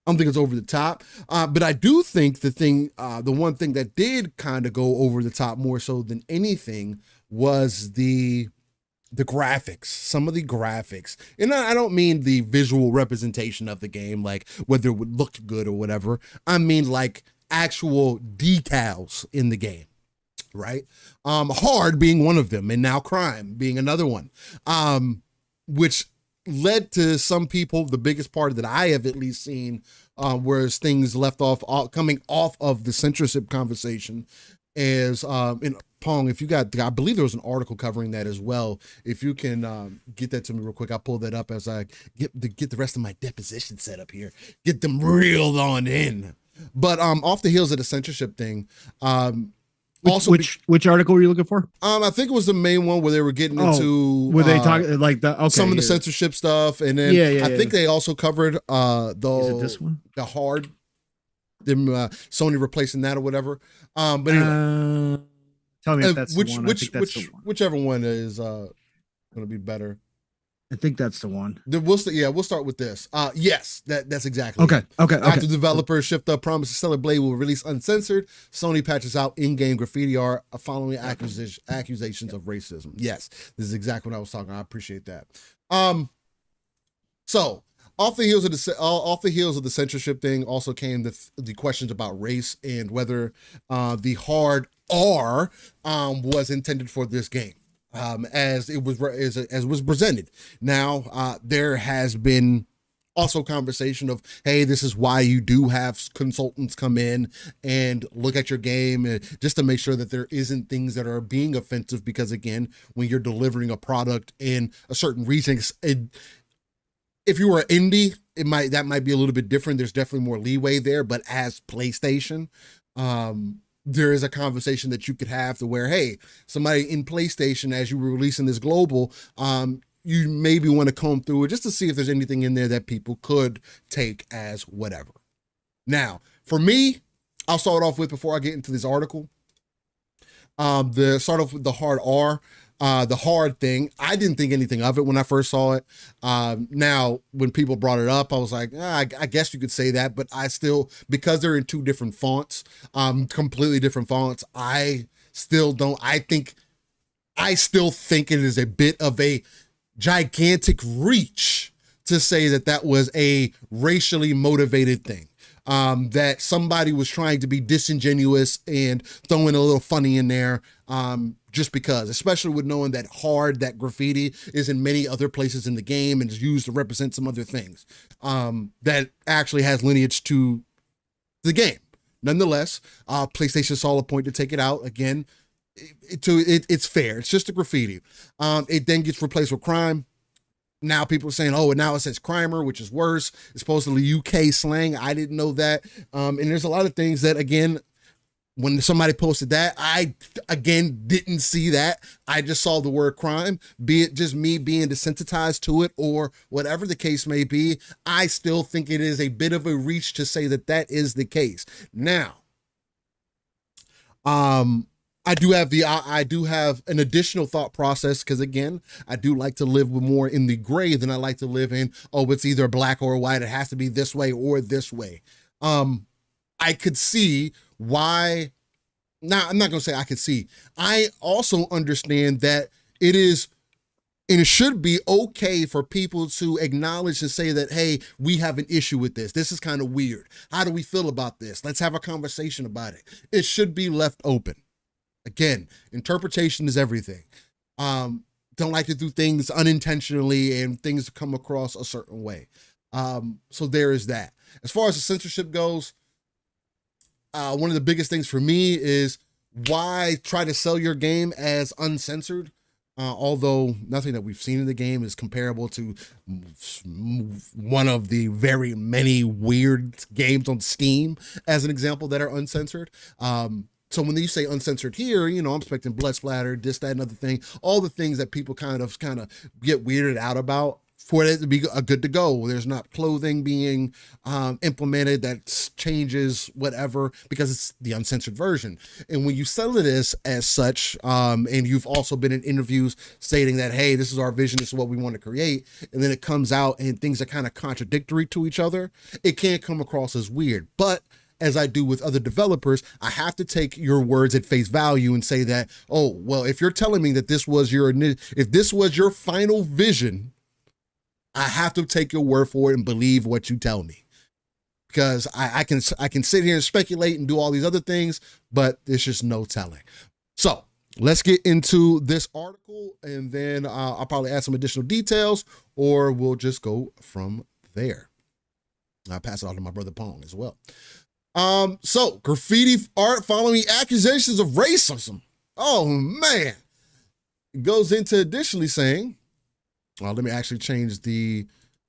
I don't think it's over the top, but I do think the one thing that did kind of go over the top more so than anything was the graphics, some of the graphics. And I don't mean the visual representation of the game, like whether it would look good or whatever. I mean like actual decals in the game, right? Hard being one of them, and now crime being another one, which led to some people, the biggest part that I have at least seen, whereas things left off, coming off of the censorship conversation, is in Pong, if you got, I believe there was an article covering that as well. If you can get that to me real quick, I'll pull that up as I get the rest of my deposition set up here, get them reeled on in. But off the heels of the censorship thing, which article were you looking for? I think it was the main one where they were getting into were they talking like some of the censorship stuff, and then I think they also covered this one, the hard, them Sony replacing that or whatever. But anyway, tell me if that's the one. Whichever one is going to be better. I think that's the one. We'll start with this. Yes, that's exactly okay. It. Okay. After developers shift up promise to Stellar Blade will release uncensored, Sony patches out in-game graffiti art following accusations of racism. Yes, this is exactly what I was talking about. I appreciate that. So off the heels of the censorship thing also came the questions about race and whether the hard R was intended for this game. As it was presented. Now, there has been also conversation of, hey, this is why you do have consultants come in and look at your game just to make sure that there isn't things that are being offensive, because again, when you're delivering a product in a certain region, if you were an indie, that might be a little bit different. There's definitely more leeway there, but as PlayStation, there is a conversation that you could have to where, hey, somebody in PlayStation, as you were releasing this global, you maybe want to comb through it just to see if there's anything in there that people could take as whatever. Now, for me, I'll start off with, before I get into this article, start off with the hard R. The hard thing, I didn't think anything of it when I first saw it. Now, when people brought it up, I was like, I guess you could say that, but I still, because they're in two different fonts, completely different fonts, I still think it is a bit of a gigantic reach to say that was a racially motivated thing. That somebody was trying to be disingenuous and throwing a little funny in there, just because, especially with knowing that that graffiti is in many other places in the game and is used to represent some other things, that actually has lineage to the game. Nonetheless, PlayStation saw a point to take it out. Again, it's fair. It's just a graffiti. It then gets replaced with crime. Now people are saying, oh, and now it says crimer, which is worse. It's supposedly UK slang. I didn't know that. And there's a lot of things that, again, when somebody posted that, I, again, didn't see that. I just saw the word crime, be it just me being desensitized to it or whatever the case may be. I still think it is a bit of a reach to say that is the case. Now, I do have an additional thought process, because again, I do like to live with more in the gray than I like to live in, oh, it's either black or white. It has to be this way or this way. I could see why. Now, I'm not going to say I could see. I also understand that it is, and it should be okay for people to acknowledge and say that, hey, we have an issue with this. This is kind of weird. How do we feel about this? Let's have a conversation about it. It should be left open. Again, interpretation is everything. Don't like to do things unintentionally and things come across a certain way. So there is that. As far as the censorship goes, one of the biggest things for me is, why try to sell your game as uncensored Although nothing that we've seen in the game is comparable to one of the very many weird games on Steam, as an example, that are uncensored. So when you say uncensored here, I'm expecting blood splatter, this, that, and other thing, all the things that people kind of get weirded out about. For it to be good to go, there's not clothing being implemented that changes whatever, because it's the uncensored version. And when you sell it as such, and you've also been in interviews stating that, hey, this is our vision, this is what we want to create, and then it comes out and things are kind of contradictory to each other, it can't come across as weird. But as I do with other developers, I have to take your words at face value and say that, oh, well, if you're telling me that this was your final vision, I have to take your word for it and believe what you tell me, because I can sit here and speculate and do all these other things, but there's just no telling. So let's get into this article, and then I'll probably add some additional details, or we'll just go from there. I'll pass it on to my brother Pong as well. So graffiti art following accusations of racism. Oh man. It goes into additionally saying, let me actually change the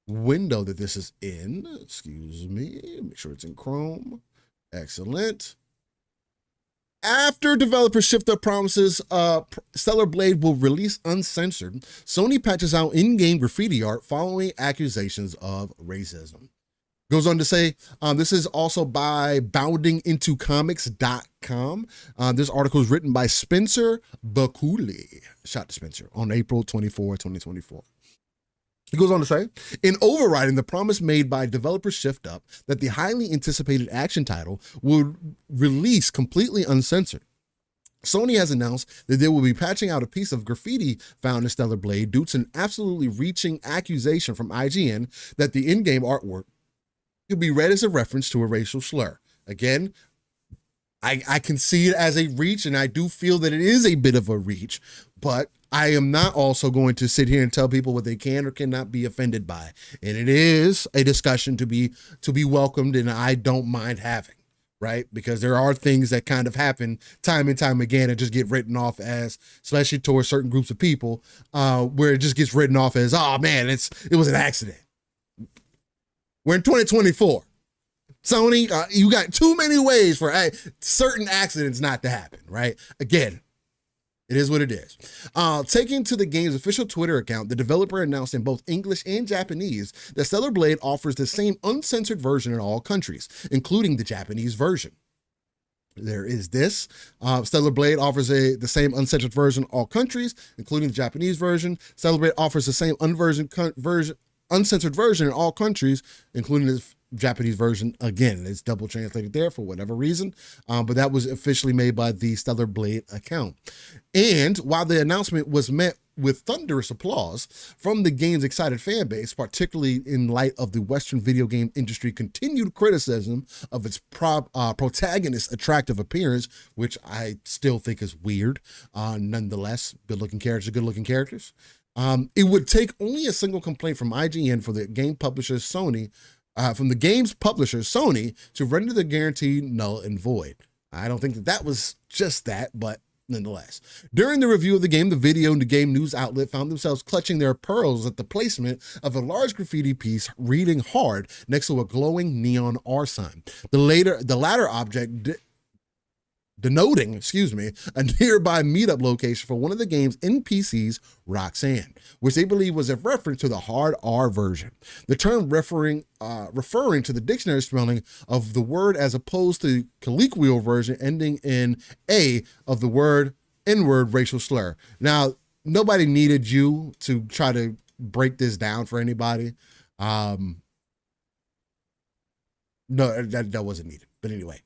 window that this is in. Excuse me. Make sure it's in Chrome. Excellent. After developers shift up promises, Stellar Blade will release uncensored, Sony patches out in-game graffiti art following accusations of racism. Goes on to say, this is also by boundingintocomics.com. This article is written by Spencer Bakuli. Shout out to Spencer, on April 24, 2024. He goes on to say, in overriding the promise made by developer Shift Up that the highly anticipated action title will release completely uncensored, Sony has announced that they will be patching out a piece of graffiti found in Stellar Blade due to an absolutely reaching accusation from IGN that the in-game artwork could be read as a reference to a racial slur. Again, I can see it as a reach, and I do feel that it is a bit of a reach, but I am not also going to sit here and tell people what they can or cannot be offended by. And it is a discussion to be welcomed, and I don't mind having, right? Because there are things that kind of happen time and time again and just get written off as, especially towards certain groups of people, where it just gets written off as, oh man, it was an accident. We're in 2024. Sony, you got too many ways for certain accidents not to happen, right? Again, it is what it is. Taking to the game's official Twitter account, the developer announced in both English and Japanese that Stellar Blade offers the same uncensored version in all countries, including the Japanese version. There is this. Stellar Blade offers the same uncensored version in all countries, including the Japanese version. Stellar Blade offers the same uncensored version in all countries, including the Japanese version. Again, it's double translated there for whatever reason, but that was officially made by the Stellar Blade account. And while the announcement was met with thunderous applause from the game's excited fan base, particularly in light of the Western video game industry continued criticism of its protagonist's attractive appearance, which I still think is weird. Nonetheless, good-looking characters are good-looking characters. It would take only a single complaint from IGN for the game publisher Sony, from the game's publisher Sony, to render the guarantee null and void. I don't think that was just that, but nonetheless. During the review of the game, the video and the game news outlet found themselves clutching their pearls at the placement of a large graffiti piece reading hard next to a glowing neon R sign. The latter object denoting, a nearby meetup location for one of the game's NPCs, Roxanne, which they believe was a reference to the hard R version. The term referring to the dictionary spelling of the word as opposed to the colloquial version ending in A of the word N-word racial slur. Now, nobody needed you to try to break this down for anybody. No, that wasn't needed. But anyway,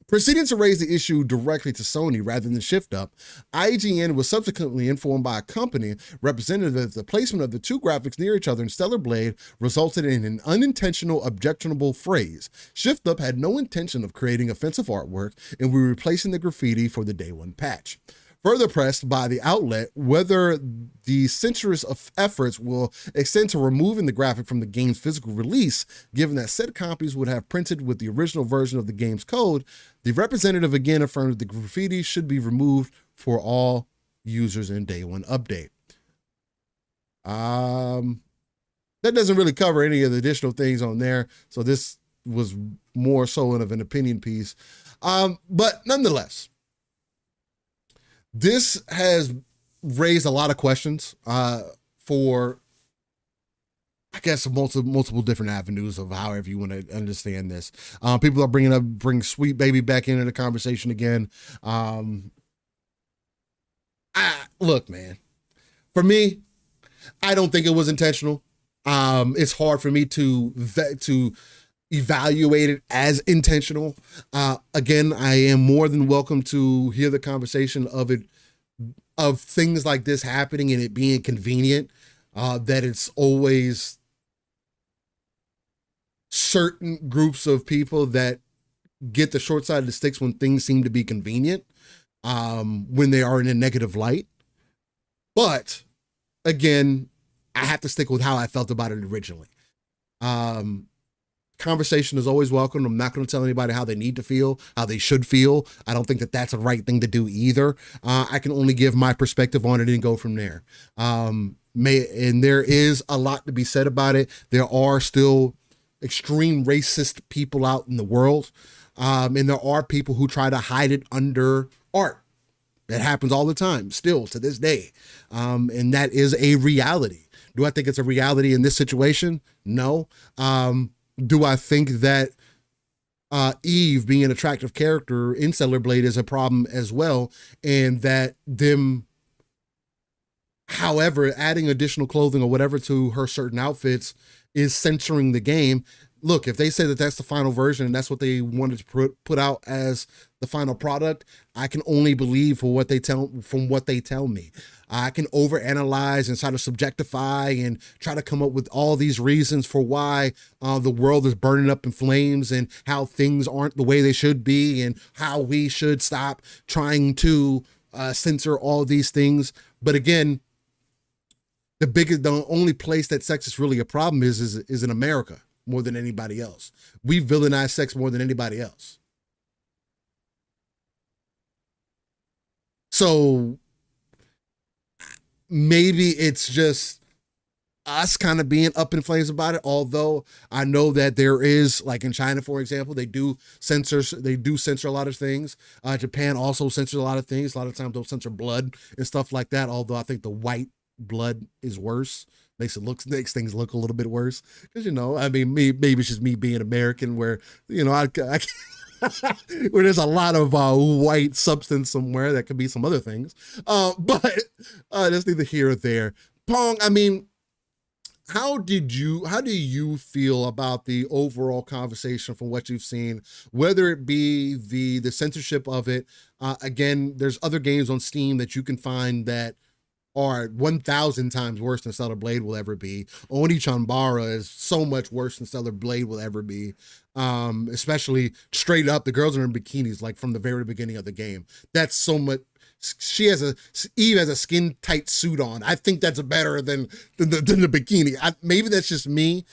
proceeding to raise the issue directly to Sony rather than Shift Up, IGN was subsequently informed by a company representative that the placement of the two graphics near each other in Stellar Blade resulted in an unintentional, objectionable phrase. Shift Up had no intention of creating offensive artwork and were replacing the graffiti for the day one patch. Further pressed by the outlet whether the censorious efforts will extend to removing the graphic from the game's physical release, given that said copies would have printed with the original version of the game's code, the representative again affirmed that the graffiti should be removed for all users in day one update. That doesn't really cover any of the additional things on there. So this was more so of an opinion piece. But nonetheless, this has raised a lot of questions for, I guess, multiple different avenues of however you want to understand this. People are bring Sweet Baby back into the conversation again. Look, man, for me, I don't think it was intentional. It's hard for me to evaluate it as intentional. Again, I am more than welcome to hear the conversation of things like this happening and it being convenient. That it's always certain groups of people that get the short side of the sticks when things seem to be convenient, when they are in a negative light. But again, I have to stick with how I felt about it originally. Conversation is always welcome. I'm not going to tell anybody how they need to feel, how they should feel. I don't think that that's a right thing to do either. I can only give my perspective on it and go from there. And there is a lot to be said about it. There are still extreme racist people out in the world. And there are people who try to hide it under art. That happens all the time, still to this day. And that is a reality. Do I think it's a reality in this situation? No. Do I think that Eve being an attractive character in Stellar Blade is a problem as well? And that them, however, adding additional clothing or whatever to her certain outfits is censoring the game. Look, if they say that that's the final version and that's what they wanted to put out as the final product, I can only believe from what they tell me. I can overanalyze and try to subjectify and try to come up with all these reasons for why the world is burning up in flames and how things aren't the way they should be and how we should stop trying to censor all these things. But again, the only place that sex is really a problem is in America more than anybody else. We villainize sex more than anybody else. So maybe it's just us kind of being up in flames about it. Although I know that there is, like in China, for example, they do censor a lot of things. Japan also censors a lot of things. A lot of times they'll censor blood and stuff like that. Although I think the white blood is worse. Makes things look a little bit worse. Because, I mean, maybe it's just me being American where, I where there's a lot of white substance somewhere. That could be some other things. But that's neither here or there. Pong, I mean, how do you feel about the overall conversation from what you've seen, whether it be the censorship of it? Again, there's other games on Steam that you can find that are 1,000 times worse than Stellar Blade will ever be. Oni Chanbara is so much worse than Stellar Blade will ever be. Especially straight up, the girls are in bikinis, like from the very beginning of the game. That's so much. Eve has a skin tight suit on. I think that's better than the bikini. Maybe that's just me.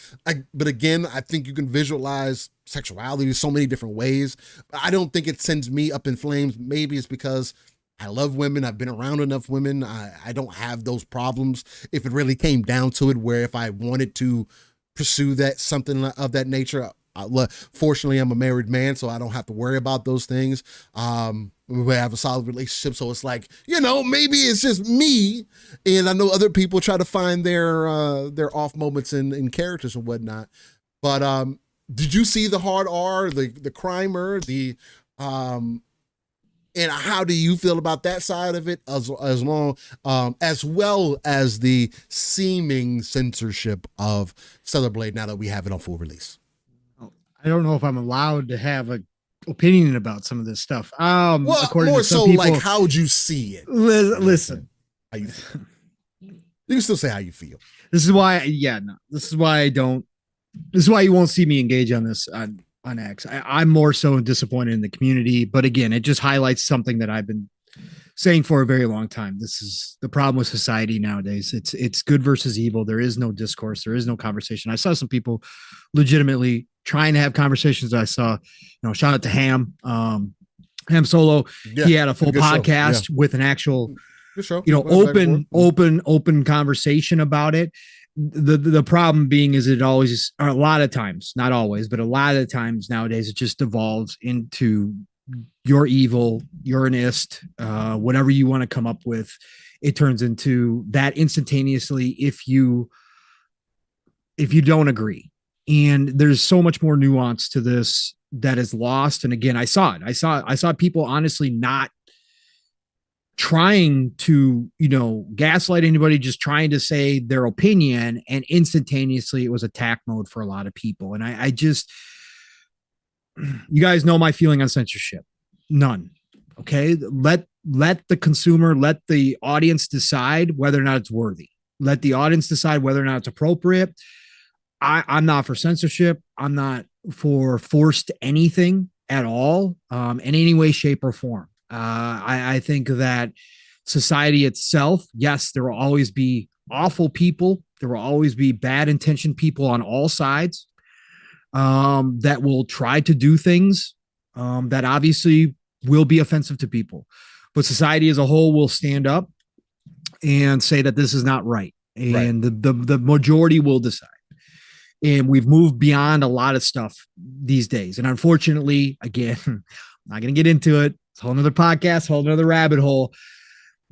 But again, I think you can visualize sexuality in so many different ways. I don't think it sends me up in flames. Maybe it's because I love women. I've been around enough women. I don't have those problems. If it really came down to it, where if I wanted to pursue something of that nature, fortunately, I'm a married man, so I don't have to worry about those things. We have a solid relationship, so it's like, maybe it's just me. And I know other people try to find their off moments in characters and whatnot. But did you see the hard R, the crimer, and how do you feel about that side of it, as well as the seeming censorship of Stellar Blade now that we have it on full release? I don't know if I'm allowed to have an opinion about some of this stuff. Well, more so people, like, how would you see it? Listen. How you feel. You can still say how you feel. This is why you won't see me engage on this on X. I'm more so disappointed in the community, but again, it just highlights something that I've been saying for a very long time. This is the problem with society nowadays. It's good versus evil. There is no discourse. There is no conversation. I saw some people legitimately trying to have conversations. I saw, shout out to Ham Solo. Yeah, he had a full podcast with an actual For sure. Open conversation about it. The problem being is it always, or a lot of times, not always, but a lot of the times nowadays, it just devolves into you're evil, you're an ist, whatever you want to come up with. It turns into that instantaneously if you don't agree. And there's so much more nuance to this that is lost. And again, I saw it. I saw people honestly not trying to, gaslight anybody, just trying to say their opinion, and instantaneously it was attack mode for a lot of people. And I just, you guys know my feeling on censorship. None. Okay. Let the consumer, let the audience decide whether or not it's worthy. Let the audience decide whether or not it's appropriate. I'm not for censorship. I'm not for forced anything at all, in any way, shape, or form. I think that society itself, yes, there will always be awful people. There will always be bad intentioned people on all sides, that will try to do things, that obviously will be offensive to people. But society as a whole will stand up and say that this is not right. And the majority will decide. And we've moved beyond a lot of stuff these days. And unfortunately, again, I'm not going to get into it. It's a whole nother podcast, whole nother rabbit hole.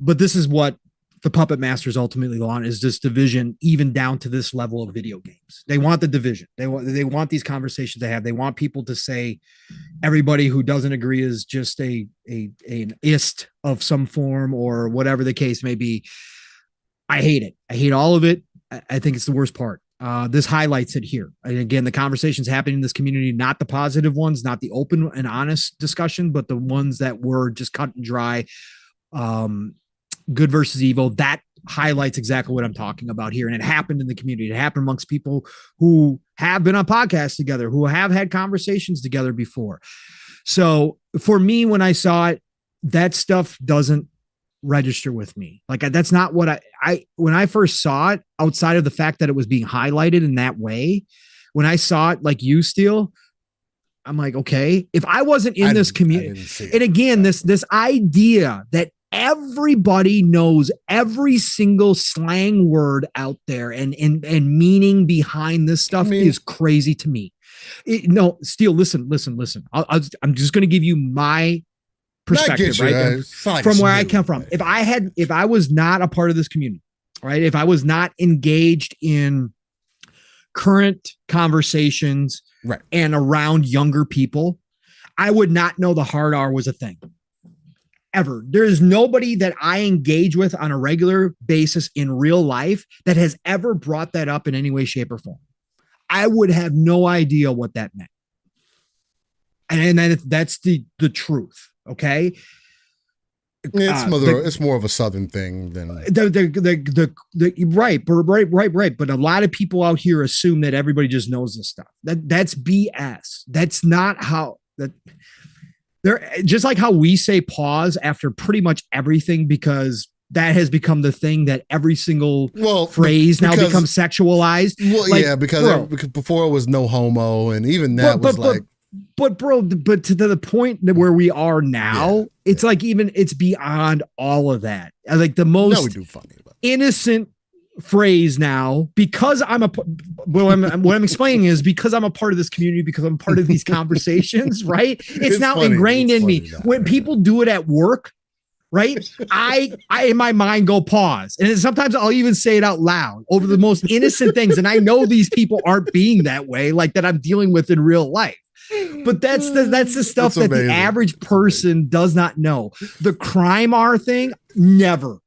But this is what the puppet masters ultimately want, is this division, even down to this level of video games. They want the division. They want these conversations to have. They want people to say everybody who doesn't agree is just an ist of some form, or whatever the case may be. I hate it. I hate all of it. I think it's the worst part. This highlights it here. And again, the conversations happening in this community, not the positive ones, not the open and honest discussion, but the ones that were just cut and dry, good versus evil. That highlights exactly what I'm talking about here. And it happened in the community. It happened amongst people who have been on podcasts together, who have had conversations together before. So for me, when I saw it, that stuff doesn't register with me. Like, that's not what I when I first saw it, outside of the fact that it was being highlighted in that way, when I saw it, like you, Steele, I'm like, okay, if I wasn't in this community, and again, this idea that everybody knows every single slang word out there and meaning behind this stuff is crazy to me. No, Steele, listen. I'm just going to give you my perspective, right? From where I come from. If I was not a part of this community, right? If I was not engaged in current conversations, right, and around younger people, I would not know the hard R was a thing. Ever. There is nobody that I engage with on a regular basis in real life that has ever brought that up in any way, shape, or form. I would have no idea what that meant. And that's the truth. Okay. It's more of a Southern thing than right. But a lot of people out here assume that everybody just knows this stuff. That's BS. That's not how that. They're just like how we say pause after pretty much everything, because that has become the thing that every single phrase now becomes sexualized. Well, like, because before it was no homo, and even that was like. But to the point where we are now, it's like it's beyond all of that. Like the most innocent phrase now, because what I'm explaining is because I'm a part of this community, because I'm part of these conversations, right? It's now funny. Ingrained in me. When people do it at work, right? I in my mind go pause. And sometimes I'll even say it out loud over the most innocent things. And I know these people aren't being that way, like that I'm dealing with in real life. But that's the stuff that the average person does not know. The crime R thing, never,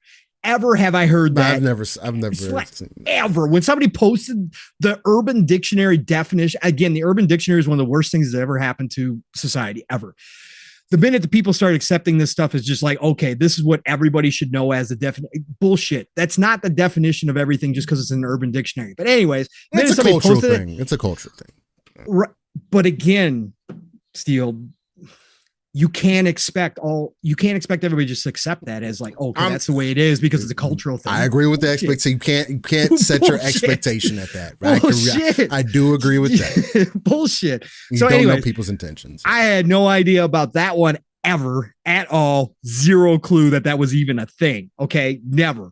ever have I heard that. I've never seen that. Ever. When somebody posted the Urban Dictionary definition, again, the Urban Dictionary is one of the worst things that ever happened to society ever. The minute the people start accepting this stuff is just like, okay, this is what everybody should know as the definition. Bullshit. That's not the definition of everything just because it's in an Urban Dictionary. But anyways, it's a cultural thing. It's a cultural thing. Right. But again, Steele, you can't expect everybody just to accept that as like, okay, that's the way it is because it's a cultural thing. I agree with the expectation. You can't set your expectation at that. Right? I do agree with that. Bullshit. You don't know people's intentions. I had no idea about that one ever at all. Zero clue that was even a thing. Okay. Never.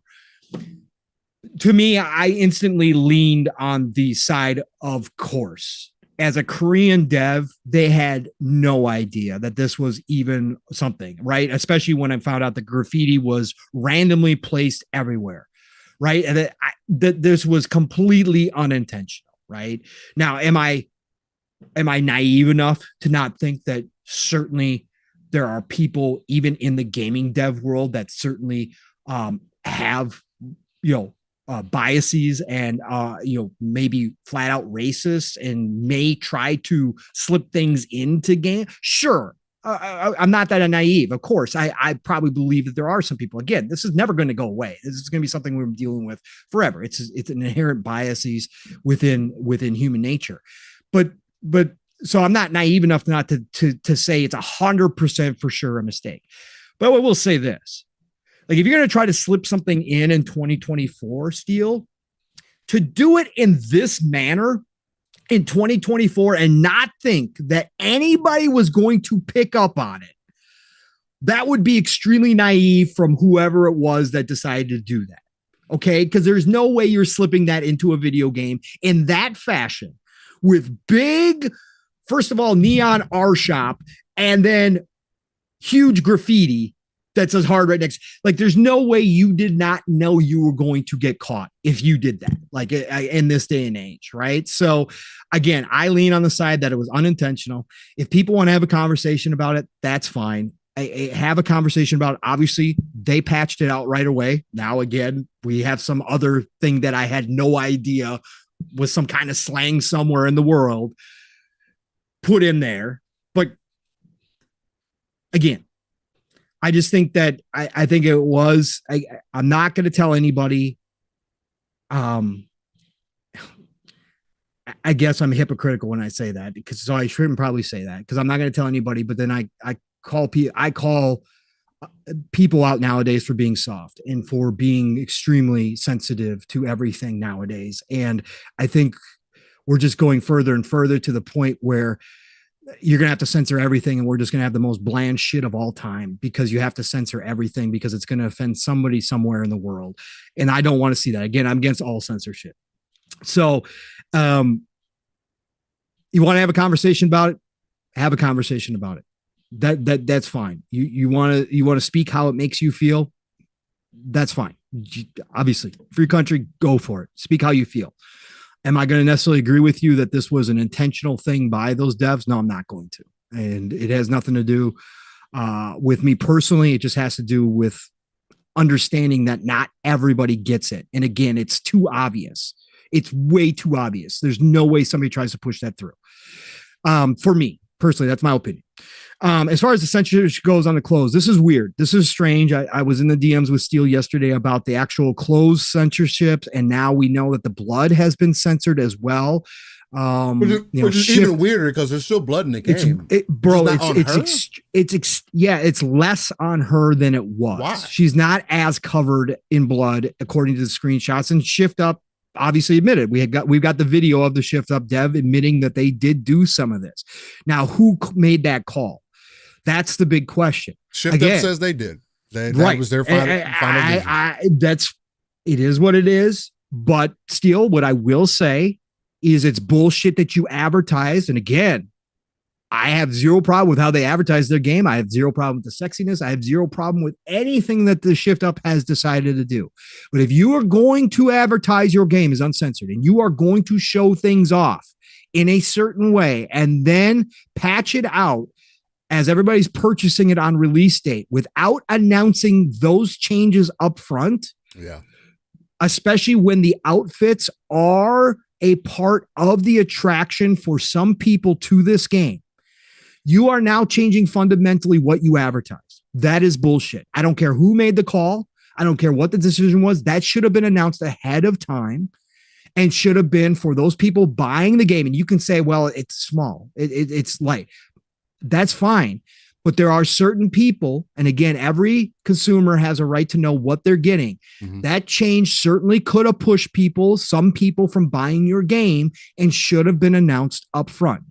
To me, I instantly leaned on the side of course. As a Korean dev, they had no idea that this was even something, right? Especially when I found out the graffiti was randomly placed everywhere, right? And that this was completely unintentional, right? Now, am I naive enough to not think that certainly there are people even in the gaming dev world that certainly have, biases and maybe flat out racist and may try to slip things into game? Sure. I'm not that naive. Of course, I probably believe that there are some people. Again, this is never going to go away. This is going to be something we're dealing with forever. It's an inherent biases within human nature. But so I'm not naive enough not to say it's 100% for sure a mistake. But I will say this. Like, if you're going to try to slip something in 2024, Steel, to do it in this manner in 2024 and not think that anybody was going to pick up on it, that would be extremely naive from whoever it was that decided to do that. Okay? Because there's no way you're slipping that into a video game in that fashion with big, first of all, neon R shop and then huge graffiti that says hard right next. Like, there's no way you did not know you were going to get caught if you did that, like in this day and age, right? So again, I lean on the side that it was unintentional. If people want to have a conversation about it, that's fine. I have a conversation about it. Obviously, they patched it out right away. Now, again, we have some other thing that I had no idea was some kind of slang somewhere in the world put in there. But again, I just think that I think it was, I'm not going to tell anybody. I guess I'm hypocritical when I say that, because so I shouldn't probably say that, because I'm not going to tell anybody, but then I call people out nowadays for being soft and for being extremely sensitive to everything nowadays. And I think we're just going further and further to the point where you're going to have to censor everything, and we're just going to have the most bland shit of all time, because you have to censor everything because it's going to offend somebody somewhere in the world. And I don't want to see that. Again, I'm against all censorship. So you want to have a conversation about it, have a conversation about it. That's fine. You want to speak how it makes you feel. That's fine. Obviously, free country, go for it. Speak how you feel. Am I going to necessarily agree with you that this was an intentional thing by those devs? No, I'm not going to. And it has nothing to do with me personally. It just has to do with understanding that not everybody gets it. And again, it's too obvious. It's way too obvious. There's no way somebody tries to push that through. For me personally, that's my opinion. As far as the censorship goes on the close, this is weird. This is strange. I was in the DMs with Steele yesterday about the actual closed censorship, and now we know that the blood has been censored as well. Which is even weirder because there's still blood in the game. It's less on her than it was. Why? She's not as covered in blood according to the screenshots, and Shift Up obviously admitted. We've got the video of the Shift Up dev admitting that they did do some of this. Now, who made that call? That's the big question. Shift Up says they did. That was their final vision. It is what it is. But still, what I will say is it's bullshit that you advertise. And again, I have zero problem with how they advertise their game. I have zero problem with the sexiness. I have zero problem with anything that the Shift Up has decided to do. But if you are going to advertise your game as uncensored and you are going to show things off in a certain way and then patch it out as everybody's purchasing it on release date without announcing those changes up front, especially when the outfits are a part of the attraction for some people to this game, you are now changing fundamentally what you advertise. That is bullshit. I don't care who made the call. I don't care what the decision was. That should have been announced ahead of time and should have been for those people buying the game. And you can say, well, it's small. It's light. That's fine. But there are certain people, and again, every consumer has a right to know what they're getting. Mm-hmm. That change certainly could have pushed some people from buying your game and should have been announced up front.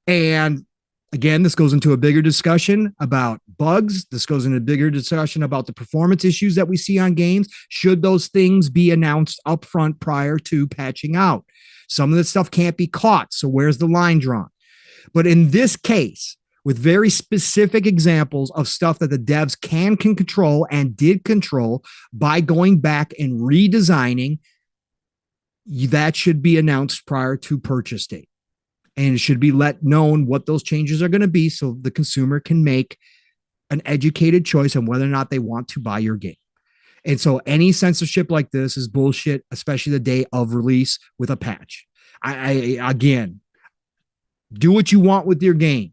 And Again, this goes into a bigger discussion about bugs. This goes into a bigger discussion about the performance issues that we see on games. Should those things be announced upfront prior to patching out? Some of this stuff can't be caught. So where's the line drawn? But in this case, with very specific examples of stuff that the devs can control and did control by going back and redesigning, that should be announced prior to purchase date. And it should be let known what those changes are going to be so the consumer can make an educated choice on whether or not they want to buy your game. And so any censorship like this is bullshit, especially the day of release with a patch. Again, do what you want with your game,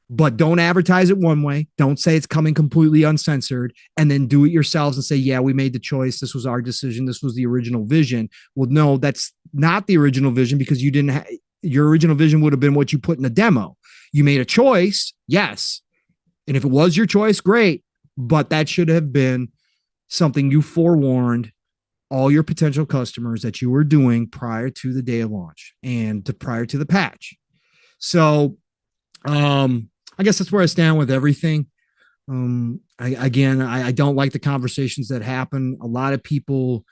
but don't advertise it one way. Don't say it's coming completely uncensored and then do it yourselves and say, yeah, we made the choice. This was our decision. This was the original vision. Well, no, that's not the original vision because you didn't your original vision would have been what you put in the demo. You made a choice. Yes. And if it was your choice, great. But that should have been something you forewarned all your potential customers that you were doing prior to the day of launch and prior to the patch. So, I guess that's where I stand with everything. I don't like the conversations that happen. A lot of people,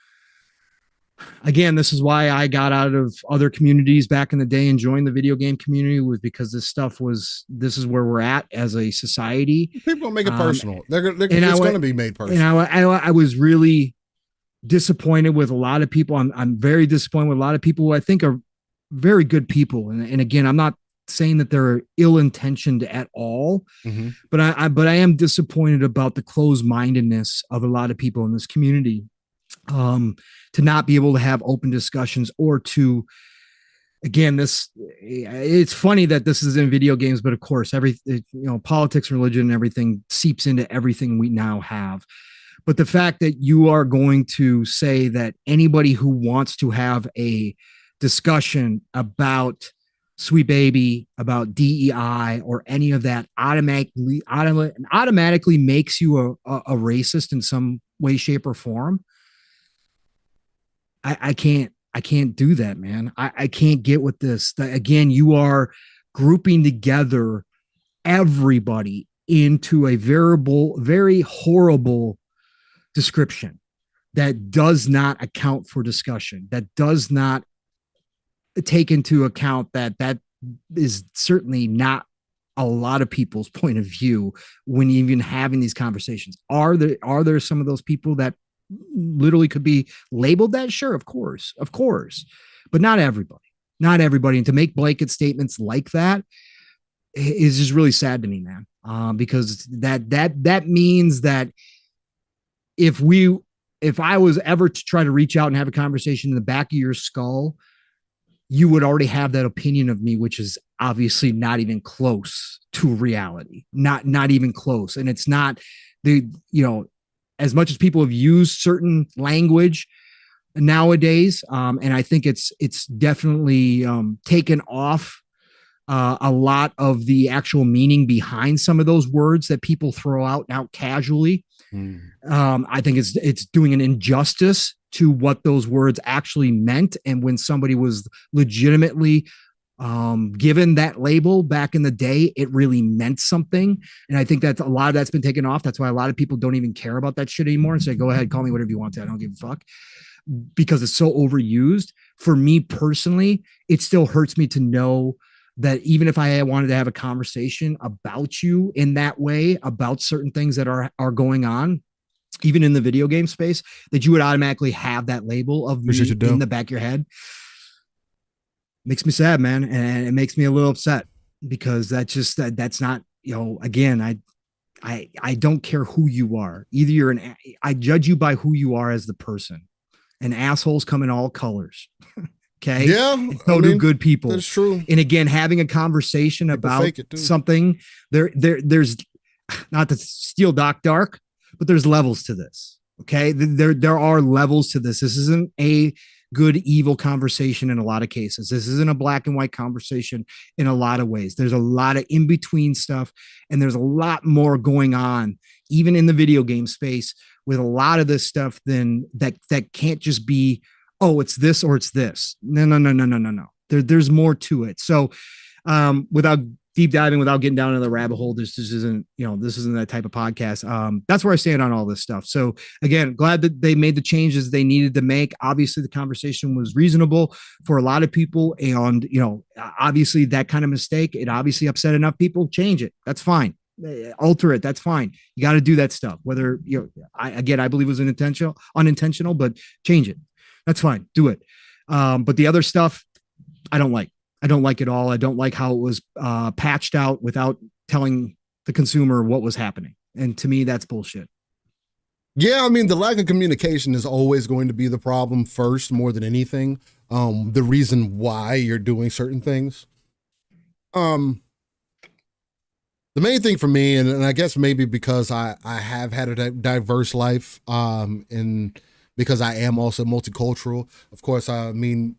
again, this is why I got out of other communities back in the day and joined the video game community, was because this is where we're at as a society. People don't make it personal. It's going to be made personal. And I was really disappointed with a lot of people. I'm very disappointed with a lot of people who I think are very good people. And again, I'm not saying that they're ill-intentioned at all, but I am disappointed about the closed-mindedness of a lot of people in this community. To not be able to have open discussions or to, again, it's funny that this is in video games, but of course, politics, religion, and everything seeps into everything we now have. But the fact that you are going to say that anybody who wants to have a discussion about Sweet Baby, about DEI, or any of that automatically makes you a racist in some way, shape, or form. I can't do that, man. I can't get with this. Again, you are grouping together everybody into a very horrible description that does not account for discussion, that does not take into account that is certainly not a lot of people's point of view when even having these conversations. Are there some of those people that literally could be labeled that? Sure, of course, but not everybody. And to make blanket statements like that is just really sad to me, man. Because that means that if I was ever to try to reach out and have a conversation in the back of your skull, you would already have that opinion of me, which is obviously not even close to reality, not even close. And it's not as much as people have used certain language nowadays, and I think it's definitely taken off a lot of the actual meaning behind some of those words that people throw out casually. I think it's doing an injustice to what those words actually meant, and when somebody was legitimately given that label back in the day, it really meant something. And I think that a lot of that's been taken off. That's why a lot of people don't even care about that shit anymore and say, go ahead, call me whatever you want to. I don't give a fuck, because it's so overused. For me personally, it still hurts me to know that even if I wanted to have a conversation about you in that way, about certain things that are going on, even in the video game space, that you would automatically have that label of me in the back of your head. Makes me sad, man. And it makes me a little upset, because that's not, again, I don't care who you are. Either I judge you by who you are as the person, and assholes come in all colors. Okay. Yeah. And so do good people. That's true. And again, having a conversation about something, there's not to steal Doc Dark, but there's levels to this. Okay. There are levels to this. This isn't a good, evil conversation in a lot of cases. This isn't a black and white conversation in a lot of ways. There's a lot of in-between stuff, and there's a lot more going on, even in the video game space, with a lot of this stuff than that can't just be, oh, it's this or it's this. No. There's more to it. So without deep diving without getting down into the rabbit hole. This isn't, this isn't that type of podcast. That's where I stand on all this stuff. So again, glad that they made the changes they needed to make. Obviously the conversation was reasonable for a lot of people. And, obviously that kind of mistake, it obviously upset enough people. Change it. That's fine. Alter it. That's fine. You got to do that stuff. Whether, I believe it was unintentional, but change it. That's fine. Do it. But the other stuff, I don't like it all. I don't like how it was patched out without telling the consumer what was happening. And to me, that's bullshit. Yeah, I mean, the lack of communication is always going to be the problem first, more than anything. The reason why you're doing certain things. The main thing for me, and I guess maybe because I have had a diverse life, and because I am also multicultural, of course, I mean,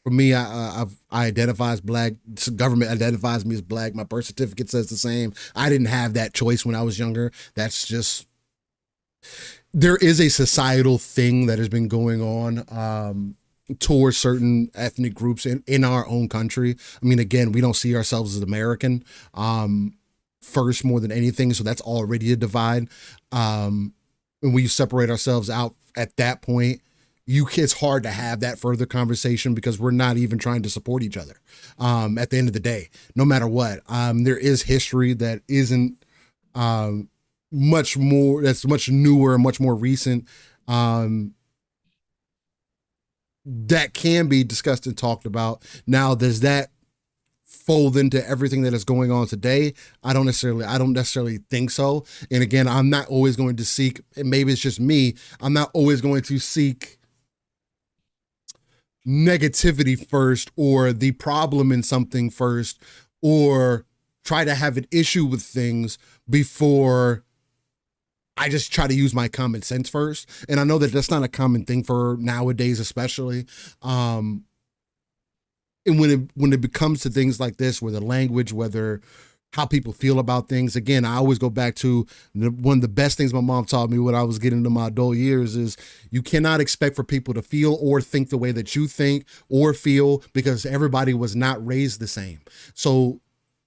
for me, I identify as Black. Government identifies me as Black. My birth certificate says the same. I didn't have that choice when I was younger. That's just, there is a societal thing that has been going on towards certain ethnic groups in our own country. I mean, again, we don't see ourselves as American first more than anything. So that's already a divide. And we separate ourselves out at that point. It's hard to have that further conversation because we're not even trying to support each other. At the end of the day, no matter what, there is history that isn't much more, that's much newer and much more recent, that can be discussed and talked about. Now, does that fold into everything that is going on today? I don't necessarily think so. And again, I'm not always going to seek, and maybe it's just me, I'm not always going to seek negativity first, or the problem in something first, or try to have an issue with things before I just try to use my common sense first. And I know that that's not a common thing for nowadays, especially. And when it comes to things like this, whether language, whether how people feel about things, again, I always go back to one of the best things my mom taught me when I was getting into my adult years is you cannot expect for people to feel or think the way that you think or feel, because everybody was not raised the same. So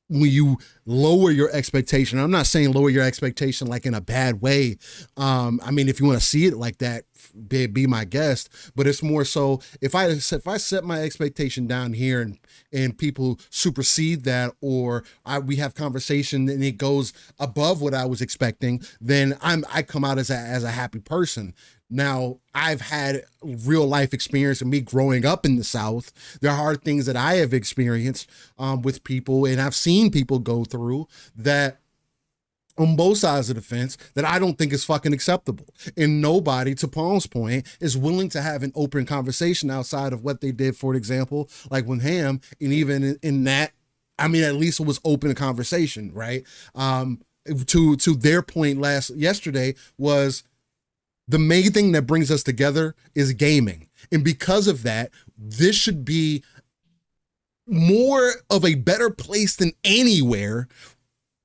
when you lower your expectation, I'm not saying lower your expectation like in a bad way. I mean, if you want to see it like that, be my guest. But it's more so if I set my expectation down here and people supersede that, or we have conversation and it goes above what I was expecting, then I come out as a happy person. Now, I've had real life experience of me growing up in the South. There are things that I have experienced with people, and I've seen people go through that on both sides of the fence that I don't think is fucking acceptable. And nobody, to Paul's point, is willing to have an open conversation outside of what they did, for example, like with Ham. And even in that, I mean, at least it was open conversation, right? To their point yesterday was, the main thing that brings us together is gaming. And because of that, this should be more of a better place than anywhere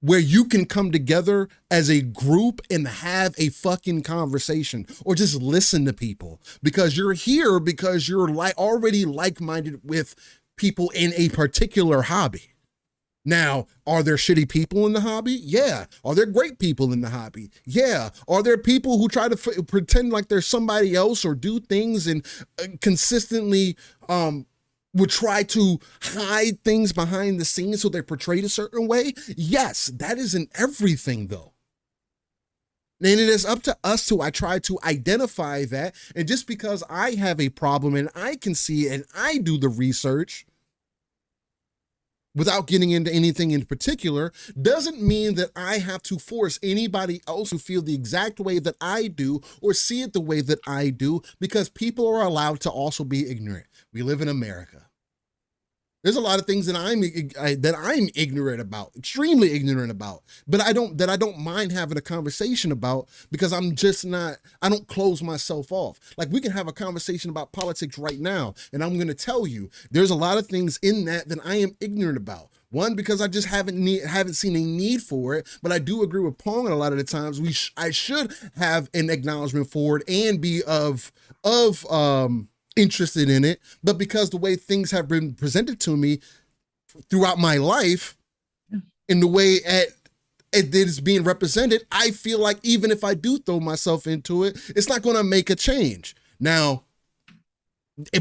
where you can come together as a group and have a fucking conversation or just listen to people, because you're here because you're already like-minded with people in a particular hobby. Now, are there shitty people in the hobby? Yeah. Are there great people in the hobby? Yeah. Are there people who try to pretend like they're somebody else or do things and consistently would try to hide things behind the scenes so they're portrayed a certain way? Yes, that isn't everything though. And it is up to us to try to identify that. And just because I have a problem and I can see it and I do the research, without getting into anything in particular, doesn't mean that I have to force anybody else to feel the exact way that I do or see it the way that I do, because people are allowed to also be ignorant. We live in America. There's a lot of things that I'm ignorant about, extremely ignorant about, but I don't mind having a conversation about, because I don't close myself off. Like, we can have a conversation about politics right now, and I'm going to tell you, there's a lot of things in that I am ignorant about. One, because I just haven't seen a need for it, but I do agree with Pong. A lot of the times I should have an acknowledgement for it and be of interested in it, but because the way things have been presented to me throughout my life, in the way it is being represented, I feel like even if I do throw myself into it, it's not going to make a change. Now,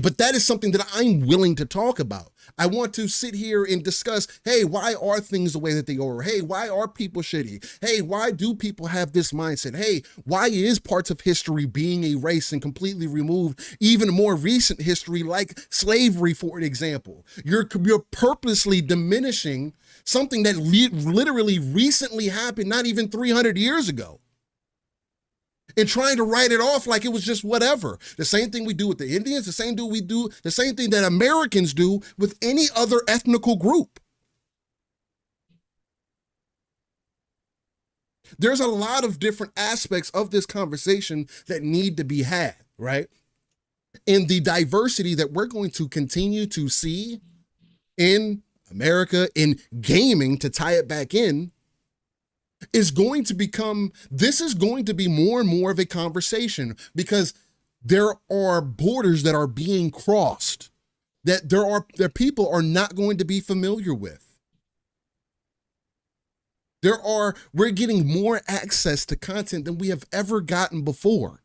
but that is something that I'm willing to talk about. I want to sit here and discuss, hey, why are things the way that they are? Hey, why are people shitty? Hey, why do people have this mindset? Hey, why is parts of history being erased and completely removed? Even more recent history like slavery, for an example. You're purposely diminishing something that literally recently happened, not even 300 years ago, and trying to write it off like it was just whatever. The same thing we do with the Indians, the same thing that Americans do with any other ethnical group. There's a lot of different aspects of this conversation that need to be had, right? And the diversity that we're going to continue to see in America, in gaming, to tie it back in, is going to be more and more of a conversation, because there are borders that are being crossed that people are not going to be familiar with. We're getting more access to content than we have ever gotten before.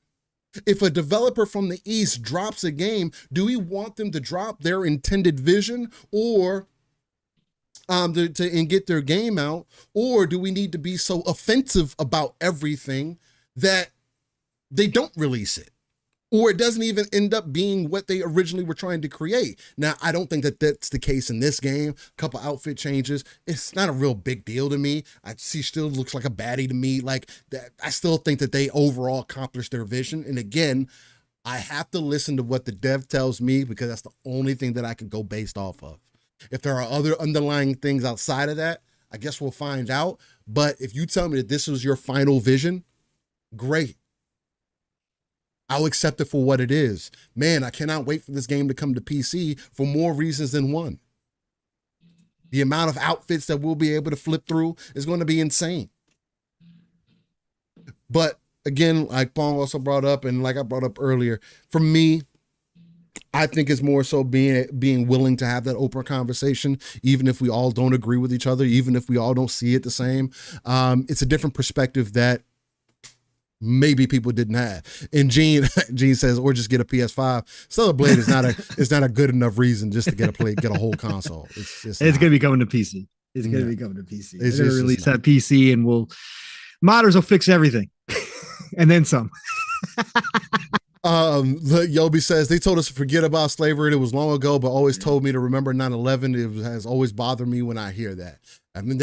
If a developer from the East drops a game, do we want them to drop their intended vision or and get their game out, or do we need to be so offensive about everything that they don't release it, or it doesn't even end up being what they originally were trying to create? Now, I don't think that that's the case in this game. A couple outfit changes, it's not a real big deal to me. She still looks like a baddie to me. Like that, I still think that they overall accomplished their vision. And again, I have to listen to what the dev tells me, because that's the only thing that I can go based off of. If there are other underlying things outside of that, I guess we'll find out. But if you tell me that this was your final vision, great. I'll accept it for what it is. Man, I cannot wait for this game to come to PC for more reasons than one. The amount of outfits that we'll be able to flip through is going to be insane. But again, like Pong also brought up, and like I brought up earlier, for me, I think it's more so being willing to have that open conversation, even if we all don't agree with each other, even if we all don't see it the same. It's a different perspective that maybe people didn't have. And Gene says, or just get a PS5. Stellar Blade is not a good enough reason just to get a whole console. It's going to be coming to PC. It's going to be coming to PC. They're going to release that PC, and modders will fix everything and then some. Yobi says, they told us to forget about slavery. It was long ago, but always told me to remember 9/11. It has always bothered me when I hear that. I mean,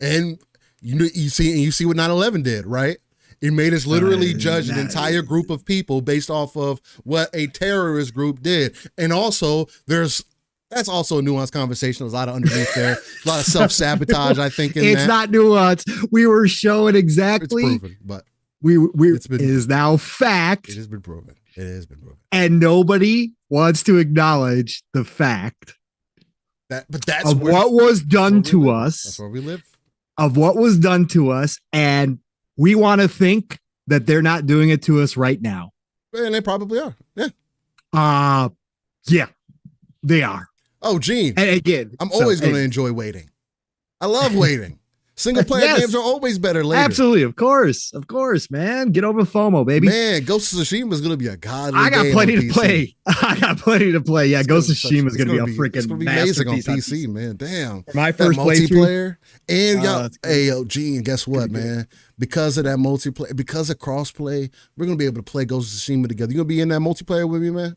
and you see what 9/11 did, right? It made us literally judge an entire group of people based off of what a terrorist group did. And also, that's also a nuanced conversation. There's a lot of underneath there. A lot of self-sabotage, I think. It's not nuanced. We were showing exactly. It's proven, but it is now fact. It has been proven. And nobody wants to acknowledge the fact of what was done to us. That's where we live. Of what was done to us. And we want to think that they're not doing it to us right now. And they probably are. Yeah. Yeah, they are. Oh, Gene. And again, I'm always going to enjoy waiting. I love waiting. Single player games are always better later. Absolutely, of course, man. Get over FOMO, baby. Man, Ghost of Tsushima is going to be a godly I got game plenty on to PC. play. I got plenty to play. Yeah, Ghost of Tsushima is going to be a freaking amazing on masterpiece PC, man. Damn. For my first multiplayer. And Gene, guess what, man? Because of that multiplayer, because of crossplay, we're going to be able to play Ghost of Tsushima together. You going to be in that multiplayer with me, man?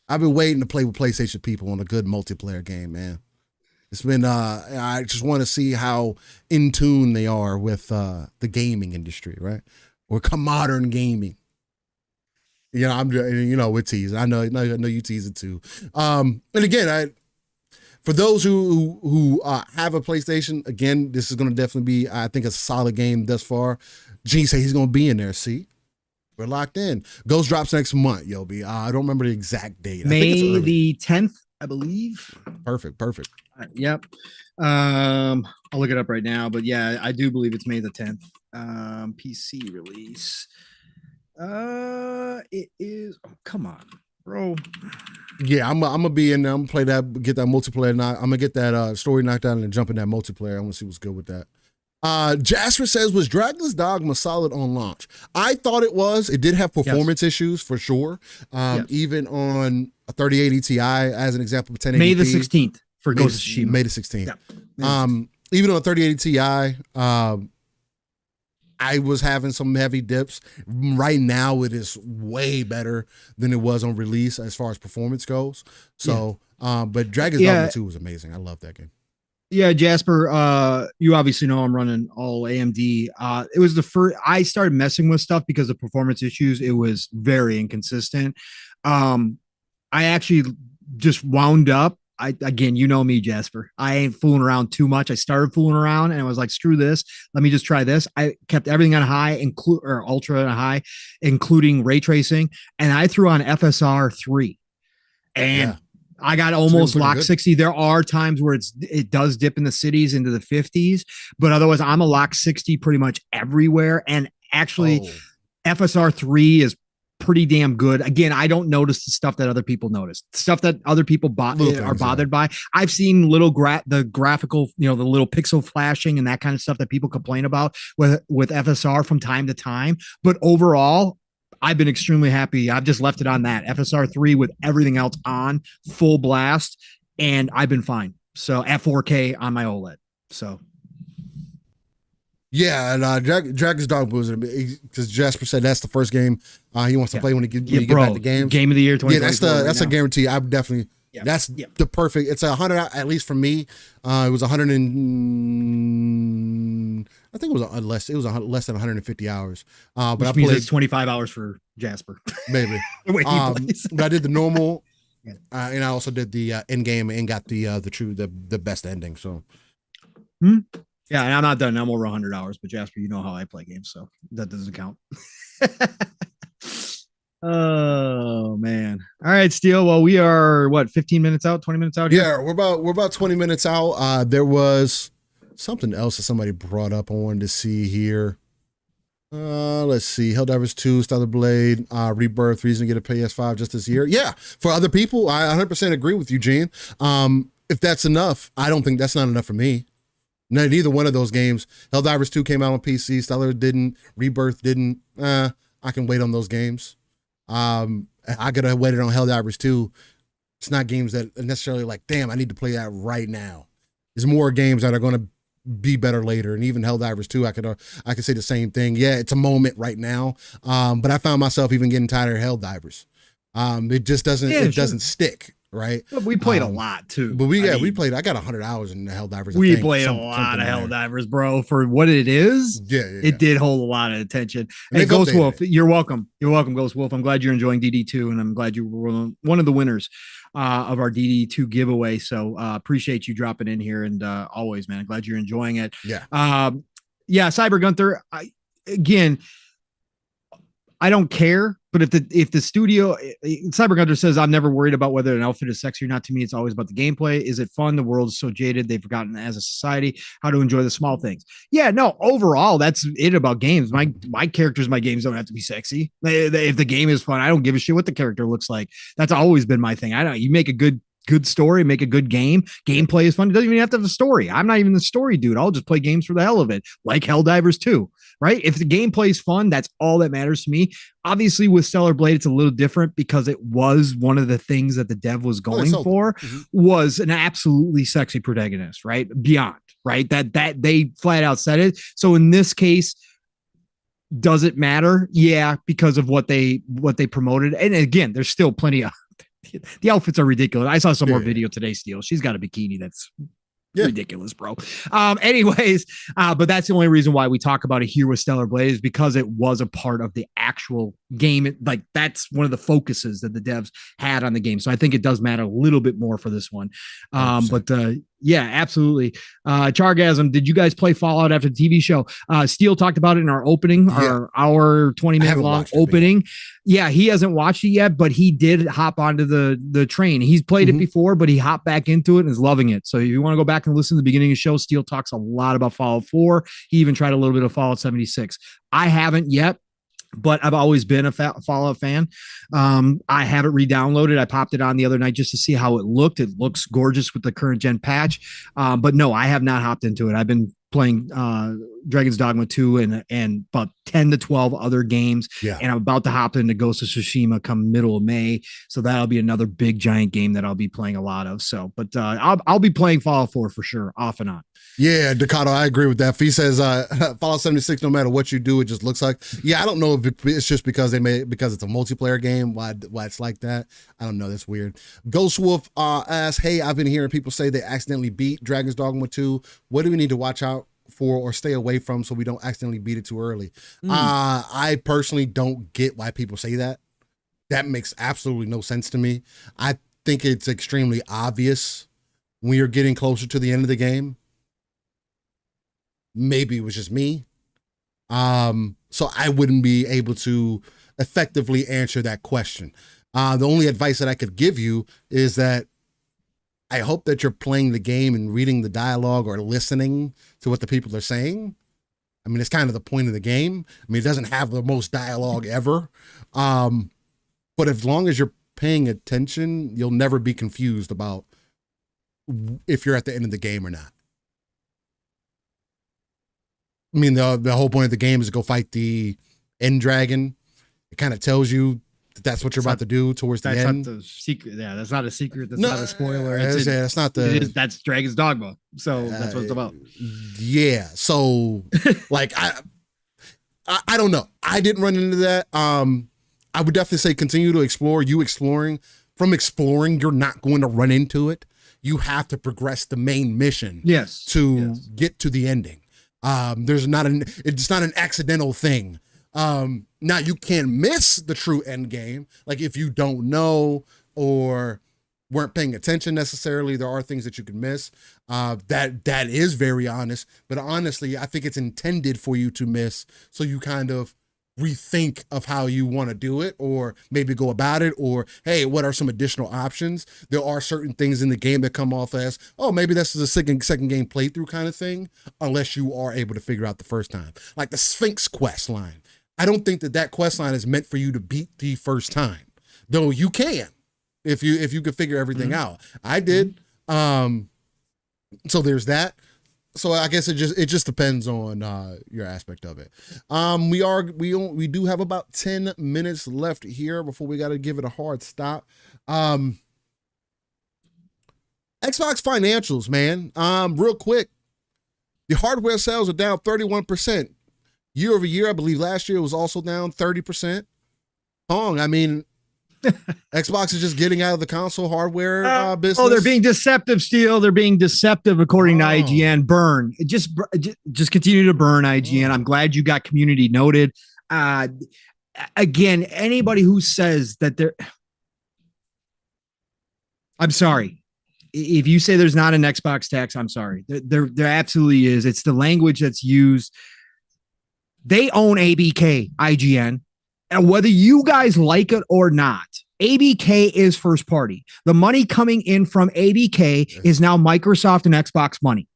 I've been waiting to play with PlayStation people on a good multiplayer game, man. It's been, I just want to see how in tune they are with the gaming industry, right? Or modern gaming. We're teasing. I know you tease it too. And again, for those who have a PlayStation, again, this is going to definitely be, I think, a solid game thus far. Gene said he's going to be in there. See, we're locked in. Ghost drops next month, Yobi. I don't remember the exact date. May the 10th, I believe. Perfect. Yep. I'll look it up right now, but yeah, I do believe it's May the 10th. PC release. It is. Oh, come on, bro. Yeah, I'm gonna be in there. I'm gonna play that, get that multiplayer. I'm gonna get that story knocked out and then jump in that multiplayer. I want to see what's good with that. Jasper says, was Dragon's Dogma solid on launch? I thought it was. It did have performance issues for sure. Even on a 3080 Ti, as an example, 1080p. May the 16th for Ghost of Tsushima. May the 16th. Yeah. Even on a 3080 Ti, I was having some heavy dips. Right now, it is way better than it was on release as far as performance goes. So, but Dragon's Dogma 2 was amazing. I love that game. Yeah, Jasper, you obviously know I'm running all AMD. It was the first, I started messing with stuff because of performance issues. It was very inconsistent. I actually just wound up. Again, you know me, Jasper. I ain't fooling around too much. I started fooling around and I was like, screw this. Let me just try this. I kept everything on high, or ultra and high, including ray tracing. And I threw on FSR 3. And I got almost lock 60. There are times where it does dip in the cities into the 50s, but otherwise I'm a lock 60 pretty much everywhere. And actually FSR 3 is pretty damn good. Again, I don't notice the stuff that other people notice. Stuff that other people are bothered by. I've seen the graphical, the little pixel flashing and that kind of stuff that people complain about with FSR from time to time. But overall, I've been extremely happy. I've just left it on that FSR 3 with everything else on full blast, and I've been fine. So at 4K on my OLED. So. Yeah, and Dragon's Dogma was, because Jasper said that's the first game he wants to play when you get back to games. Game of the year 2024. Yeah, that's a guarantee. I would definitely. Yeah. That's the perfect. It's 100, at least for me. It was 100 and I think it was less than 150 hours. But which means it's 25 hours for Jasper. Maybe. But I did the normal, and I also did the end game and got the best ending. So. Yeah, and I'm not done. I'm over 100 hours, but Jasper, you know how I play games, so that doesn't count. Oh man. All right, Steele. Well, we are 15 minutes out, 20 minutes out here? Yeah, we're about 20 minutes out. There was something else that somebody brought up I wanted to see here. Let's see. Helldivers 2, Stellar Blade, Rebirth, reason to get a PS5 just this year. Yeah, for other people, I 100% agree with you, Gene. If that's enough, I don't think that's not enough for me. Neither one of those games. Helldivers 2 came out on PC. Stellar didn't. Rebirth didn't. I can wait on those games. I could have waited on Helldivers 2. It's not games that are necessarily like, damn, I need to play that right now. There's more games that are going to be better later. And even Helldivers 2, I could say the same thing. Yeah, it's a moment right now. But I found myself even getting tired of Helldivers. It just doesn't stick. Right. But we played a lot too. But we played, I got 100 hours in the Helldivers. We played a lot of Helldivers, bro. For what it is, it did hold a lot of attention. Hey, Ghost Wolf, you're welcome. You're welcome, Ghost Wolf. I'm glad you're enjoying DD2, and I'm glad you were one of the winners of our DD2 giveaway. So appreciate you dropping in here, and always, man, I'm glad you're enjoying it. Yeah. Cyber Gunther, again, I don't care. But if the studio, Cyber Gunter says, I'm never worried about whether an outfit is sexy or not. To me, it's always about the gameplay. Is it fun? The world is so jaded. They've forgotten as a society how to enjoy the small things. Yeah, no, overall, that's it about games. My characters, my games don't have to be sexy. If the game is fun, I don't give a shit what the character looks like. That's always been my thing. You make a good story, make a good game. Gameplay is fun. It doesn't even have to have a story. I'm not even the story dude. I'll just play games for the hell of it, like Helldivers 2. Right? If the gameplay is fun, that's all that matters to me. Obviously, with Stellar Blade, it's a little different because it was one of the things that the dev was going for was an absolutely sexy protagonist, right? Beyond, right? That they flat out said it. So in this case, does it matter? Yeah, because of what they promoted. And again, there's still plenty of the outfits are ridiculous. I saw some more video today, Steele. She's got a bikini that's ridiculous, bro. Anyways, but that's the only reason why we talk about it here with Stellar Blade is because it was a part of the actual game. Like that's one of the focuses that the devs had on the game. So I think it does matter a little bit more for this one. Yeah, absolutely. Chargasm, did you guys play Fallout after the TV show? Steele talked about it in our opening, our 20-minute long opening. Yeah, he hasn't watched it yet, but he did hop onto the train. He's played it before, but he hopped back into it and is loving it. So if you want to go back and listen to the beginning of the show, Steele talks a lot about Fallout 4. He even tried a little bit of Fallout 76. I haven't yet. but I've always been a Fallout fan. I have it re-downloaded. I popped it on the other night just to see how it looked. It looks gorgeous with the current gen patch. But no, I have not hopped into it. I've been playing Dragon's Dogma 2 and about 10 to 12 other games. Yeah. And I'm about to hop into Ghost of Tsushima come middle of May. So that'll be another big giant game that I'll be playing a lot of. So, but I'll be playing Fallout 4 for sure, off and on. Yeah, Ducato, I agree with that. Fee says Fallout 76, no matter what you do, it just looks like. Yeah, I don't know if it's just because because it's a multiplayer game, why it's like that. I don't know. That's weird. Ghost Wolf asks, hey, I've been hearing people say they accidentally beat Dragon's Dogma 2. What do we need to watch out for or stay away from so we don't accidentally beat it too early? I personally don't get why people say that. That makes absolutely no sense to me. I think it's extremely obvious when you're getting closer to the end of the game. Maybe it was just me. So I wouldn't be able to effectively answer that question. The only advice that I could give you is that I hope that you're playing the game and reading the dialogue or listening to what the people are saying. I mean, it's kind of the point of the game. I mean, it doesn't have the most dialogue ever. But as long as you're paying attention, you'll never be confused about if you're at the end of the game or not. I mean, the whole point of the game is to go fight the end dragon. It kind of tells you that that's what you're about to do towards the end. That's not the secret. Yeah, that's not a secret. That's not a spoiler. That's not the. That's Dragon's Dogma. So that's what it's about. Yeah. So, like, I don't know. I didn't run into that. I would definitely say continue to explore. From exploring, you're not going to run into it. You have to progress the main mission. To get to the ending. It's not an accidental thing. Now you can miss the true end game. Like if you don't know or weren't paying attention necessarily, there are things that you can miss. That is very honest, but honestly, I think it's intended for you to miss. So you kind of rethink of how you want to do it or maybe go about it, or, hey, what are some additional options? There are certain things in the game that come off as, oh, maybe this is a second game playthrough kind of thing, unless you are able to figure out the first time. Like the Sphinx quest line. I don't think that quest line is meant for you to beat the first time, though you can, if you could figure everything out. I did. So there's that. So I guess it just depends on your aspect of it. We do have about 10 minutes left here before we got to give it a hard stop. Xbox financials, man. Real quick, the hardware sales are down 31% year over year. I believe last year it was also down 30%. I mean, Xbox is just getting out of the console hardware business. Oh, they're being deceptive, Steel. They're being deceptive, according to IGN. Burn. Just continue to burn, IGN. I'm glad you got community noted. Again, anybody who says that they're... I'm sorry. If you say there's not an Xbox tax, I'm sorry. There absolutely is. It's the language that's used. They own ABK, IGN. And whether you guys like it or not, ABK is first party. The money coming in from ABK is now Microsoft and Xbox money.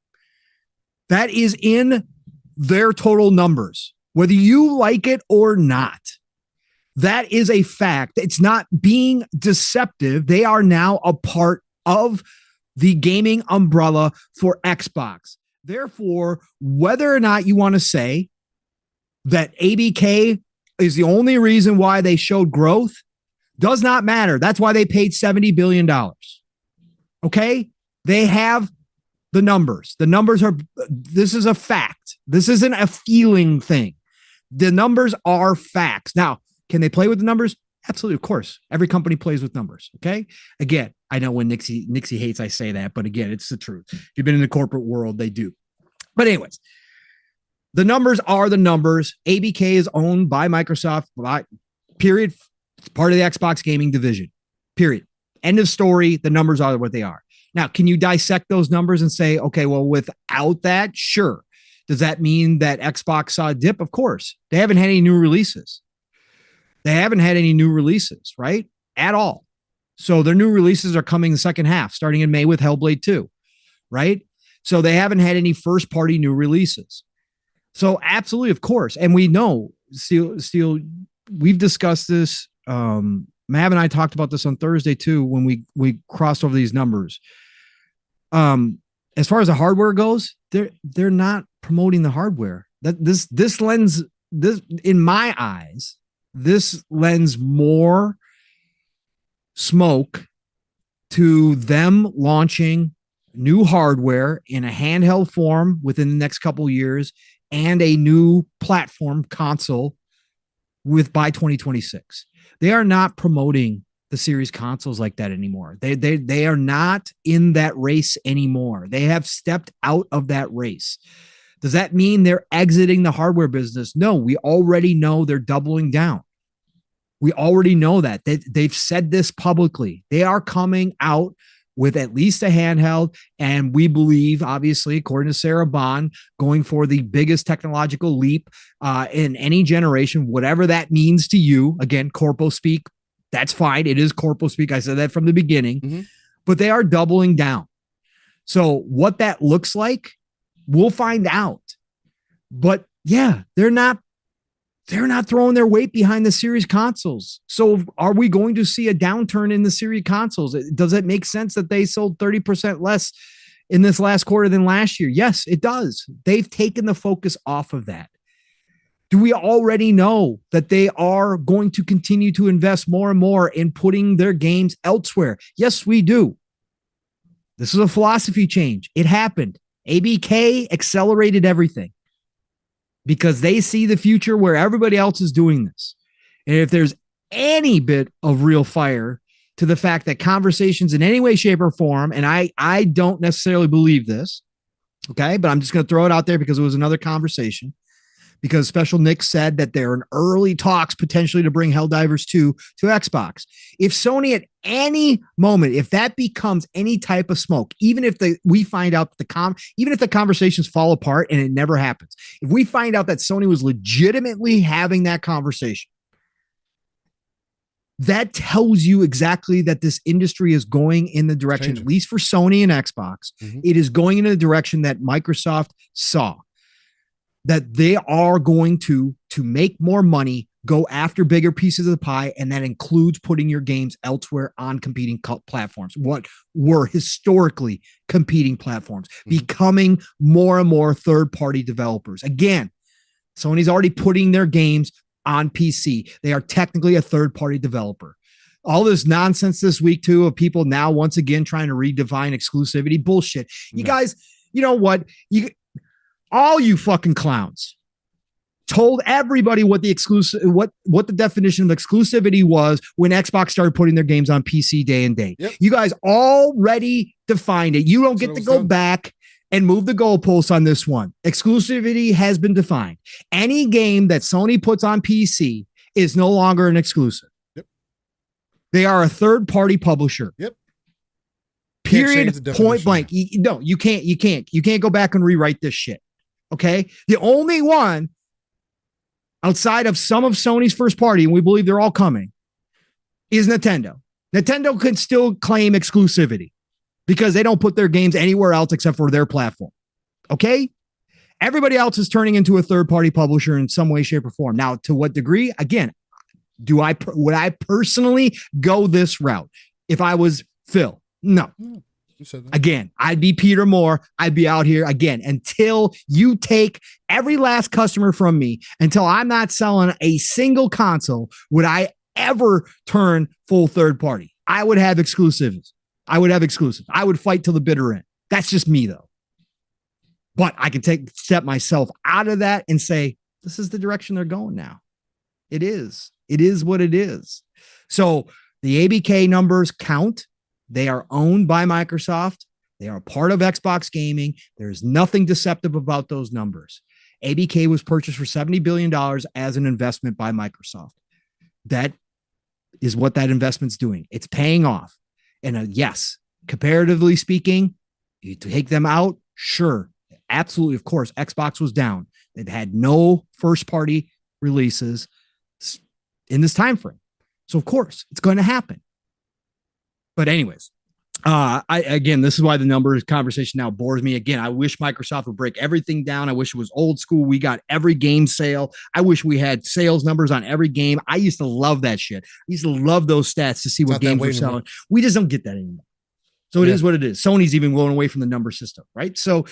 That is in their total numbers, whether you like it or not. That is a fact. It's not being deceptive. They are now a part of the gaming umbrella for Xbox. Therefore, whether or not you want to say that ABK is the only reason why they showed growth does not matter. That's why they paid $70 billion. Okay? They have the numbers. The numbers are, this is a fact. This isn't a feeling thing. The numbers are facts. Now, can they play with the numbers? Absolutely, of course. Every company plays with numbers. Okay? Again, I know when Nixie hates I say that, but again, it's the truth. If you've been in the corporate world, they do. But anyways, the numbers are the numbers. ABK is owned by Microsoft, period. It's part of the Xbox gaming division, period. End of story. The numbers are what they are. Now, can you dissect those numbers and say, okay, well, without that, sure. Does that mean that Xbox saw a dip? Of course. They haven't had any new releases. Right? At all. So their new releases are coming the second half, starting in May with Hellblade 2, right? So they haven't had any first-party new releases. So absolutely, of course. And we know Steel, we've discussed this. Mav and I talked about this on Thursday too when we crossed over these numbers. As far as the hardware goes, they're not promoting the hardware. That this lends, this in my eyes, this lends more smoke to them launching new hardware in a handheld form within the next couple of years and a new platform console by 2026. They are not promoting the series consoles like that anymore. They are not in that race anymore. They have stepped out of that race. Does that mean they're exiting the hardware business? No, we already know they're doubling down. We already know that. They've said this publicly. They are coming out with at least a handheld, and we believe, obviously, according to Sarah Bond, going for the biggest technological leap in any generation, whatever that means to you. Again, corpo speak, that's fine. It is corpo speak. I said that from the beginning, but they are doubling down. So what that looks like, we'll find out. But yeah, they're not throwing their weight behind the series consoles. So are we going to see a downturn in the series consoles? Does it make sense that they sold 30% less in this last quarter than last year? Yes, it does. They've taken the focus off of that. Do we already know that they are going to continue to invest more and more in putting their games elsewhere? Yes, we do. This is a philosophy change. It happened. ABK accelerated everything, because they see the future where everybody else is doing this. And if there's any bit of real fire to the fact that conversations in any way, shape, or form, and I don't necessarily believe this, okay, but I'm just going to throw it out there because it was another conversation, because Special Nick said that they're in early talks potentially to bring Helldivers 2 to Xbox. If Sony at any moment, if that becomes any type of smoke, even if we find out even if the conversations fall apart and it never happens, if we find out that Sony was legitimately having that conversation, that tells you exactly that this industry is going in the direction, at least for Sony and Xbox, it is going in a direction that Microsoft saw, that they are going to make more money, go after bigger pieces of the pie, and that includes putting your games elsewhere on competing platforms, what were historically competing platforms, becoming more and more third-party developers. Again, Sony's already putting their games on PC. They are technically a third-party developer. All this nonsense this week, too, of people now once again trying to redefine exclusivity. Bullshit. You guys, you know what? All you fucking clowns told everybody what the definition of exclusivity was when Xbox started putting their games on PC day and date. You guys already defined it. You don't get to go back and move the goalposts on this one. Exclusivity has been defined. Any game that Sony puts on PC is no longer an exclusive. They are a third-party publisher. Period. Point blank. No, you can't go back and rewrite this shit. Okay. The only one outside of some of Sony's first party, and we believe they're all coming, is Nintendo. Nintendo can still claim exclusivity because they don't put their games anywhere else except for their platform. Okay. Everybody else is turning into a third-party publisher in some way, shape, or form. Now, to what degree? Again, would I personally go this route if I was Phil? No. Again, I'd be Peter Moore. I'd be out here again until you take every last customer from me, until I'm not selling a single console. Would I ever turn full third party? I would have exclusives. I would fight till the bitter end. That's just me, though. But I can step myself out of that and say, this is the direction they're going now. It is what it is. So the ABK numbers count. They are owned by Microsoft. They are part of Xbox Gaming. There's nothing deceptive about those numbers. ABK was purchased for $70 billion as an investment by Microsoft. That is what that investment's doing. It's paying off. And yes, comparatively speaking, you take them out. Sure. Absolutely. Of course, Xbox was down. They've had no first party releases in this time frame. So of course it's going to happen. But anyways, Again, this is why the numbers conversation now bores me. Again, I wish Microsoft would break everything down. I wish it was old school. We got every game sale. I wish we had sales numbers on every game. I used to love that shit. I used to love those stats to see what games were selling. We just don't get that anymore. So it is what it is. Sony's even going away from the number system, right? So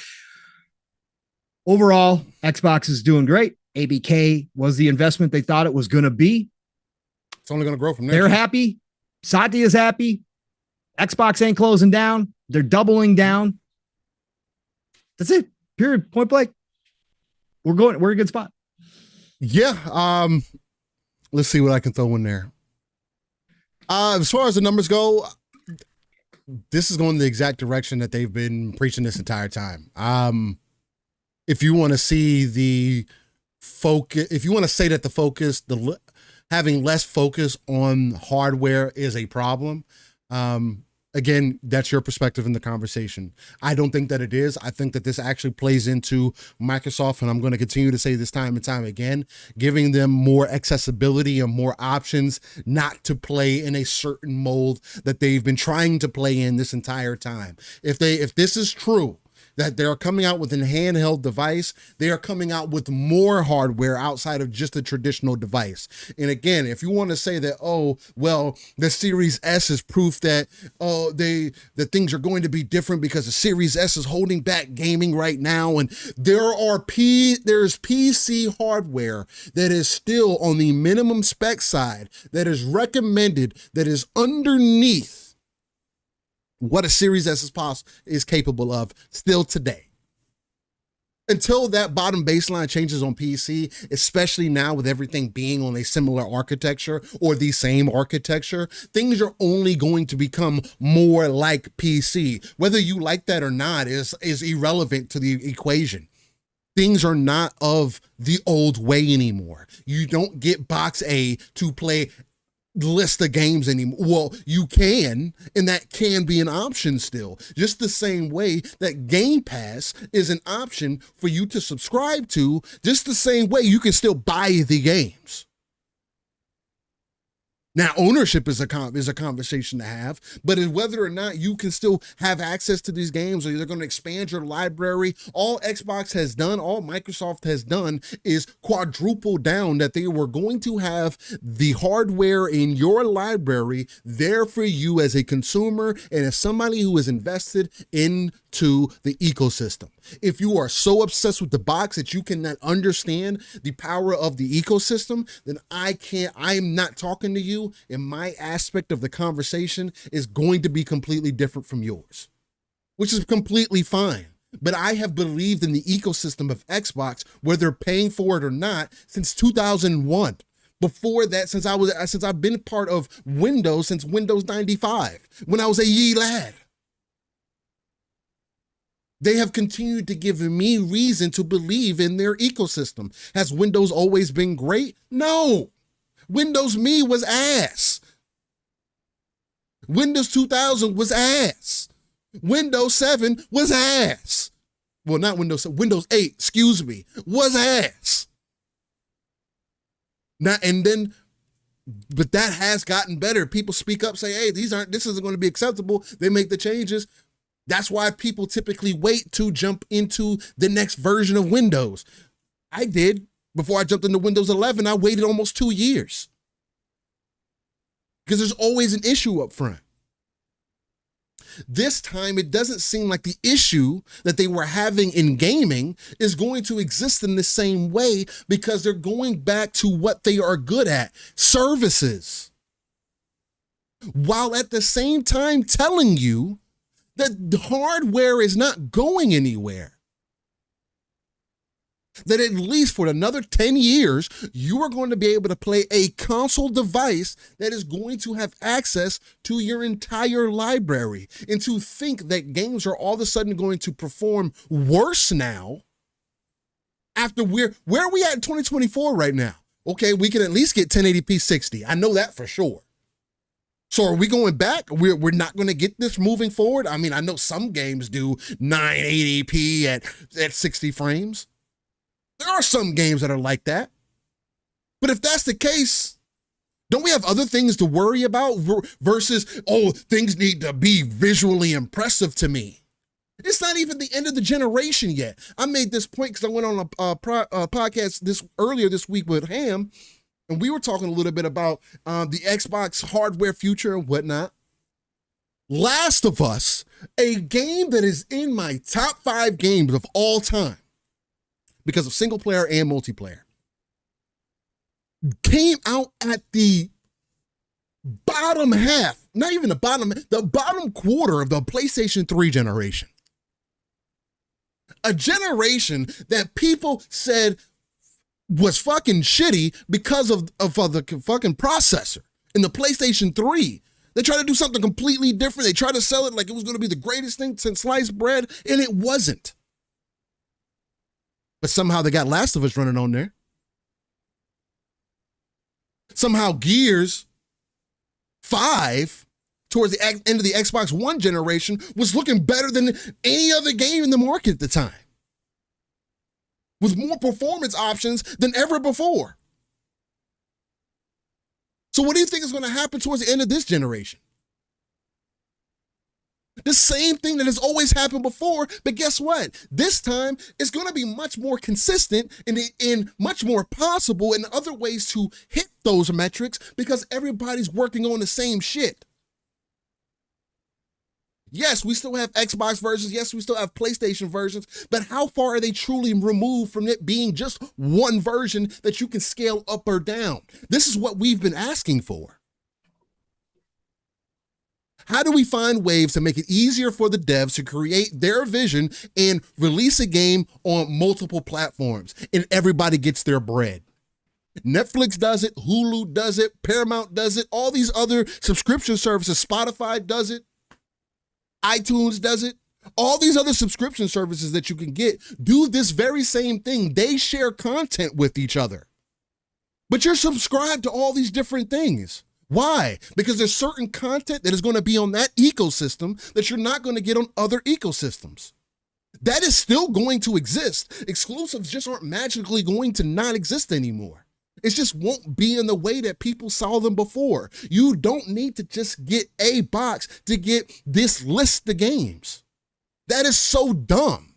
overall, Xbox is doing great. ABK was the investment they thought it was going to be. It's only going to grow from there. They're happy. Satya's happy. Xbox ain't closing down. They're doubling down. That's it. Period. Point blank. We're in a good spot. Yeah. Let's see what I can throw in there. As far as the numbers go, this is going the exact direction that they've been preaching this entire time. If you want to see the focus, if you want to say that the focus, having less focus on hardware is a problem, again, that's your perspective in the conversation. I don't think that it is. I think that this actually plays into Microsoft, and I'm going to continue to say this time and time again, giving them more accessibility and more options not to play in a certain mold that they've been trying to play in this entire time. If this is true, that they're coming out with a handheld device, they are coming out with more hardware outside of just a traditional device. And again, if you want to say that, oh, well, the Series S is proof that, that things are going to be different because the Series S is holding back gaming right now. And there's PC hardware that is still on the minimum spec side that is recommended, that is underneath what a Series S is capable of still today. Until that bottom baseline changes on PC, especially now with everything being on a similar architecture or the same architecture, things are only going to become more like PC. Whether you like that or not is irrelevant to the equation. Things are not of the old way anymore. You don't get box A to play list of games anymore. Well, you can, and that can be an option still. Just the same way that Game Pass is an option for you to subscribe to, just the same way you can still buy the games. Now, ownership is a conversation to have, but whether or not you can still have access to these games, or you're going to expand your library, all Xbox has done, all Microsoft has done is quadruple down that they were going to have the hardware in your library there for you as a consumer and as somebody who is invested into the ecosystem. If you are so obsessed with the box that you cannot understand the power of the ecosystem, then I'm not talking to you, and my aspect of the conversation is going to be completely different from yours, which is completely fine. But I have believed in the ecosystem of Xbox, whether paying for it or not, since 2001. Before that, since I've been part of Windows since Windows 95, when I was a yee lad. They have continued to give me reason to believe in their ecosystem. Has Windows always been great? No. Windows Me was ass. Windows 2000 was ass. Windows 7 was ass. Well, not Windows 7, Windows 8, excuse me, was ass. Now, but that has gotten better. People speak up, say, hey, this isn't going to be acceptable. They make the changes. That's why people typically wait to jump into the next version of Windows. I did. Before I jumped into Windows 11, I waited almost 2 years. Because there's always an issue up front. This time, it doesn't seem like the issue that they were having in gaming is going to exist in the same way, because they're going back to what they are good at, services. While at the same time telling you that the hardware is not going anywhere. That at least for another 10 years, you are going to be able to play a console device that is going to have access to your entire library. And to think that games are all of a sudden going to perform worse now, after where are we at in 2024 right now? Okay, we can at least get 1080p 60. I know that for sure. So are we going back? We're not going to get this moving forward? I mean, I know some games do 980p at 60 frames. There are some games that are like that. But if that's the case, Don't we have other things to worry about versus, oh, things need to be visually impressive to me? It's not even the end of the generation yet. I made this point because I went on a podcast earlier this week with Ham, and we were talking a little bit about the Xbox hardware future and whatnot. Last of Us, a game that is in my top 5 games of all time because of single player and multiplayer, came out at the bottom half, not even the bottom quarter of the PlayStation 3 generation. A generation that people said was fucking shitty because of the fucking processor in the PlayStation 3. They tried to do something completely different. They tried to sell it like it was going to be the greatest thing since sliced bread, and it wasn't. But somehow they got Last of Us running on there. Somehow Gears 5, towards the end of the Xbox One generation, was looking better than any other game in the market at the time, with more performance options than ever before. So what do you think is going to happen towards the end of this generation? The same thing that has always happened before, but guess what? This time, it's going to be much more consistent and much more possible in other ways to hit those metrics because everybody's working on the same shit. Yes, we still have Xbox versions. Yes, we still have PlayStation versions, but how far are they truly removed from it being just one version that you can scale up or down? This is what we've been asking for. How do we find ways to make it easier for the devs to create their vision and release a game on multiple platforms and everybody gets their bread? Netflix does it, Hulu does it, Paramount does it, all these other subscription services, Spotify does it, iTunes does it. All these other subscription services that you can get do this very same thing. They share content with each other. But you're subscribed to all these different things. Why? Because there's certain content that is going to be on that ecosystem that you're not going to get on other ecosystems. That is still going to exist. Exclusives just aren't magically going to not exist anymore. It just won't be in the way that people saw them before. You don't need to just get a box to get this list of games. That is so dumb.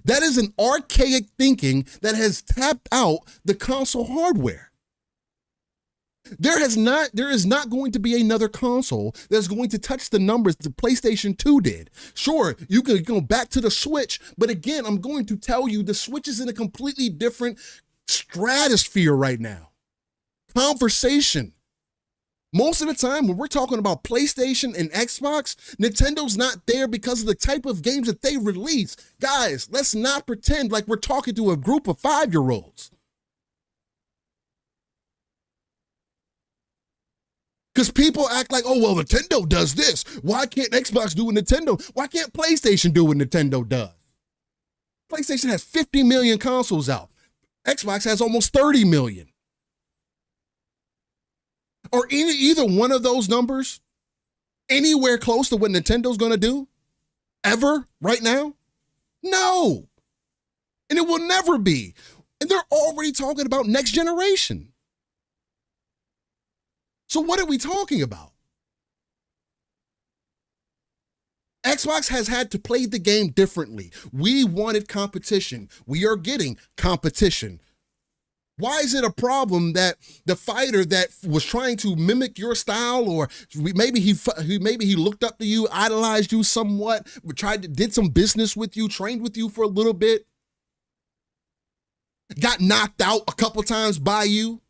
That is an archaic thinking that has tapped out the console hardware. There is not going to be another console that's going to touch the numbers the PlayStation 2 did. Sure, you can go back to the Switch, but again, I'm going to tell you the Switch is in a completely different stratosphere right now. Conversation. Most of the time when we're talking about PlayStation and Xbox, Nintendo's not there because of the type of games that they release. Guys, let's not pretend like we're talking to a group of 5-year-olds. Because people act like, oh, well, Nintendo does this. Why can't Xbox do what Nintendo? Why can't PlayStation do what Nintendo does? PlayStation has 50 million consoles out. Xbox has almost 30 million. Are either one of those numbers anywhere close to what Nintendo's going to do? Ever? Right now? No. And it will never be. And they're already talking about next generation. So what are we talking about? Xbox has had to play the game differently. We wanted competition. We are getting competition. Why is it a problem that the fighter that was trying to mimic your style, or maybe he looked up to you, idolized you somewhat, did some business with you, trained with you for a little bit, got knocked out a couple times by you,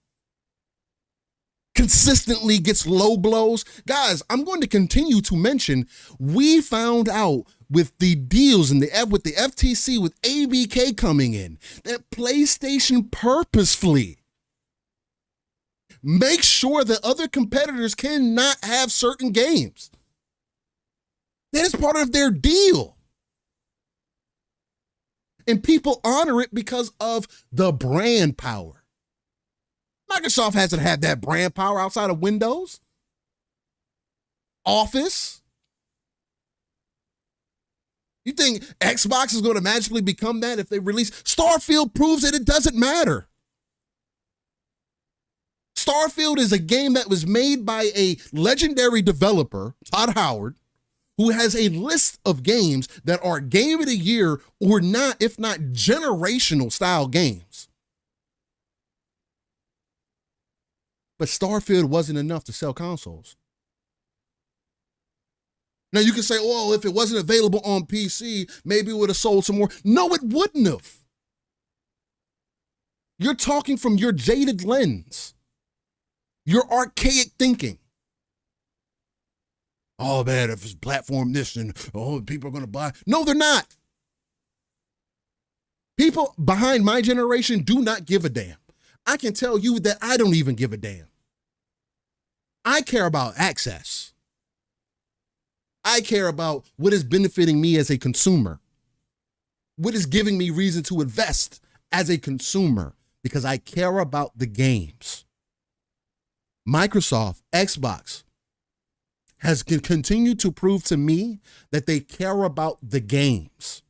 consistently gets low blows? Guys, I'm going to continue to mention, we found out with the deals and with the FTC, with ABK coming in, that PlayStation purposefully makes sure that other competitors cannot have certain games. That is part of their deal. And people honor it because of the brand power. Microsoft hasn't had that brand power outside of Windows, Office. You think Xbox is going to magically become that if they release? Starfield proves that it doesn't matter. Starfield is a game that was made by a legendary developer, Todd Howard, who has a list of games that are game of the year or not, if not generational style games. But Starfield wasn't enough to sell consoles. Now you can say, oh, if it wasn't available on PC, maybe it would have sold some more. No, it wouldn't have. You're talking from your jaded lens, your archaic thinking. Oh man, if it's platform this, then people are gonna buy. No, they're not. People behind my generation do not give a damn. I can tell you that I don't even give a damn. I care about access. I care about what is benefiting me as a consumer. What is giving me reason to invest as a consumer, because I care about the games. Microsoft, Xbox has continued to prove to me that they care about the games.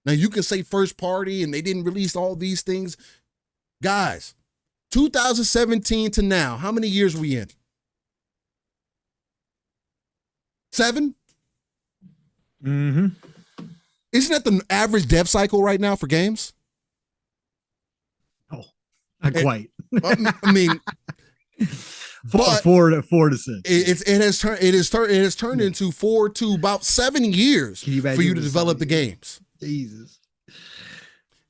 Now you can say first party and they didn't release all these things. Guys, 2017 to now, how many years are we in? 7? Mm-hmm. Isn't that the average dev cycle right now for games? Oh, not quite. I mean, four to 6. It has turned into 4 to about 7 years for you to develop the games. Jesus.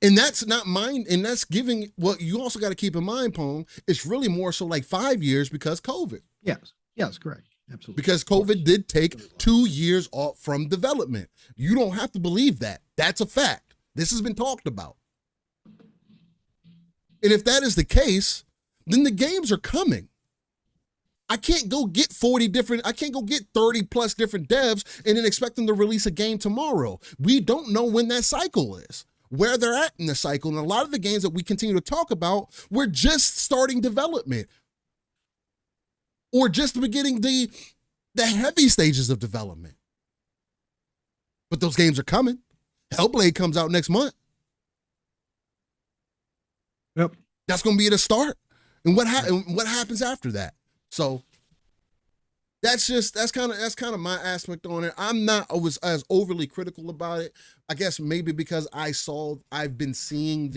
And that's not mine. And that's giving what you also got to keep in mind, Pong. It's really more so like 5 years because COVID. Yes, correct. Absolutely. Because COVID did take 2 years off from development. You don't have to believe that. That's a fact. This has been talked about. And if that is the case, then the games are coming. I can't go get 30 plus different devs and then expect them to release a game tomorrow. We don't know when that cycle is, where they're at in the cycle. And a lot of the games that we continue to talk about, we're just starting development or just beginning the heavy stages of development. But those games are coming. Hellblade comes out next month. Yep. That's going to be the start. And what happens after that? So that's kind of my aspect on it. I was as overly critical about it. I guess maybe because I've been seeing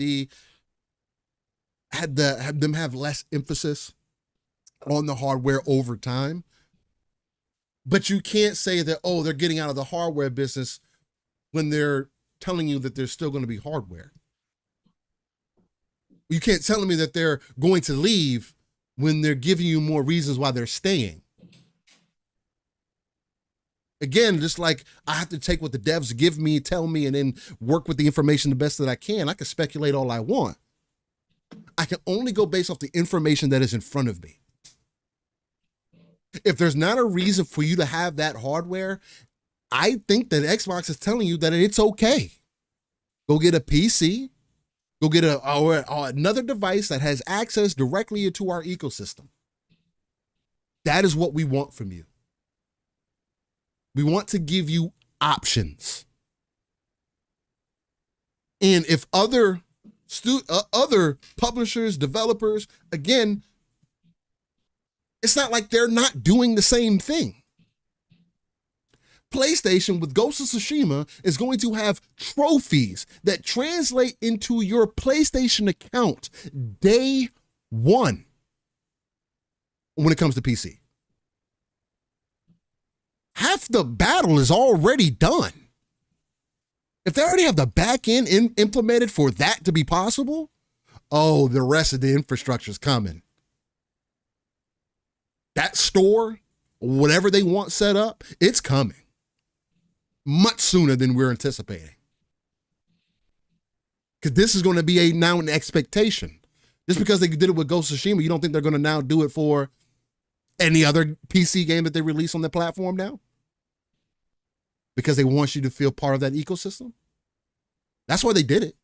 them have less emphasis on the hardware over time. But you can't say that, oh, they're getting out of the hardware business when they're telling you that there's still going to be hardware. You can't tell me that they're going to leave when they're giving you more reasons why they're staying. Again, just like I have to take what the devs give me, tell me, and then work with the information the best that I can. I can speculate all I want. I can only go based off the information that is in front of me. If there's not a reason for you to have that hardware, I think that Xbox is telling you that it's okay. Go get a PC. Go get another device that has access directly into our ecosystem. That is what we want from you. We want to give you options. And if other publishers, developers, again, it's not like they're not doing the same thing. PlayStation with Ghost of Tsushima is going to have trophies that translate into your PlayStation account day one when it comes to PC. Half the battle is already done. If they already have the back end implemented for that to be possible, oh, the rest of the infrastructure is coming. That store, whatever they want set up, it's coming. Much sooner than we're anticipating. Because this is going to be now an expectation. Just because they did it with Ghost of Tsushima, you don't think they're going to now do it for any other PC game that they release on their platform now? Because they want you to feel part of that ecosystem? That's why they did it.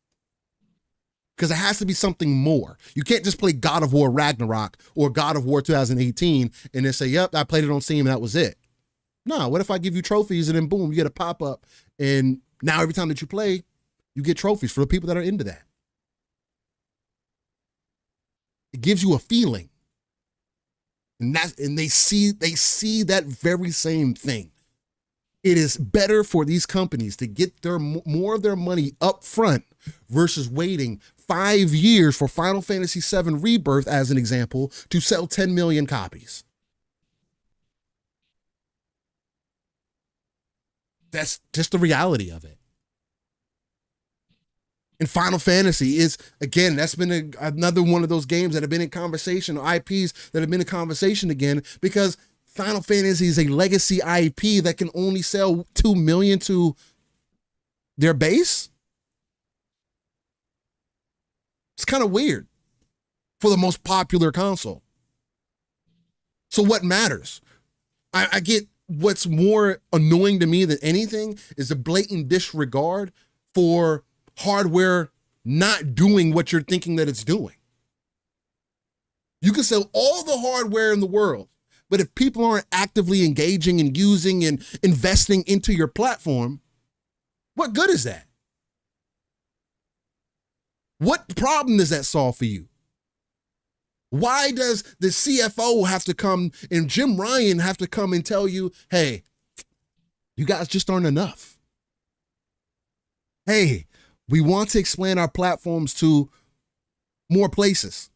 Because it has to be something more. You can't just play God of War Ragnarok or God of War 2018 and then say, yep, I played it on Steam and that was it. No, what if I give you trophies and then boom, you get a pop-up and now every time that you play, you get trophies for the people that are into that. It gives you a feeling. And they see that very same thing. It is better for these companies to get more of their money up front versus waiting 5 years for Final Fantasy VII Rebirth, as an example, to sell 10 million copies. That's just the reality of it. And Final Fantasy is, again, that's been another one of those games that have been in conversation, or IPs that have been in conversation again, because Final Fantasy is a legacy IP that can only sell 2 million to their base. It's kind of weird for the most popular console. So what matters? I get what's more annoying to me than anything is the blatant disregard for hardware not doing what you're thinking that it's doing. You can sell all the hardware in the world, but if people aren't actively engaging and using and investing into your platform, what good is that? What problem does that solve for you? Why does the CFO have to come and Jim Ryan have to come and tell you, hey, you guys just aren't enough? Hey, we want to expand our platforms to more places.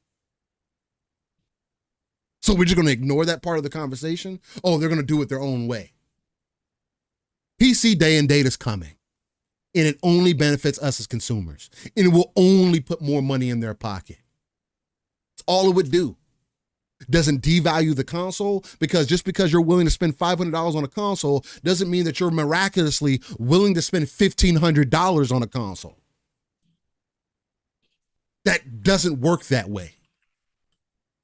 So we're just going to ignore that part of the conversation? Oh, they're going to do it their own way. PC day and date is coming, and it only benefits us as consumers, and it will only put more money in their pocket. That's all it would do. It doesn't devalue the console, because just because you're willing to spend $500 on a console doesn't mean that you're miraculously willing to spend $1,500 on a console. That doesn't work that way.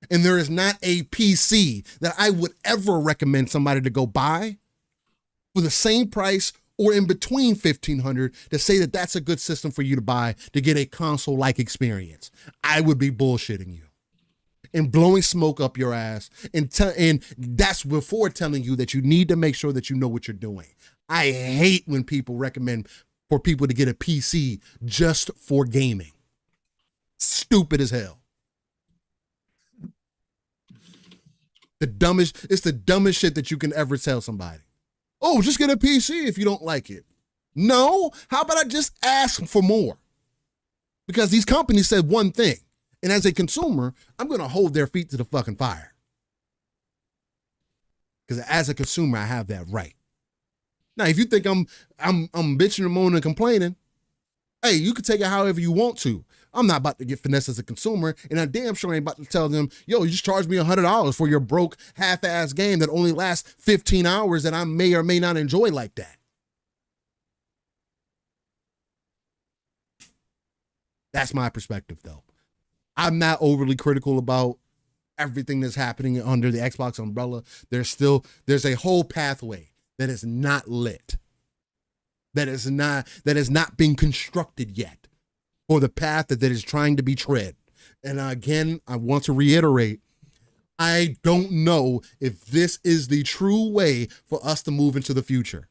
And there is not a PC that I would ever recommend somebody to go buy for the same price or in between $1,500 to say that that's a good system for you to buy to get a console-like experience. I would be bullshitting you and blowing smoke up your ass, and that's before telling you that you need to make sure that you know what you're doing. I hate when people recommend for people to get a PC just for gaming. Stupid as hell. It's the dumbest shit that you can ever tell somebody. Oh, just get a PC if you don't like it. No, how about I just ask for more? Because these companies said one thing, and as a consumer, I'm going to hold their feet to the fucking fire. Because as a consumer, I have that right. Now, if you think I'm bitching and moaning and complaining, hey, you can take it however you want to. I'm not about to get finessed as a consumer, and I damn sure ain't about to tell them, yo, you just charged me $100 for your broke half-ass game that only lasts 15 hours that I may or may not enjoy like that. That's my perspective, though. I'm not overly critical about everything that's happening under the Xbox umbrella. There's a whole pathway that is not lit, that is not being constructed yet, or the path that is trying to be tread. And again, I want to reiterate, I don't know if this is the true way for us to move into the future.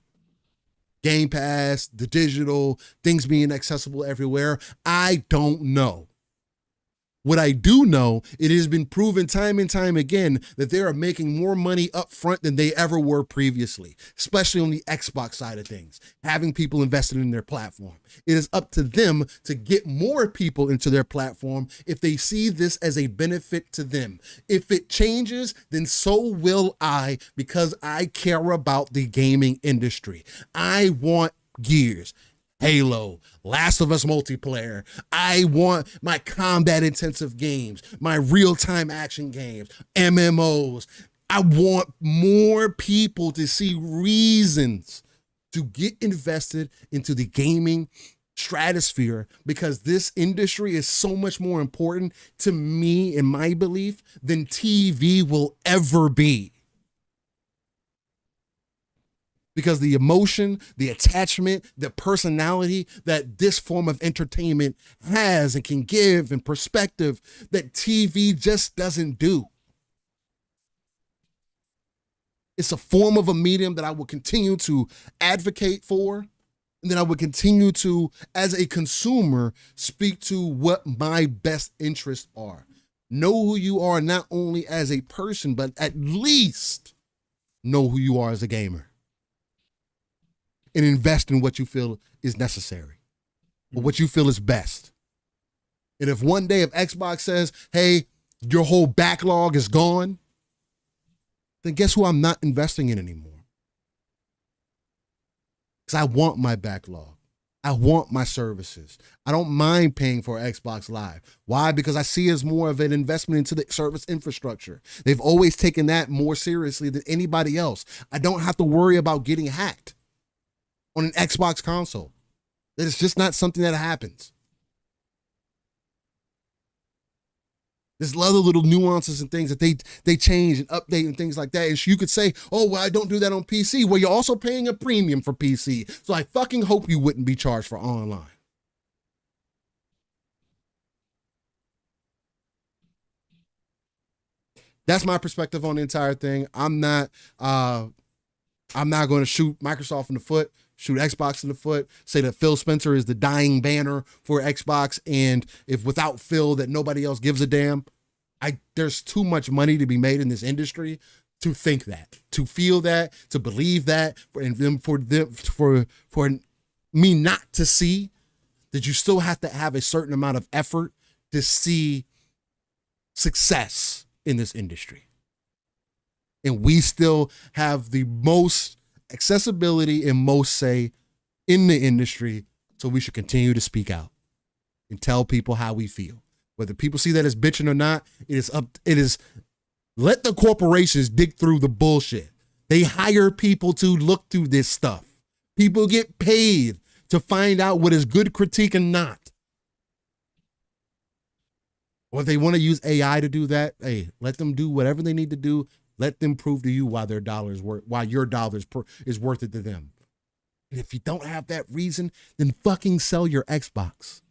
Game Pass, the digital, things being accessible everywhere. I don't know. What I do know, it has been proven time and time again that they are making more money up front than they ever were previously, especially on the Xbox side of things, having people invested in their platform. It is up to them to get more people into their platform if they see this as a benefit to them. If it changes, then so will I, because I care about the gaming industry. I want Gears, Halo, Last of Us multiplayer. I want my combat intensive games, my real-time action games, MMOs. I want more people to see reasons to get invested into the gaming stratosphere, because this industry is so much more important to me, in my belief, than TV will ever be. Because the emotion, the attachment, the personality that this form of entertainment has and can give, and perspective that TV just doesn't do. It's a form of a medium that I will continue to advocate for, and then I would continue to, as a consumer, speak to what my best interests are. Know who you are, not only as a person, but at least know who you are as a gamer. And invest in what you feel is necessary, or what you feel is best. And if one day if Xbox says, hey, your whole backlog is gone, then guess who I'm not investing in anymore? Because I want my backlog. I want my services. I don't mind paying for Xbox Live. Why? Because I see it as more of an investment into the service infrastructure. They've always taken that more seriously than anybody else. I don't have to worry about getting hacked on an Xbox console. It's just not something that happens. There's other little nuances and things that they change and update and things like that. And you could say, oh, well, I don't do that on PC. Well, you're also paying a premium for PC. So I fucking hope you wouldn't be charged for online. That's my perspective on the entire thing. I'm not going to shoot Microsoft in the foot, shoot Xbox in the foot, say that Phil Spencer is the dying banner for Xbox, and if without Phil that nobody else gives a damn. There's too much money to be made in this industry to think that, to feel that, to believe that, for me not to see that you still have to have a certain amount of effort to see success in this industry. And we still have the most accessibility and most say in the industry, so we should continue to speak out and tell people how we feel. Whether people see that as bitching or not, it is let the corporations dig through the bullshit. They hire people to look through this stuff. People get paid to find out what is good critique and not. Or if they want to use AI to do that, hey, let them do whatever they need to do. Let them prove to you why your dollar is worth it to them. And if you don't have that reason, then fucking sell your Xbox.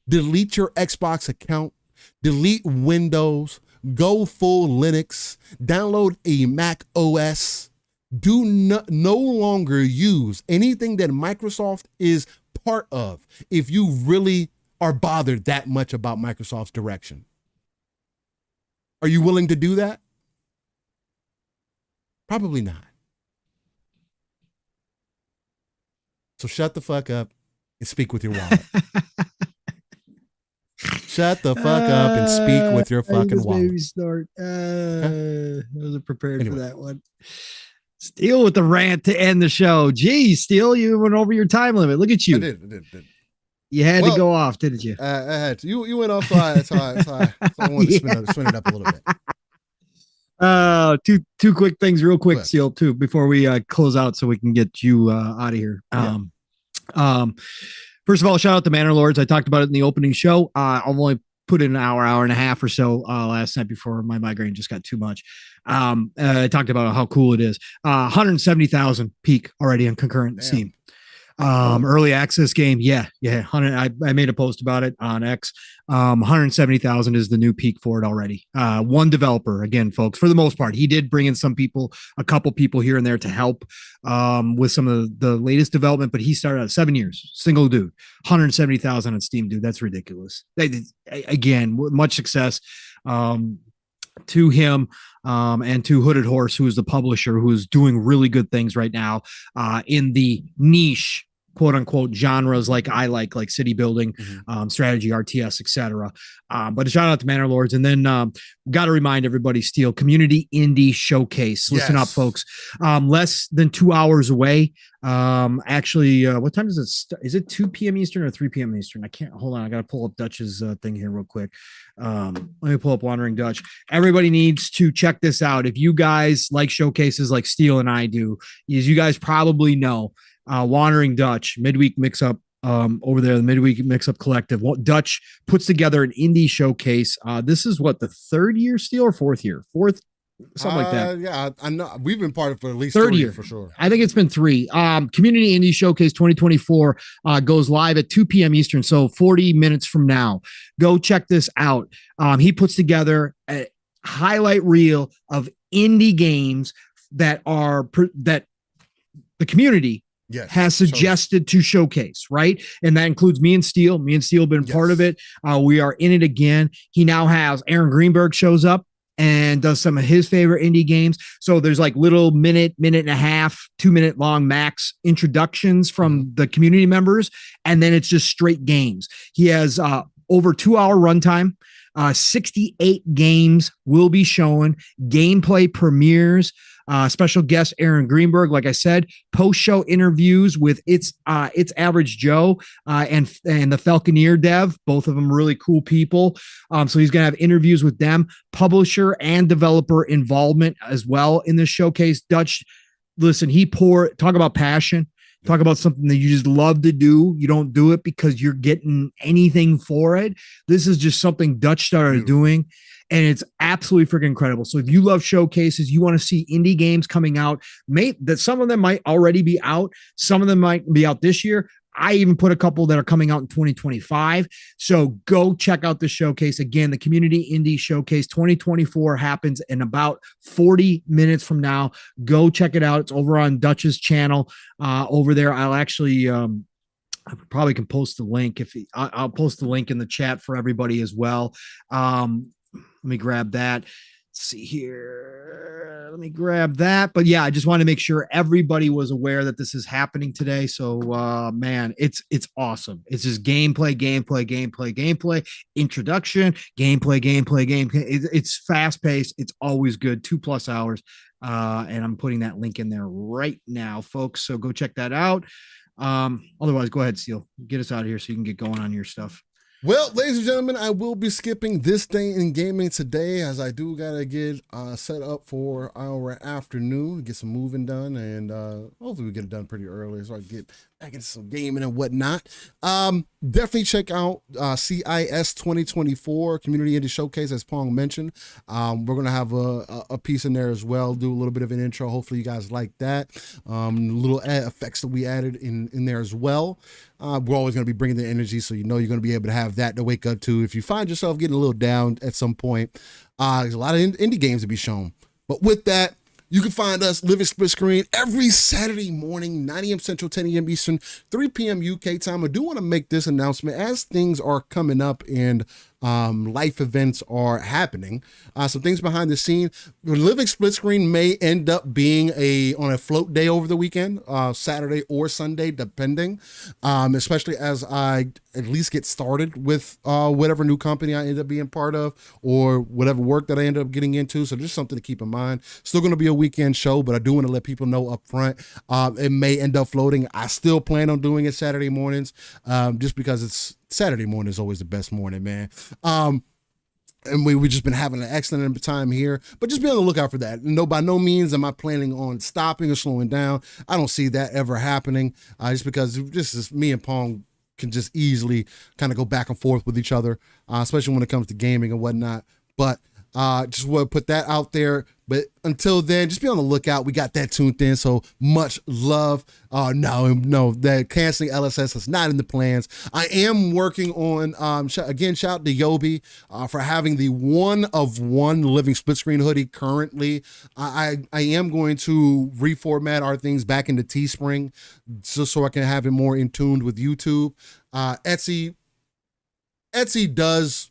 Delete your Xbox account. Delete Windows. Go full Linux. Download a Mac OS. Do no longer use anything that Microsoft is part of if you really are bothered that much about Microsoft's direction. Are you willing to do that? Probably not. So shut the fuck up and speak with your wallet. Shut the fuck up and speak with your fucking wallet. Maybe start. I wasn't prepared for that one. Steele with the rant to end the show. Gee, Steele, you went over your time limit. Look at you. I did. You had to go off, didn't you? I had to. You went off, so I wanted to spin it up a little bit. Two quick things real quick, Steele, too, before we close out so we can get you out of here. First of all, shout out to Manor Lords. I talked about it in the opening show. I've only put in an hour and a half or so last night before my migraine just got too much. I talked about how cool it is. 170,000 peak already on concurrent Steam. Early access game. Yeah. 100. I made a post about it on X. 170,000 is the new peak for it already. One developer, again, folks, for the most part, he did bring in a couple people here and there to help with some of the latest development, but he started out 7 years, single dude, 170,000 on Steam, dude. That's ridiculous. Again, much success to him and to Hooded Horse, who is the publisher, who is doing really good things right now in the niche, quote unquote, genres like city building, strategy, RTS, etc. But a shout out to Manor Lords. And then got to remind everybody, Steele, Community Indie Showcase. Listen up, folks. Less than 2 hours away. Actually, what time does it start? Is it 2 p.m. Eastern or 3 p.m. Eastern? I can't, hold on. I got to pull up Dutch's thing here real quick. Let me pull up Wandering Dutch. Everybody needs to check this out. If you guys like showcases like Steele and I do, as you guys probably know, Wandering Dutch, midweek mix-up over there, the Midweek Mix-Up Collective. Dutch puts together an indie showcase. This is what, the third year, Steele, or fourth year? Fourth, something like that. Yeah, I know. We've been part of it for at least third year for sure. I think it's been 3. Community Indie Showcase 2024 goes live at 2 p.m. Eastern, so 40 minutes from now. Go check this out. He puts together a highlight reel of indie games that the community has suggested to showcase, right? And that includes me and Steele. Me and Steele have been part of it. We are in it again. He now has Aaron Greenberg shows up and does some of his favorite indie games. So there's like little minute and a half, 2-minute long max introductions from the community members. And then it's just straight games. He has over 2-hour runtime. 68 games will be shown. Gameplay premieres. Special guest Aaron Greenberg, like I said, post-show interviews with its Average Joe and the Falconeer dev, both of them really cool people. So he's gonna have interviews with them, publisher and developer involvement as well in this showcase. Dutch, listen, talk about passion. Talk about something that you just love to do. You don't do it because you're getting anything for it. This is just something Dutch started doing, and it's absolutely freaking incredible. So if you love showcases, you want to see indie games coming out, that some of them might already be out. Some of them might be out this year. I even put a couple that are coming out in 2025. So go check out the showcase. Again, the Community Indie Showcase 2024 happens in about 40 minutes from now. Go check it out. It's over on Dutch's channel over there. I'll actually, I probably can post the link. I'll post the link in the chat for everybody as well. Let me grab that. Let's see here. Let me grab that. But yeah, I just want to make sure everybody was aware that this is happening today. So man, it's awesome. It's just gameplay, introduction, gameplay. It's fast paced. It's always good. 2+ hours. And I'm putting that link in there right now, folks. So go check that out. Otherwise, go ahead, Steele. Get us out of here so you can get going on your stuff. Well, ladies and gentlemen, I will be skipping this day in gaming today, as I do gotta get set up for our afternoon, get some moving done, and hopefully we get it done pretty early so I can get back into some gaming and whatnot. Definitely check out CIS 2024 Community Indie Showcase, as Pong mentioned. We're gonna have a piece in there as well, do a little bit of an intro. Hopefully you guys like that. Little effects that we added in there as well. We're always going to be bringing the energy, so you're going to be able to have that to wake up to if you find yourself getting a little down at some point. There's a lot of indie games to be shown. But with that, you can find us living split screen every Saturday morning, 9 a.m. Central, 10 a.m. Eastern, 3 p.m. UK time. I do want to make this announcement as things are coming up and life events are happening. Some things behind the scene. Living split screen may end up being on a float day over the weekend, Saturday or Sunday, depending. Especially as I at least get started with whatever new company I end up being part of or whatever work that I end up getting into. So just something to keep in mind. Still going to be a weekend show, but I do want to let people know up front. It may end up floating. I still plan on doing it Saturday mornings, just because it's Saturday morning is always the best morning, man. And we've just been having an excellent time here, but just be on the lookout for that. No, by no means am I planning on stopping or slowing down. I don't see that ever happening, just because this is me and Pong can just easily kind of go back and forth with each other, especially when it comes to gaming and whatnot. But just want to put that out there. But until then, just be on the lookout. We got that tuned in. So much love. No, that canceling LSS is not in the plans. I am working on, again, shout out to Yobi for having the one of one living split screen hoodie currently. I am going to reformat our things back into Teespring just so I can have it more in tune with YouTube. Etsy does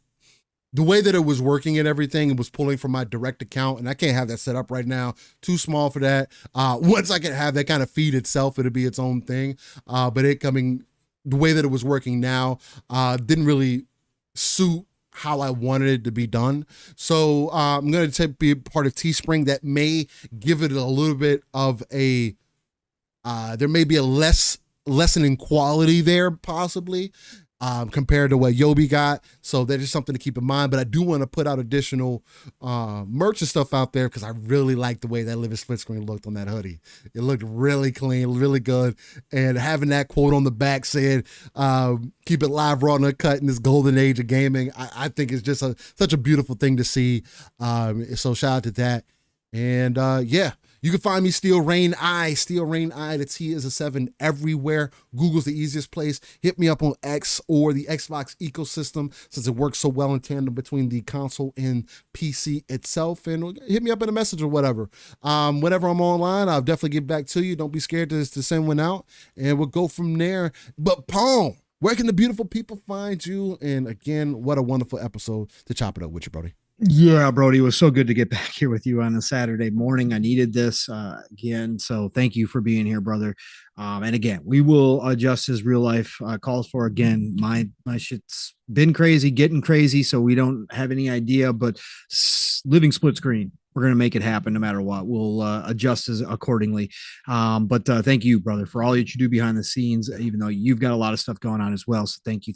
the way that it was working and everything, it was pulling from my direct account, and I can't have that set up right now. Too small for that. Once I can have that kind of feed itself, it'll be its own thing. But the way that it was working now, didn't really suit how I wanted it to be done. So I'm going to be a part of Teespring that may give it a little bit of there may be a lesson in quality there, possibly. Compared to what Yobi got. So that is something to keep in mind. But I do want to put out additional merch and stuff out there because I really like the way that living split screen looked on that hoodie. It looked really clean, really good. And having that quote on the back said, keep it live, raw, and uncut in this golden age of gaming, I think it's just such a beautiful thing to see. So shout out to that. And yeah, You can find me Steel Rain I. The T is a 7 everywhere. Google's the easiest place. Hit me up on X or the Xbox ecosystem, since it works so well in tandem between the console and PC itself. And hit me up in a message or whatever. Whenever I'm online, I'll definitely get back to you. Don't be scared to send one out, and we'll go from there. But Paul, where can the beautiful people find you? And again, what a wonderful episode to chop it up with you, Brody. Yeah, Brody, it was so good to get back here with you on a Saturday morning. I needed this again. So thank you for being here, brother. And again, we will adjust as real life calls for. Again, my shit's been crazy, getting crazy. So we don't have any idea, but living split screen. We're going to make it happen no matter what. We'll adjust as accordingly. But thank you, brother, for all that you do behind the scenes, even though you've got a lot of stuff going on as well. So thank you.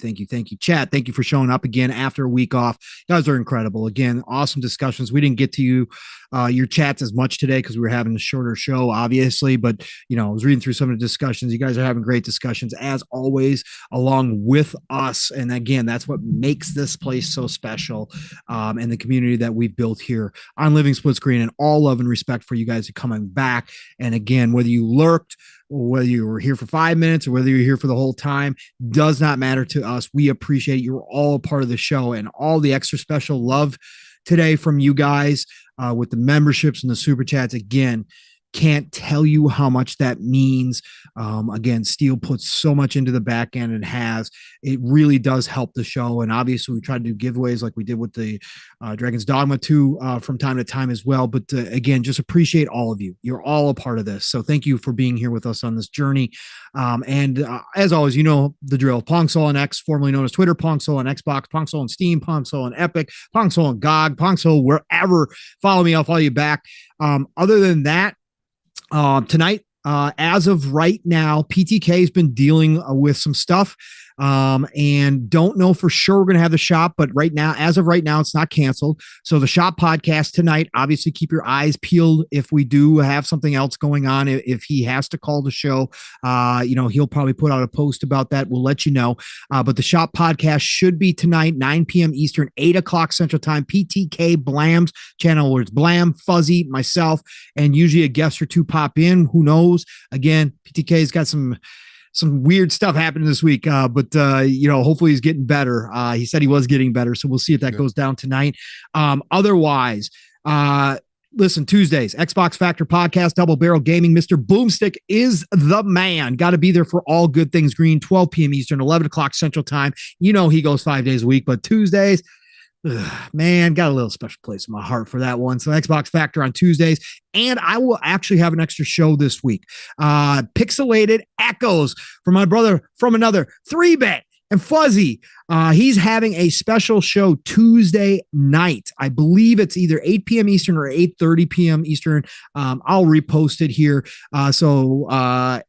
Chat, thank you for showing up again after a week off. You guys are incredible. Again, awesome discussions. We didn't get to your chats as much today because we were having a shorter show, obviously. But, I was reading through some of the discussions. You guys are having great discussions, as always, along with us. And again, that's what makes this place so special, and the community that we've built here on Living Split Screen, and all love and respect for you guys coming back. And again, whether you lurked, or whether you were here for 5 minutes, or whether you're here for the whole time, does not matter to us. We appreciate you're all a part of the show, and all the extra special love today from you guys with the memberships and the super chats. Again, can't tell you how much that means. Again, Steel puts so much into the back end, and it really does help the show. And obviously we try to do giveaways like we did with the Dragon's Dogma 2 from time to time as well. But again, just appreciate all of you. You're all a part of this. So thank you for being here with us on this journey. And as always, you know the drill. Pongsoul on X, formerly known as Twitter, Pongsoul on Xbox, Pongsoul on Steam, Pongsoul on Epic, Pongsoul on GOG, Pongsoul wherever. Follow me, I'll follow you back. Other than that, tonight, as of right now, PTK has been dealing with some stuff, and don't know for sure we're going to have the shop, but as of right now, it's not canceled. So the shop podcast tonight, obviously keep your eyes peeled. If we do have something else going on, if he has to call the show, he'll probably put out a post about that. We'll let you know. But the shop podcast should be tonight, 9 p.m. Eastern, 8 o'clock Central Time, PTK Blam's channel, where it's Blam, Fuzzy, myself, and usually a guest or two pop in. Who knows? Again, PTK's got some weird stuff happening this week, but hopefully he's getting better. He said he was getting better, so we'll see if that goes down tonight. Otherwise, listen, Tuesdays, Xbox Factor Podcast, Double Barrel Gaming. Mr. Boomstick is the man. Got to be there for all good things green, 12 p.m. Eastern, 11 o'clock Central Time. He goes 5 days a week, but Tuesdays, man, got a little special place in my heart for that one. So Xbox Factor on Tuesdays. And I will actually have an extra show this week. Pixelated Echoes from my brother from another 3-bit and Fuzzy. He's having a special show Tuesday night. I believe it's either 8 p.m. Eastern or 8:30 p.m. Eastern. I'll repost it here. So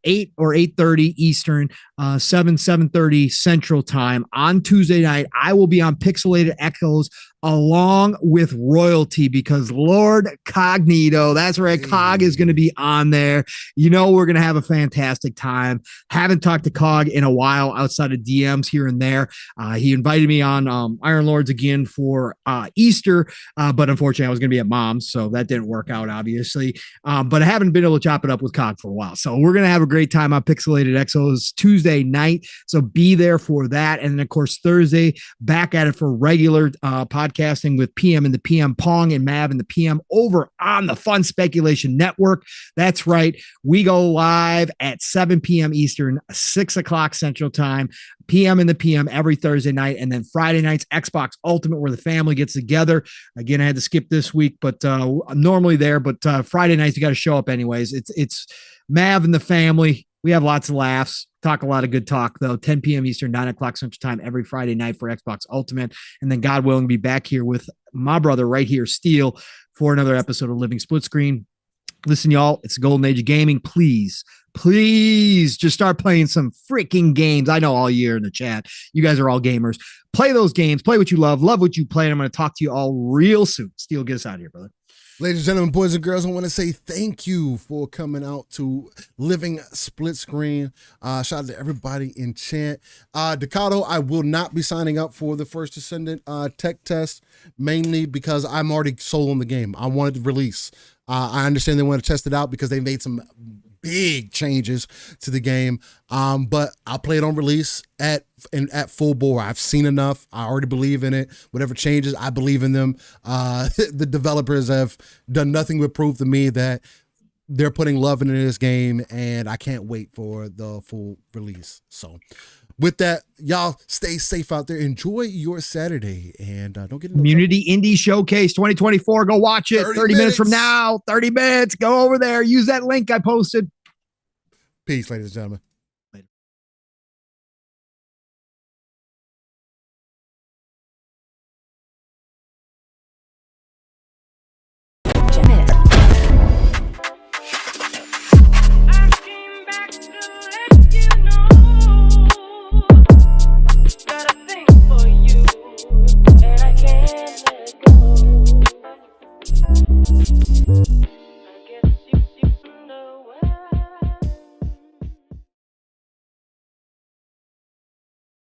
8 or 8:30 Eastern, 7:30 Central Time on Tuesday night. I will be on Pixelated Echoes along with Royalty, because Lord Cognito, that's right, Cog is going to be on there. We're going to have a fantastic time. Haven't talked to Cog in a while outside of DMs here and there. He invited me on Iron Lords again for Easter, but unfortunately I was going to be at Mom's, so that didn't work out, obviously. But I haven't been able to chop it up with Cog for a while. So we're going to have a great time on Pixelated Exos Tuesday night. So be there for that. And then, of course, Thursday, back at it for regular podcasting with PM and the PM Pong and Mav and the PM over on the Fun Speculation Network. That's right. We go live at 7 p.m. Eastern, 6 o'clock Central Time. PM and the PM every Thursday night, and then Friday nights Xbox Ultimate, where the family gets together. Again, I had to skip this week, but I'm normally there. But Friday nights you got to show up anyways. It's Mav and the family. We have lots of laughs, talk a lot of good talk though. 10 p.m. Eastern, 9 o'clock Central Time every Friday night for Xbox Ultimate, and then God willing, be back here with my brother right here, Steel, for another episode of Living Split Screen. Listen, y'all, it's the golden age of gaming. Please just start playing some freaking games. I know all year in the chat, you guys are all gamers. Play those games. Play what you love what you play. And I'm going to talk to you all real soon. Steel, get us out of here, brother. Ladies and gentlemen, boys and girls, I want to say thank you for coming out to Living Split Screen. Shout out to everybody in chat. Decado, I will not be signing up for the First Descendant tech test, mainly because I'm already sold on the game. I wanted to release. I understand they want to test it out because they made some big changes to the game. But I'll play it on release at full bore. I've seen enough. I already believe in it. Whatever changes, I believe in them. The developers have done nothing but prove to me that they're putting love into this game, and I can't wait for the full release. So with that, y'all stay safe out there. Enjoy your Saturday, and don't get in Community Indie Showcase 2024. Go watch it. 30 minutes from now. 30 minutes. Go over there. Use that link I posted. Peace, ladies and gentlemen.